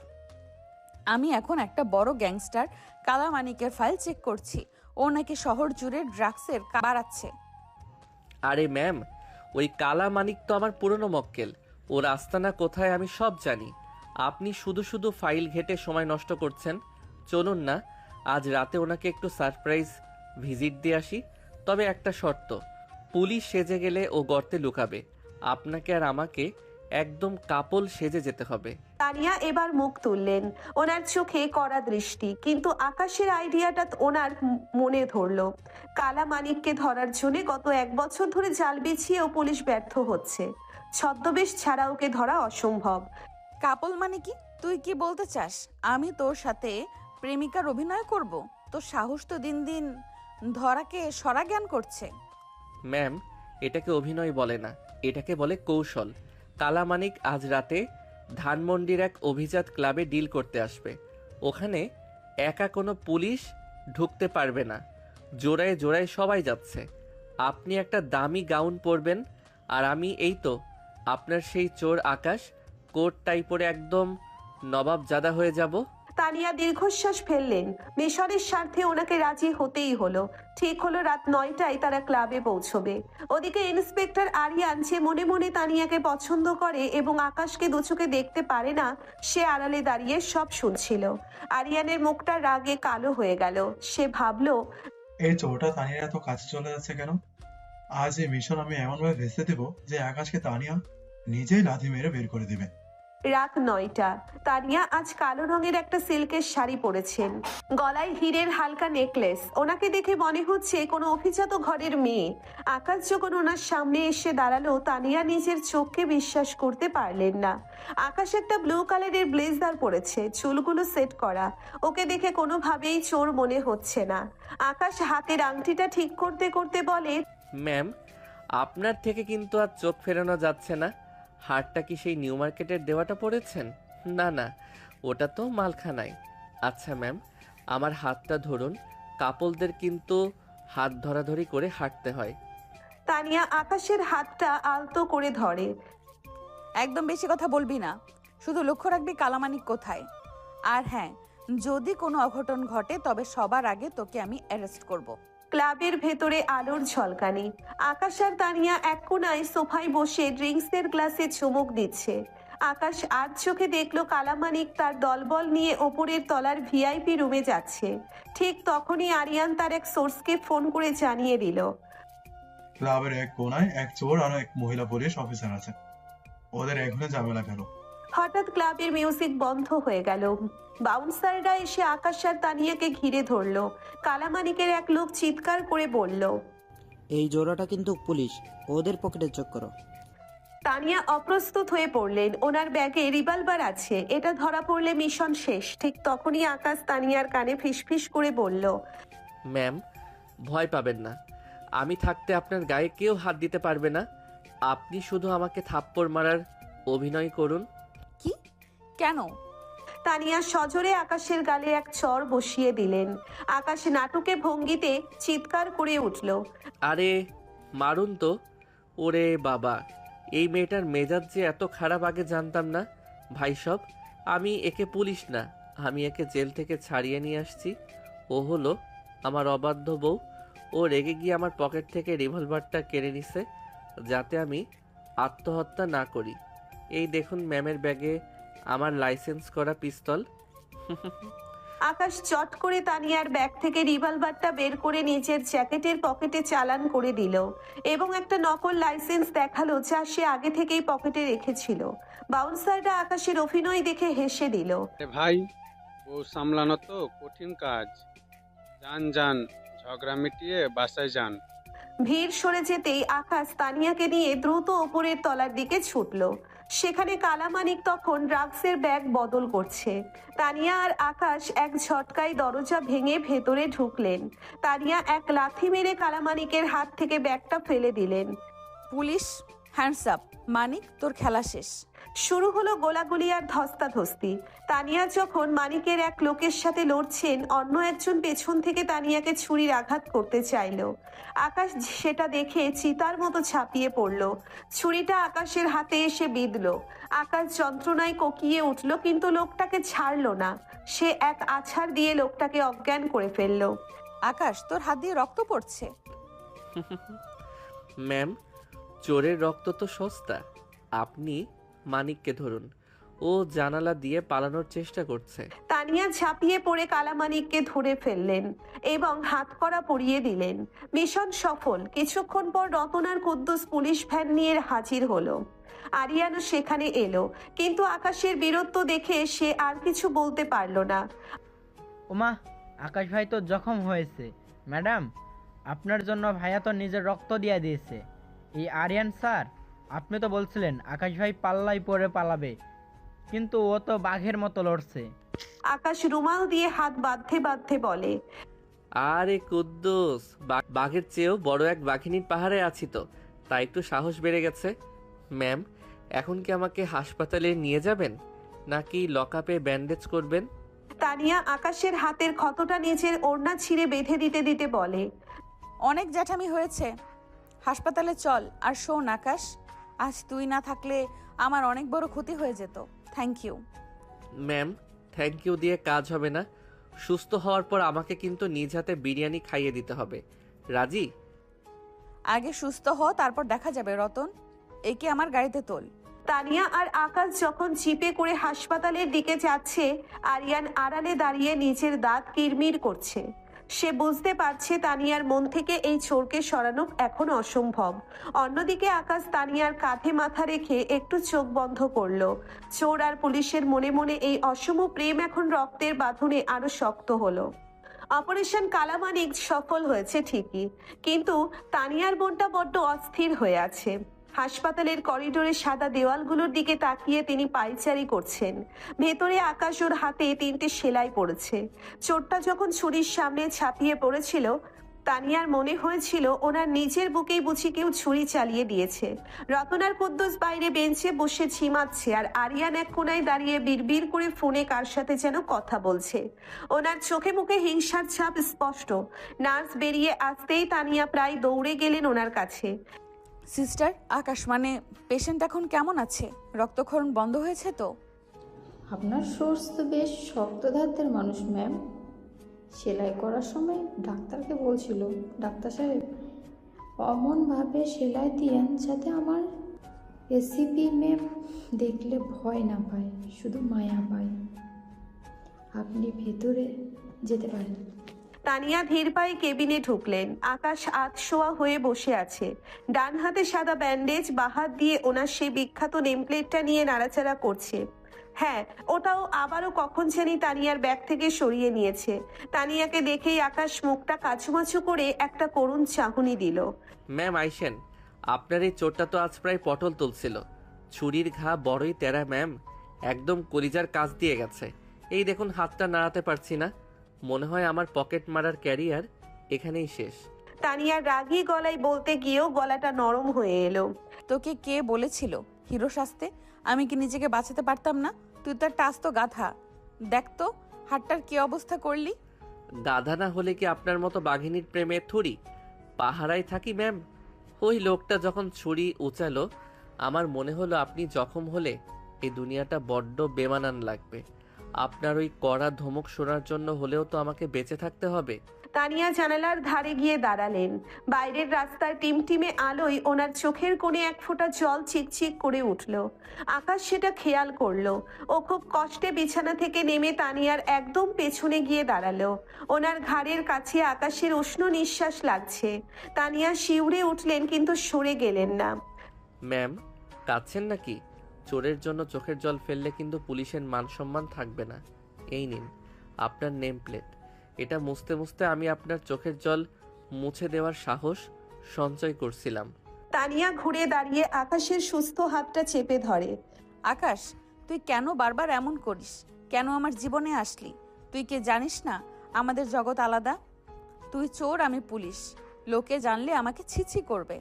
আমি এখন একটা বড় গ্যাংস্টার কালামানিকের ফাইল চেক করছি। ও নাকি শহর জুড়ে ড্রাগসের বাড়াচ্ছে। আরে ম্যাম, ওই কালা মানিক তো আমার পুরনো মক্কেল। ওর আস্তানা কোথায় আমি সব জানি। আপনি শুধু শুধু ফাইল ঘেটে সময় নষ্ট করছেন। চলুন না, আজ রাতে ওনাকে একটু সারপ্রাইজ ভিজিট দিয়ে আসি। তবে একটা শর্ত, পুলিশ সেজে গেলে ও গর্তে লুকাবে। আপনাকে আর আমাকে একদম কাপল সেজে যেতে হবে। তানিয়া এবার মুখ তুললেন। ওনার চোখে কড়া দৃষ্টি, কিন্তু আকাশের আইডিয়াটা ওনার মনে ধরলো। কালা মানিককে ধরার জন্য গত 1 বছর ধরে জাল বিছিয়েও পুলিশ ব্যর্থ হচ্ছে। ছদ্মবেশ ছাড়া ওকে ধরা অসম্ভব। কাপল মানে কি? তুই কি বলতে চাস আমি তোর সাথে প্রেমিকার অভিনয় করব? তোর সাহস তো দিন দিন ধরাকে সরা জ্ঞান করছে। ম্যাম, এটাকে অভিনয় বলে না, এটাকে বলে কৌশল। কালা মানিক আজ রাতে ধানমন্ডির এক অভিজাত ক্লাবে ডিল করতে আসবে। ওখানে একা কোনো পুলিশ ঢুকতে পারবে না। জোড়ায় জোড়ায় সবাই যাচ্ছে। আপনি একটা দামি গাউন পরবেন, আর আমি এই তো আপনার সেই চোর আকাশ, কোট টাই পরে একদম নবাবজাদা হয়ে যাব। তানিয়া দীর্ঘশ্বাস ফেললেন। মিশনের স্বার্থে ওনাকে রাজি হতেই হলো। ঠিক হলো রাত 9টায় তারা ক্লাবে পৌঁছবে। ওদিকে ইন্সপেক্টর আরিয়ান, যে মনে মনে তানিয়াকে পছন্দ করে এবং আকাশকে দুচোখে দেখতে পারে না, সে আড়ালে দাঁড়িয়ে সব শুনছিল। আরিয়ানের মুখটা রাগে কালো হয়ে গেল। সে ভাবলো, এই চোরটা তানিয়ার এত কাছে চলে যাচ্ছে কেন? আজ এই মিশন আমি এমনভাবে ভেস্তে দেবো যে আকাশকে তানিয়া নিজেই লাথি মেরে বের করে দিবে। রাত 9টা। তানিয়া আজ কালো রঙের একটা সিল্কের শাড়ি পরেছেন, গলায় হীরের হালকা নেকলেস। ওনাকে দেখে মনে হচ্ছে কোনো অভিজাত ঘরের মেয়ে। আকাশ যখন ওনার সামনে এসে দাঁড়ালো, তানিয়া নিজের চোখকে বিশ্বাস করতে পারলেন না। আকাশ একটা ব্লু কালারের ব্লেজার পরেছে, চুলগুলো সেট করা। ওকে দেখে কোনোভাবেই চোর মনে হচ্ছে না। আকাশ হাতের আংটিটা ঠিক করতে করতে বলে, ম্যাম, আপনার থেকে কিন্তু আর চোখ ফেরানো যাচ্ছে না। হারটা কি সেই নিউ মার্কেটের দেওয়াটা পড়েছেন? না না, ওটা তো মালখানায়। আচ্ছা ম্যাম, আমার হাতটা ধরুন। কাপলদের কিন্তু হাত ধরাধরি করে হাঁটতে হয়। তানিয়া আকাশের হাতটা আলতো করে ধরে। একদম বেশি কথা বলবি না, শুধু লক্ষ্য রাখবি কালামানিক কোথায়। আর হ্যাঁ, যদি কোনো অঘটন ঘটে তবে সবার আগে তোকে আমি অ্যারেস্ট করব। ক্লাবের ভেতরে আলোর ঝলকানি। আকাশ আর তানিয়া এক কোনায় সোফায় বসে ড্রিঙ্কসের গ্লাসে চুমুক দিচ্ছে। আকাশ আর চোখে দেখলো কালামানিক তার দলবল নিয়ে ওপরের তলার ভিআইপি রুমে যাচ্ছে। ঠিক তখনই আরিয়ান তার এক সোর্সকে ফোন করে জানিয়ে দিল, ক্লাবের এক কোনায় এক চোর আর এক মহিলা পুলিশ অফিসার আছে। ওদের এখনই ঝামেলা কেন? হঠাৎ ক্লাবের মিউজিক বন্ধ হয়ে গেল। বাউন্সাররা এসে আকাশ আর তানিয়াকে ঘিরে ধরলো। কালামানিকের এক লোক চিৎকার করে বলল, এই জোড়াটা কিন্তু পুলিশ, ওদের পকেটে চেক করো। তানিয়া অপ্রস্তুত হয়ে পড়লেন। ওনার ব্যাগে রিভলভার আছে, এটা ধরা পড়লে মিশন শেষ। ঠিক তখনই আকাশ তানিয়ার কানে ফিসফিস করে বলল, ম্যাম, ভয় পাবেন না। আমি থাকতে আপনার গায়ে কেউ হাত দিতে পারবে না। আপনি শুধু আমাকে থাপ্পড় মারার অভিনয় করুন। কি? কেন? তানিয়া সজোরে আকাশের গালে এক চর বসিয়ে দিলেন। আকাশ নাটকে ভঙ্গিতে চিৎকার করে উঠল, আরে মারুন তো। ওরে বাবা, এই মেয়েটার মেজাজ যে এত খারাপ আগে জানতাম না। ভাই সব, আমি একে পুলিশ না, আমি একে জেল থেকে ছাড়িয়ে নিয়ে আসছি। ও হলো আমার অবাধ্য বউ। ও রেগে গিয়ে আমার পকেট থেকে রিভলভারটা কেড়ে নিছে, যাতে আমি আত্মহত্যা না করি। এই দেখুন ম্যামের ব্যাগে আমার লাইসেন্স করা পিস্তল। আকাশ চট করে তানিয়ার ব্যাগ থেকে রিভলভারটা বের করে নিজের জ্যাকেটের পকেটে চালান করে দিল এবং একটা নকল লাইসেন্স দেখালো যা সে আগে থেকেই পকেটে রেখেছিল। বাউন্সাররা আকাশের অভিনয় দেখে হেসে দিল। ভাই, ও সামলানো তো কঠিন কাজ। যান যান, ঝগড়া মিটিয়ে বাসায় যান। ভিড় সরে যেতেই আকাশ তানিয়াকে নিয়ে দ্রুত ওপরের তলার দিকে ছুটল। সেখানে কালামানিক তখন ড্রাগসের ব্যাগ বদল করছে। তানিয়া আর আকাশ এক ঝটকায় দরজা ভেঙে ভেতরে ঢুকলেন। তানিয়া এক লাথি মেরে কালামানিকের হাত থেকে ব্যাগটা ফেলে দিলেন। Police, hands up. মানিক, তোর খেলা শেষ। শুরু হলো গোলাগুলি আর ধস্তাধস্তি। তানিয়া যখন মানিকের এক লোকের সাথে লড়ছেন, অন্য একজন পেছন থেকে তানিয়াকে ছুরির আঘাত করতে চাইল। আকাশ সেটা দেখে চিতার মতো ঝাঁপিয়ে পড়ল। ছুরিটা আকাশের হাতে এসে বিঁধল। আকাশ যন্ত্রণায় কোকিয়ে উঠল, কিন্তু লোকটাকে ছাড়ল না। সে এক আছাড় দিয়ে লোকটাকে অজ্ঞান করে ফেলল। আকাশ, তোর হাত দিয়ে রক্ত পড়ছে। ম্যাম, চোরের রক্ত তো সস্তা। আপনি মানিককে ধরুন, ও জানালা দিয়ে পালানোর চেষ্টা করছে। তানিয়া ঝাঁপিয়ে পড়ে কালামানিককে ধরে ফেললেন এবং হাত কড়া পরিয়ে দিলেন। মিশন সফল। কিছুক্ষণ পর রতন আর কুদ্দুস পুলিশ ভ্যান নিয়ে হাজির হলো। আরিয়ানও সেখানে এলো, কিন্তু আকাশের বীরত্ব দেখে সে আর কিছু বলতে পারল না। ওমা, আকাশ ভাই তো জখম হয়েছে। ম্যাডাম, আপনার জন্য ভাইয়া তো নিজের রক্ত দিয়ে দিয়েছে। এই আরিয়ান স্যার, আপনি তো বলছিলেন আকাশ ভাই পাল্লাই পরে পালাবে, কিন্তু ও তো বাঘের মতো লড়ছে। আকাশ রুমাল দিয়ে হাত বাঁধতে বাঁধতে বলে, আরে কুদ্দুস, বাঘের চেয়েও বড় এক বাঘিনীর পাহাড়ে আছি তো, তাই একটু সাহস বেড়ে গেছে। ম্যাম, এখন কি আমাকে হাসপাতালে নিয়ে যাবেন নাকি লকআপে ব্যান্ডেজ করবেন? তানিয়া আকাশের হাতের ক্ষতটা নিজের ওড়না ছিঁড়ে বেঁধে দিতে দিতে বলে, অনেক জ্যাঠামি হয়েছে, হাসপাতালে চল। আর শোন আকাশ, আজ তুই না থাকলে আমার অনেক বড় ক্ষতি হয়ে যেত। Thank you. Ma'am, thank you দিয়ে কাজ হবে না। সুস্থ হওয়ার পর আমাকে কিন্তু নিজ হাতে বিরিয়ানি খাইয়ে দিতে হবে। রাজি? আগে সুস্থ হ, তারপর দেখা যাবে। রতন, একে আমার গাড়িতে তোল। তানিয়া আর আকাশ যখন জিপে করে হাসপাতালের দিকে যাচ্ছে, আরিয়ান আড়ালে দাঁড়িয়ে নিজের দাঁত কিরমির করছে। সে বুঝতে পারছে তানিয়ার মন থেকে এই চোরকে সরানো এখন অসম্ভব। অন্যদিকে আকাশ তানিয়ার কাঁধে মাথা রেখে একটু চোখ বন্ধ করলো। চোর আর পুলিশের মনে মনে এই অসম প্রেম এখন রক্তের বাঁধনে আরো শক্ত হলো। অপারেশন কালামানিক সফল হয়েছে ঠিকই, কিন্তু তানিয়ার মনটা বড্ড অস্থির হয়ে আছে। হাসপাতালের করিডোরে সাদা দেওয়ালগুলোর দিকে তাকিয়ে তিনি পায়চারি করছেন। ভেতরে আকাশ ওর হাতে 3টে সেলাই পড়েছে। চোরটা যখন ছুরির সামনে ঝাঁপিয়ে পড়েছিল, তানিয়ার মনে হয়েছিল ওনার নিজের বুকেই বুঝি কেউ ছুরি চালিয়ে দিয়েছে। রতনার কুদ্দুস বাইরে বেঞ্চে বসে ঝিমাচ্ছে, আর আরিয়ান এক কোনায় দাঁড়িয়ে বিড়বিড় করে ফোনে কার সাথে যেন কথা বলছে। ওনার চোখে মুখে হিংসার ছাপ স্পষ্ট। নার্স বেরিয়ে আসতেই তানিয়া প্রায় দৌড়ে গেলেন ওনার কাছে। সিস্টার, আকাশ মানে পেশেন্ট এখন কেমন আছে? রক্তক্ষরণ বন্ধ হয়েছে তো? আপনার সোর্স তো বেশ শক্ত ধাতের মানুষ ম্যাম। সেলাই করার সময় ডাক্তারকে বলছিল, ডাক্তার সাহেব অমনভাবে সেলাই দিয়েন যাতে আমার এসিপি ম্যাম দেখলে ভয় না পায়, শুধু মায়া পায়। আপনি ভেতরে যেতে পারেন। তানিয়া ধীর পায়ে কেবিনে ঢুকলেন। আকাশ আধশোয়া হয়ে বসে আছে। ডান হাতে সাদা ব্যান্ডেজ, বাঁ হাত দিয়ে ওনার সেই বিখ্যাত নেমপ্লেটটা নিয়ে নাড়াচাড়া করছে। হ্যাঁ, ওটাও আবারও কখন জানি তানিয়ার ব্যাগ থেকে সরিয়ে নিয়েছে। তানিয়াকে দেখেই আকাশ মুখটা কাছুমাছু করে একটা করুণ চাহনি দিল। ম্যাম আইসেন, আপনার এই চোরটা তো আজ প্রায় পটল তুলছিল। ছুরির ঘা বড়ই তেরা ম্যাম, একদম কলিজার কাজ দিয়ে গেছে। এই দেখুন, হাতটা নাড়াতে পারছি না। মনে হয় আমার পকেট মারার ক্যারিয়ার এখানেই শেষ। তানিয়ার রাগী গলায় বলতে গিয়েও গলাটা নরম হয়ে এলো। তোকে কে বলেছিল হিরো সাজতে? আমি কি নিজেকে বাঁচাতে পারতাম না? তুই তো একটা আস্ত গাধা। দেখ তো হাতটার কি অবস্থা করলি। গাধা না হলে কি আপনার মতো বাঘিনীর প্রেমে থুরি পাহারায় থাকি ম্যাম? ওই লোকটা যখন ছুরি উঁচালো, আমার মনে হলো আপনি জখম হলে এই দুনিয়াটা বড্ড বেমানান লাগবে। আপনার ওই কড়া ধমক শোনার জন্য হলেও তো আমাকে বেঁচে থাকতে হবে। তানিয়া জানালার ধারে গিয়ে দাঁড়ালেন। বাইরের রাস্তার টিমটিমে আলোয় ওনার চোখের কোণে এক ফোঁটা জল চিকচিক করে উঠল। আকাশ সেটা খেয়াল করলো। ও খুব কষ্টে বিছানা থেকে নেমে তানিয়ার একদম পেছনে গিয়ে দাঁড়ালো। ওনার ঘাড়ের কাছে আকাশের উষ্ণ নিঃশ্বাস লাগছে। তানিয়া শিউরে উঠলেন কিন্তু সরে গেলেন না। ম্যাম, কাঁদছেন নাকি? চোরের জন্য চোখের জল ফেললে কিন্তু পুলিশের মান সম্মান থাকবে না। এই নিন আপনার নেম প্লেট। এটা মুছতে মুছতে আমি আপনার চোখের জল মুছে দেওয়ার সাহস সঞ্চয় করছিলাম। তানিয়া ঘুরে দাঁড়িয়ে আকাশের সুস্থ হাতটা চেপে ধরে। আকাশ, তুই কেন বারবার এমন করিস? কেন আমার জীবনে আসলি? তুই কি জানিস না আমাদের জগৎ আলাদা? তুই চোর, আমি পুলিশ। লোকে জানলে আমাকে ছিছি করবে।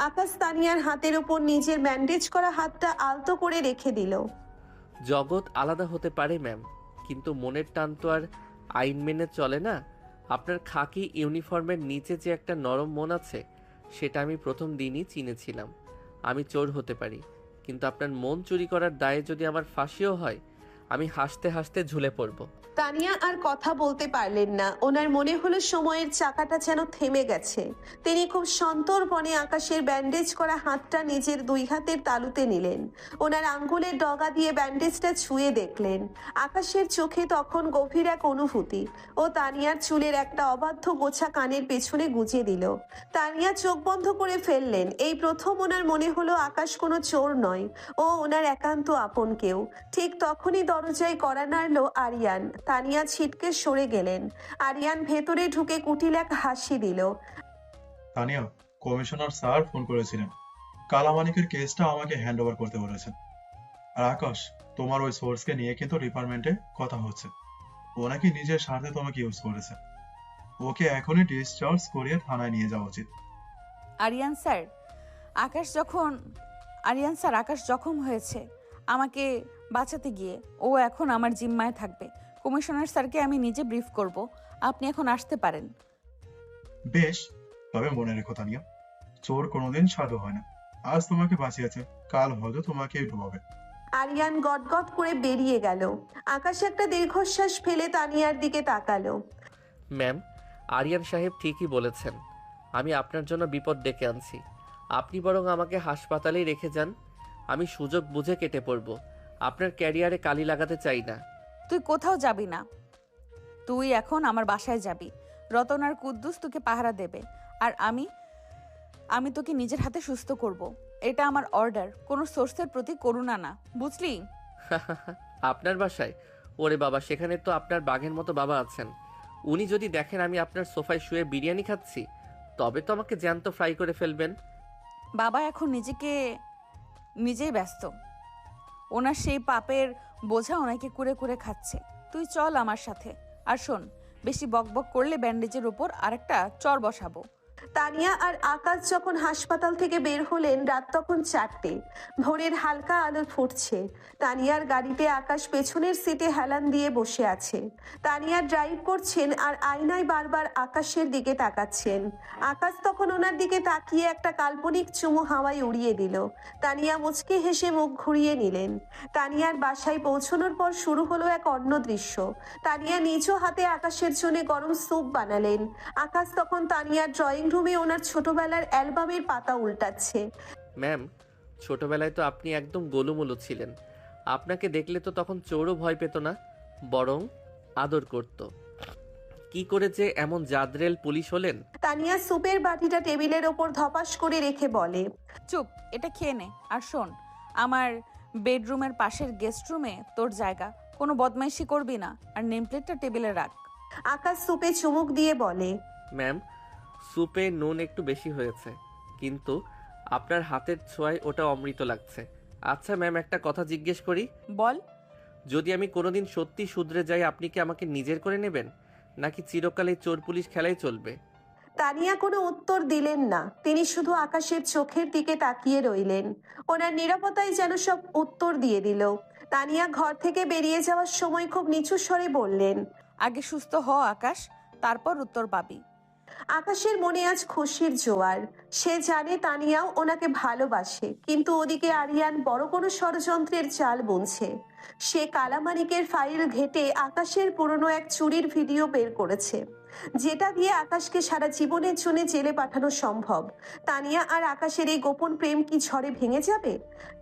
আকাশ তানিয়ার হাতের উপর নিজের ব্যান্ডেজ করা হাতটা আলতো করে রেখে দিল। জগৎ আলাদা হতে পারে ম্যাম, কিন্তু মনের টান তো আর আইন মেনে চলে না। আপনার খাকি ইউনিফর্মের নিচে যে একটা নরম মন আছে, সেটা আমি প্রথম দিনই চিনেছিলাম। আমি চোর হতে পারি, কিন্তু আপনার মন চুরি করার দায়ে যদি আমার ফাঁসিও হয়, আমি হাসতে হাসতে ঝুলে পড়ব। তানিয়া আর কথা বলতে পারলেন না। ওনার মনে হলো সময়ের চাকাটা যেন থেমে গেছে। তিনি খুব সন্তর্পণে আকাশের ব্যান্ডেজ করা হাতটা নিজের দুই হাতের তালুতে নিলেন। ওনার আঙ্গুলের ডগা দিয়ে ব্যান্ডেজটা ছুঁয়ে দেখলেন। আকাশের চোখে তখন গভীর এক অনুভূতি। ও তানিয়ার চুলের একটা অবাধ্য গোছা কানের পেছনে গুজে দিল। তানিয়া চোখ বন্ধ করে ফেললেন। এই প্রথম ওনার মনে হলো আকাশ কোনো চোর নয়, ও ওনার একান্ত আপন কেউ। ঠিক তখনই দরজায় কড়া নাড়ল আরিয়ান। তানিয়া ছিটকে সরে গেলেন। আরিয়ান ভেতরে ঢুকে কুটিল এক হাসি দিল। তানিয়া, কমিশনার স্যার ফোন করেছিলেন। কালামানিকের কেসটা আমাকে হ্যান্ড ওভার করতে বলেছেন। আর আকাশ, তোমার ওই সোর্সকে নিয়ে কিন্তু ডিপার্টমেন্টে কথা হচ্ছে। ও নাকি নিজের স্বার্থে তোমাকে ইউজ করেছে। ওকে এখনই ডিসচার্জ করিয়ে থানায় নিয়ে যাওয়া উচিত। আরিয়ান স্যার, আকাশ জখম হয়েছে আমাকে বাঁচাতে গিয়ে। ও এখন আমার জিম্মায় থাকবে। কমিশনার স্যারকে আমি নিজে ব্রিফ করব। আপনি এখন আসতে পারেন। বেশ, তবে মনে রেখো তানিয়া, চোর কোনোদিন সাধু হয় না। আজ তোমাকে বাঁচিয়েছে, কাল হয়তো তোমাকেই ডুবাবে। আরিয়ান গটগট করে বেরিয়ে গেল। আকাশ একটা দীর্ঘশ্বাস ফেলে তানিয়ার দিকে তাকালো। ম্যাম, আরিয়ান সাহেব ঠিকই বলেছেন। আমি আপনার জন্য বিপদ ডেকে আনছি। আপনি বরং আমাকে হাসপাতালেই রেখে যান। আমি সুযোগ বুঝে কেটে পড়ব। আপনার ক্যারিয়ারে কালি লাগাতে চাই না। তুই কোথাও যাবি না। তুই এখন আমার বাসায় যাবি। রতন আর কুদ্দুস তোকে পাহারা দেবে। আর আমি তোকে নিজের হাতে সুস্থ করব। এটা আমার অর্ডার, কোনো সোর্সের প্রতি করুণা না, বুঝলি? আপনার বাসায়? ওরে বাবা, সেখানে তো আপনার বাঘের মতো বাবা আছেন। উনি যদি দেখেন আমি আপনার সোফায় শুয়ে বিরিয়ানি খাচ্ছি, তবে তো আমাকে জ্যান্ত ফ্রাই করে ফেলবেন। বাবা এখন নিজেই ব্যস্ত। ওনার সেই পাপের বোঝা ওনাকে কুরে কুরে খাচ্ছে। তুই চল আমার সাথে। আর শোন, বেশি বকবক করলে ব্যান্ডেজের উপর আরেকটা চর বসাবো। তানিয়া আর আকাশ যখন হাসপাতাল থেকে বের হলেন, রাত তখন 4টে। ভোরের হালকা আলো ফুটছে। তানিয়ার গাড়িতে আকাশ পেছনের সিটে হেলান দিয়ে বসে আছে। তানিয়া ড্রাইভ করছেন আর আয়নায় বারবার আকাশের দিকে তাকাচ্ছেন। আকাশ তখন ওনার দিকে তাকিয়ে একটা কাল্পনিক চুমু হাওয়ায় উড়িয়ে দিল। তানিয়া মুচকে হেসে মুখ ঘুরিয়ে নিলেন। তানিয়ার বাসায় পৌঁছানোর পর শুরু হলো এক অন্য দৃশ্য। তানিয়া নিজ হাতে আকাশের জন্য গরম স্যুপ বানালেন। আকাশ তখন তানিয়ার ড্রয়িং রুমে ওনার ছোটবেলার অ্যালবামের পাতা উল্টাচ্ছে। ম্যাম, ছোটবেলায় তো আপনি একদম গোলুমোলু ছিলেন। আপনাকে দেখলে তো তখন চোরও ভয় পেত না, বরং আদর করত। কি করে যে এমন জাদরেল পুলিশ হলেন? তানিয়া স্যুপের বাটিটা টেবিলের ওপর ধপাস করে রেখে বলে, চুপ, এটা খেয়ে নে। আর শোন, আমার বেডরুমের পাশের গেস্ট রুমে তোর জায়গা। কোনো বদমাইশি করবি না। আর নেম প্লেটটা টেবিলে রাখ। আকাশ স্যুপে চুমুক দিয়ে বলে, ম্যাম, স্যুপে নুন একটু বেশি হয়েছে, কিন্তু আপনার হাতের ছোঁয়ায় ওটা অমৃত লাগছে। আচ্ছা ম্যাম, একটা কথা জিজ্ঞেস করি? বল। যদি আমি কোনোদিন সত্যি শুধরে যাই, আপনি কি আমাকে নিজের করে নেবেন, নাকি চিরকাল এই চোর পুলিশ খেলাই চলবে? তানিয়া কোনো উত্তর দিলেন না। তিনি শুধু আকাশের চোখের দিকে তাকিয়ে রইলেন। ওনার নিরাপত্তায় যেন সব উত্তর দিয়ে দিল। তানিয়া ঘর থেকে বেরিয়ে যাওয়ার সময় খুব নিচু স্বরে বললেন, আগে সুস্থ হ আকাশ, তারপর উত্তর পাবি। আকাশের মনে আজ খুশির জোয়ার। সে জানে তানিয়াও ওনাকে ভালোবাসে, কিন্তু ওদিকে আরিয়ান বড় কোনো ষড়যন্ত্রের চাল বুনছে। সে কালামানিকের ফাইল ঘেটে আকাশের পুরনো এক চুরির ভিডিও বের করেছে। যেটা দিয়ে আকাশকে সারা জীবনের জন্য জেলে পাঠানো সম্ভব। তানিয়া আর আকাশের এই গোপন প্রেম কি ঝড়ে ভেঙে যাবে?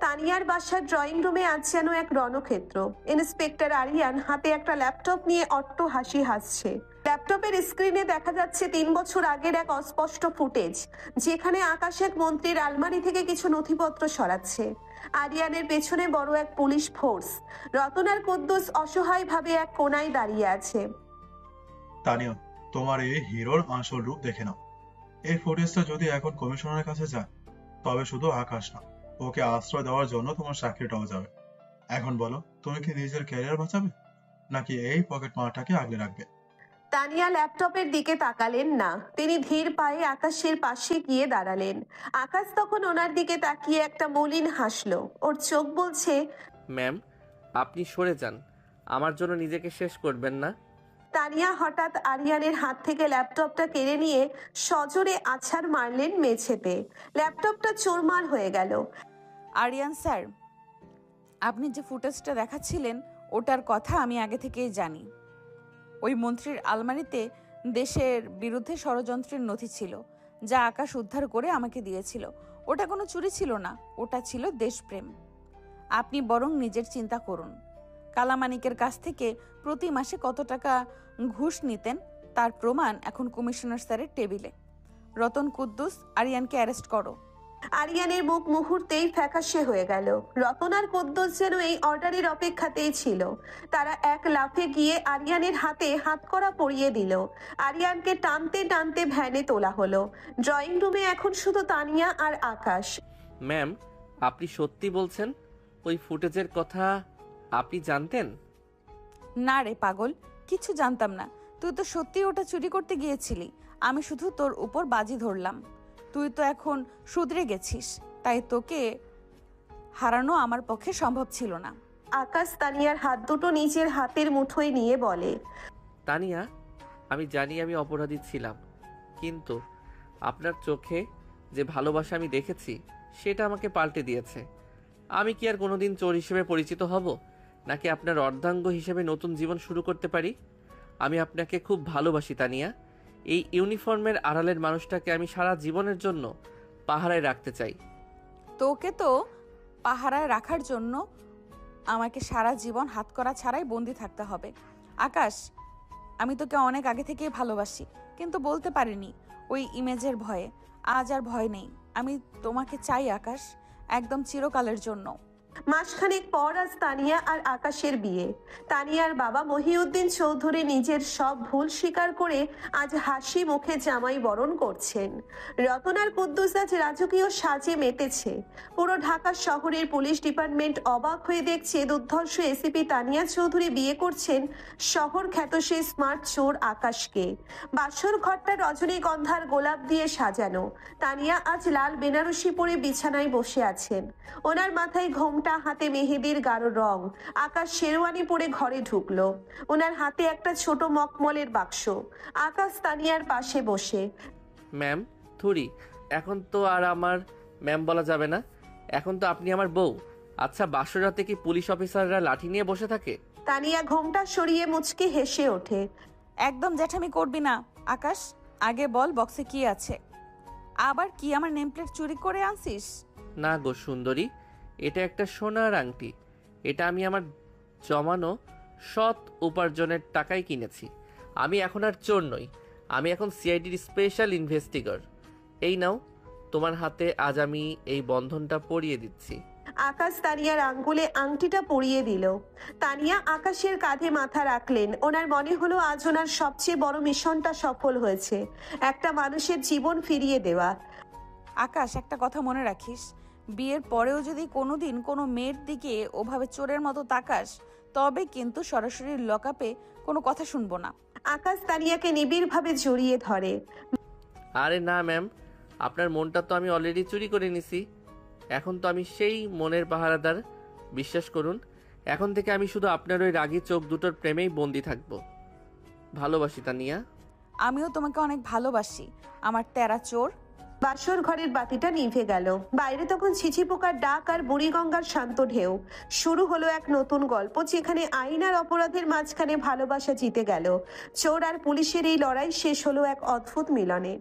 তানিয়ার বাসার ড্রয়িং রুমে আজ যেন এক রণক্ষেত্র। ইন্সপেক্টর আরিয়ান হাতে একটা ল্যাপটপ নিয়ে অট্ট হাসি হাসছে। ল্যাপটপের স্ক্রিনে দেখা যাচ্ছে 3 বছর আগের এক অস্পষ্ট ফুটেজ, যেখানে আকাশ এক মন্ত্রীর আলমারি থেকে কিছু নথিপত্র সরাচ্ছে। আরিয়ানের পেছনে বড় এক পুলিশ ফোর্স। রতন আর কুদ্দুস অসহায়ভাবে এক কোনায় দাঁড়িয়ে আছে। তানিয়া, তোমার এই হিরোর আসল রূপ দেখে নাও। এই ফুটেজটা যদি এখন কমিশনারের কাছে যায়, তবে শুধু আকাশ না, ওকে আশ্রয় দেওয়ার জন্য তোমার চাকরিটাও যাবে। এখন বলো, তুমি কি নিজের ক্যারিয়ার বাঁচাবে, নাকি এই পকেট মারটাকে আগলে রাখবে? তানিয়া ল্যাপটপের দিকে তাকালেন না। তিনি ধীর পায়ে আকাশের পাশে গিয়ে দাঁড়ালেন। আকাশ তখন ওনার দিকে তাকিয়ে একটা মলিন হাসলো। ওর চোখ বলছে, ম্যাম, আপনি সরে যান, আমার জন্য নিজেকে শেষ করবেন না। তানিয়া হঠাৎ আরিয়ানের হাত থেকে ল্যাপটপটা কেড়ে নিয়ে সজোরে আছাড় মারলেন মেঝেতে। ল্যাপটপটা চোরমার হয়ে গেল। আরিয়ান স্যার, আপনি যে ফুটেজটা দেখাচ্ছিলেন ওটার কথা আমি আগে থেকেই জানি। ওই মন্ত্রীর আলমারিতে দেশের বিরুদ্ধে ষড়যন্ত্রের নথি ছিল, যা আকাশ উদ্ধার করে আমাকে দিয়েছিল। ওটা কোনো চুরি ছিল না, ওটা ছিল দেশপ্রেম। আপনি বরং নিজের চিন্তা করুন। কালামানিকের কাছ থেকে প্রতি মাসে কত টাকা ঘুষ নিতেন তার প্রমাণ এখন কমিশনার স্যারের টেবিলে। রতন, কুদ্দুস, আরিয়ানকে অ্যারেস্ট করো। আরিয়ানের মুখ মুহূর্তেই ফ্যাকাশে হয়ে গেল। রতন আর কুদ্দুস যেন এই অর্ডারের অপেক্ষাতেই ছিল। তারা এক লাফে গিয়ে আরিয়ানের হাতে হাতকড়া পরিয়ে দিল। আরিয়ানকে টানতে টানতে ভ্যানে তোলা হলো। ড্রয়িং রুমে এখন শুধু তানিয়া আর আকাশ। ম্যাম, আপনি সত্যি বলছেন? ওই ফুটেজের কথা আপনি জানতেন? না রে পাগল, কিছু জানতাম না। তুই তো সত্যি ওটা চুরি করতে গিয়েছিলি, আমি শুধু তোর উপর বাজি ধরলাম। তুই তো এখন শুধরে গেছিস, তাই তোকে হারানো আমার পক্ষে সম্ভব ছিল না। আকাশ তানিয়ার হাত দুটো নিজের হাতের মুঠোয় নিয়ে বলে, তানিয়া, আমি জানি আমি অপরাধী ছিলাম, কিন্তু আপনার চোখে যে ভালোবাসা আমি দেখেছি সেটা আমাকে পাল্টে দিয়েছে। আমি কি আর কোনোদিন চোর হিসেবে পরিচিত হব, নাকি আপনার অর্ধাঙ্গ হিসেবে নতুন জীবন শুরু করতে পারি? আমি আপনাকে খুব ভালোবাসি তানিয়া। এই ইউনিফর্মের আড়ালের মানুষটাকে আমি সারা জীবনের জন্য পাহারায় রাখতে চাই। তোকে তো পাহারায় রাখার জন্য আমাকে সারা জীবন হাতকড়া ছাড়াই বন্দি থাকতে হবে। আকাশ, আমি তোকে অনেক আগে থেকেই ভালোবাসি, কিন্তু বলতে পারিনি ওই ইমেজের ভয়ে। আজ আর ভয় নেই, আমি তোমাকে চাই আকাশ, একদম চিরকালের জন্য। মাসখানেক পর আজ তানিয়া আর আকাশের বিয়ে। তানিয়ার বাবা মহিউদ্দিন চৌধুরী নিজের সব ভুল স্বীকার করে আজ হাসি মুখে জামাই বরণ করছেন। রতন আর কুদ্দুস আজ রাজকীয় সাজে মেতেছে। পুরো ঢাকা শহরের পুলিশ ডিপার্টমেন্ট অবাক হয়ে দেখছে দুর্ধর্ষ এসিপি তানিয়া চৌধুরী বিয়ে করছেন শহর খ্যাত সেই স্মার্ট চোর আকাশকে। বাসর ঘরটা রজনীগন্ধার গোলাপ দিয়ে সাজানো। তানিয়া আজ লাল বেনারসি পরে বিছানায় বসে আছেন। ওনার মাথায় ঘোমটা, হাতে মেহেদির গাঢ় রং। আকাশ শেরওয়ানি পরে ঘরে ঢুকলো। ওনার হাতে একটা ছোট মকমলের বাক্স। আকাশ তানিয়ার পাশে বসে, ম্যাম, থুরি, এখন তো আর আমার ম্যাম বলা যাবে না, এখন তো আপনি আমার বউ। আচ্ছা, বাসরাতে কি পুলিশ অফিসাররা লাঠি নিয়ে বসে থাকে? তানিয়া ঘোমটা সরিয়ে মুচকি হেসে ওঠে। একদম জ্যাঠামি করবি না আকাশ, আগে বল বক্সে কি আছে। আবার কি আমার নেমপ্লেট চুরি করে আনছিস? না গো সুন্দরী, এটা একটা সোনার আংটি। এটা আমি আমার জমানো সৎ উপার্জনের টাকায় কিনেছি। আমি এখন আর চোর নই, আমি এখন সিআইডির স্পেশাল ইনভেস্টিগার। এই নাও, তোমার হাতে আজ আমি এই বন্ধনটা পরিয়ে দিচ্ছি। আকাশ তানিয়ার আঙ্গুলে আংটিটা পরিয়ে দিল। তানিয়া আকাশের কাঁধে মাথা রাখলেন। ওনার মনে হলো আজ ওনার সবচেয়ে বড় মিশনটা সফল হয়েছে, একটা মানুষের জীবন ফিরিয়ে দেওয়া। আকাশ, একটা কথা মনে রাখিস, বিয়ের পরেও যদি কোনোদিন কোনো মেয়ের দিকে ওভাবে চোরের মতো তাকাস, তবে কিন্তু সরাসরি লকআপে কোনো কথা শুনবো না। আকাশ তানিয়াকে নিবিড়ভাবে জড়িয়ে ধরে। আরে না ম্যাম, আপনার মনটা তো আমি অলরেডি চুরি করে নিছি। এখন তো আমি সেই মনের পাহারাদার, বিশ্বাস করুন। এখন থেকে আমি শুধু আপনার ওই রাগী চোখ দুটোর প্রেমেই বন্দি থাকবো। ভালোবাসি তানিয়া। আমিও তোমাকে অনেক ভালোবাসি আমার তেরা চোর। বাসর ঘরের বাতিটা নিভে গেল। বাইরে তখন ছিছি পোকার ডাক আর বুড়িগঙ্গার শান্ত ঢেউ। শুরু হলো এক নতুন গল্প, যেখানে আইন আর অপরাধের মাঝখানে ভালোবাসা জিতে গেল। চোর আর পুলিশের এই লড়াই শেষ হলো এক অদ্ভুত মিলনে।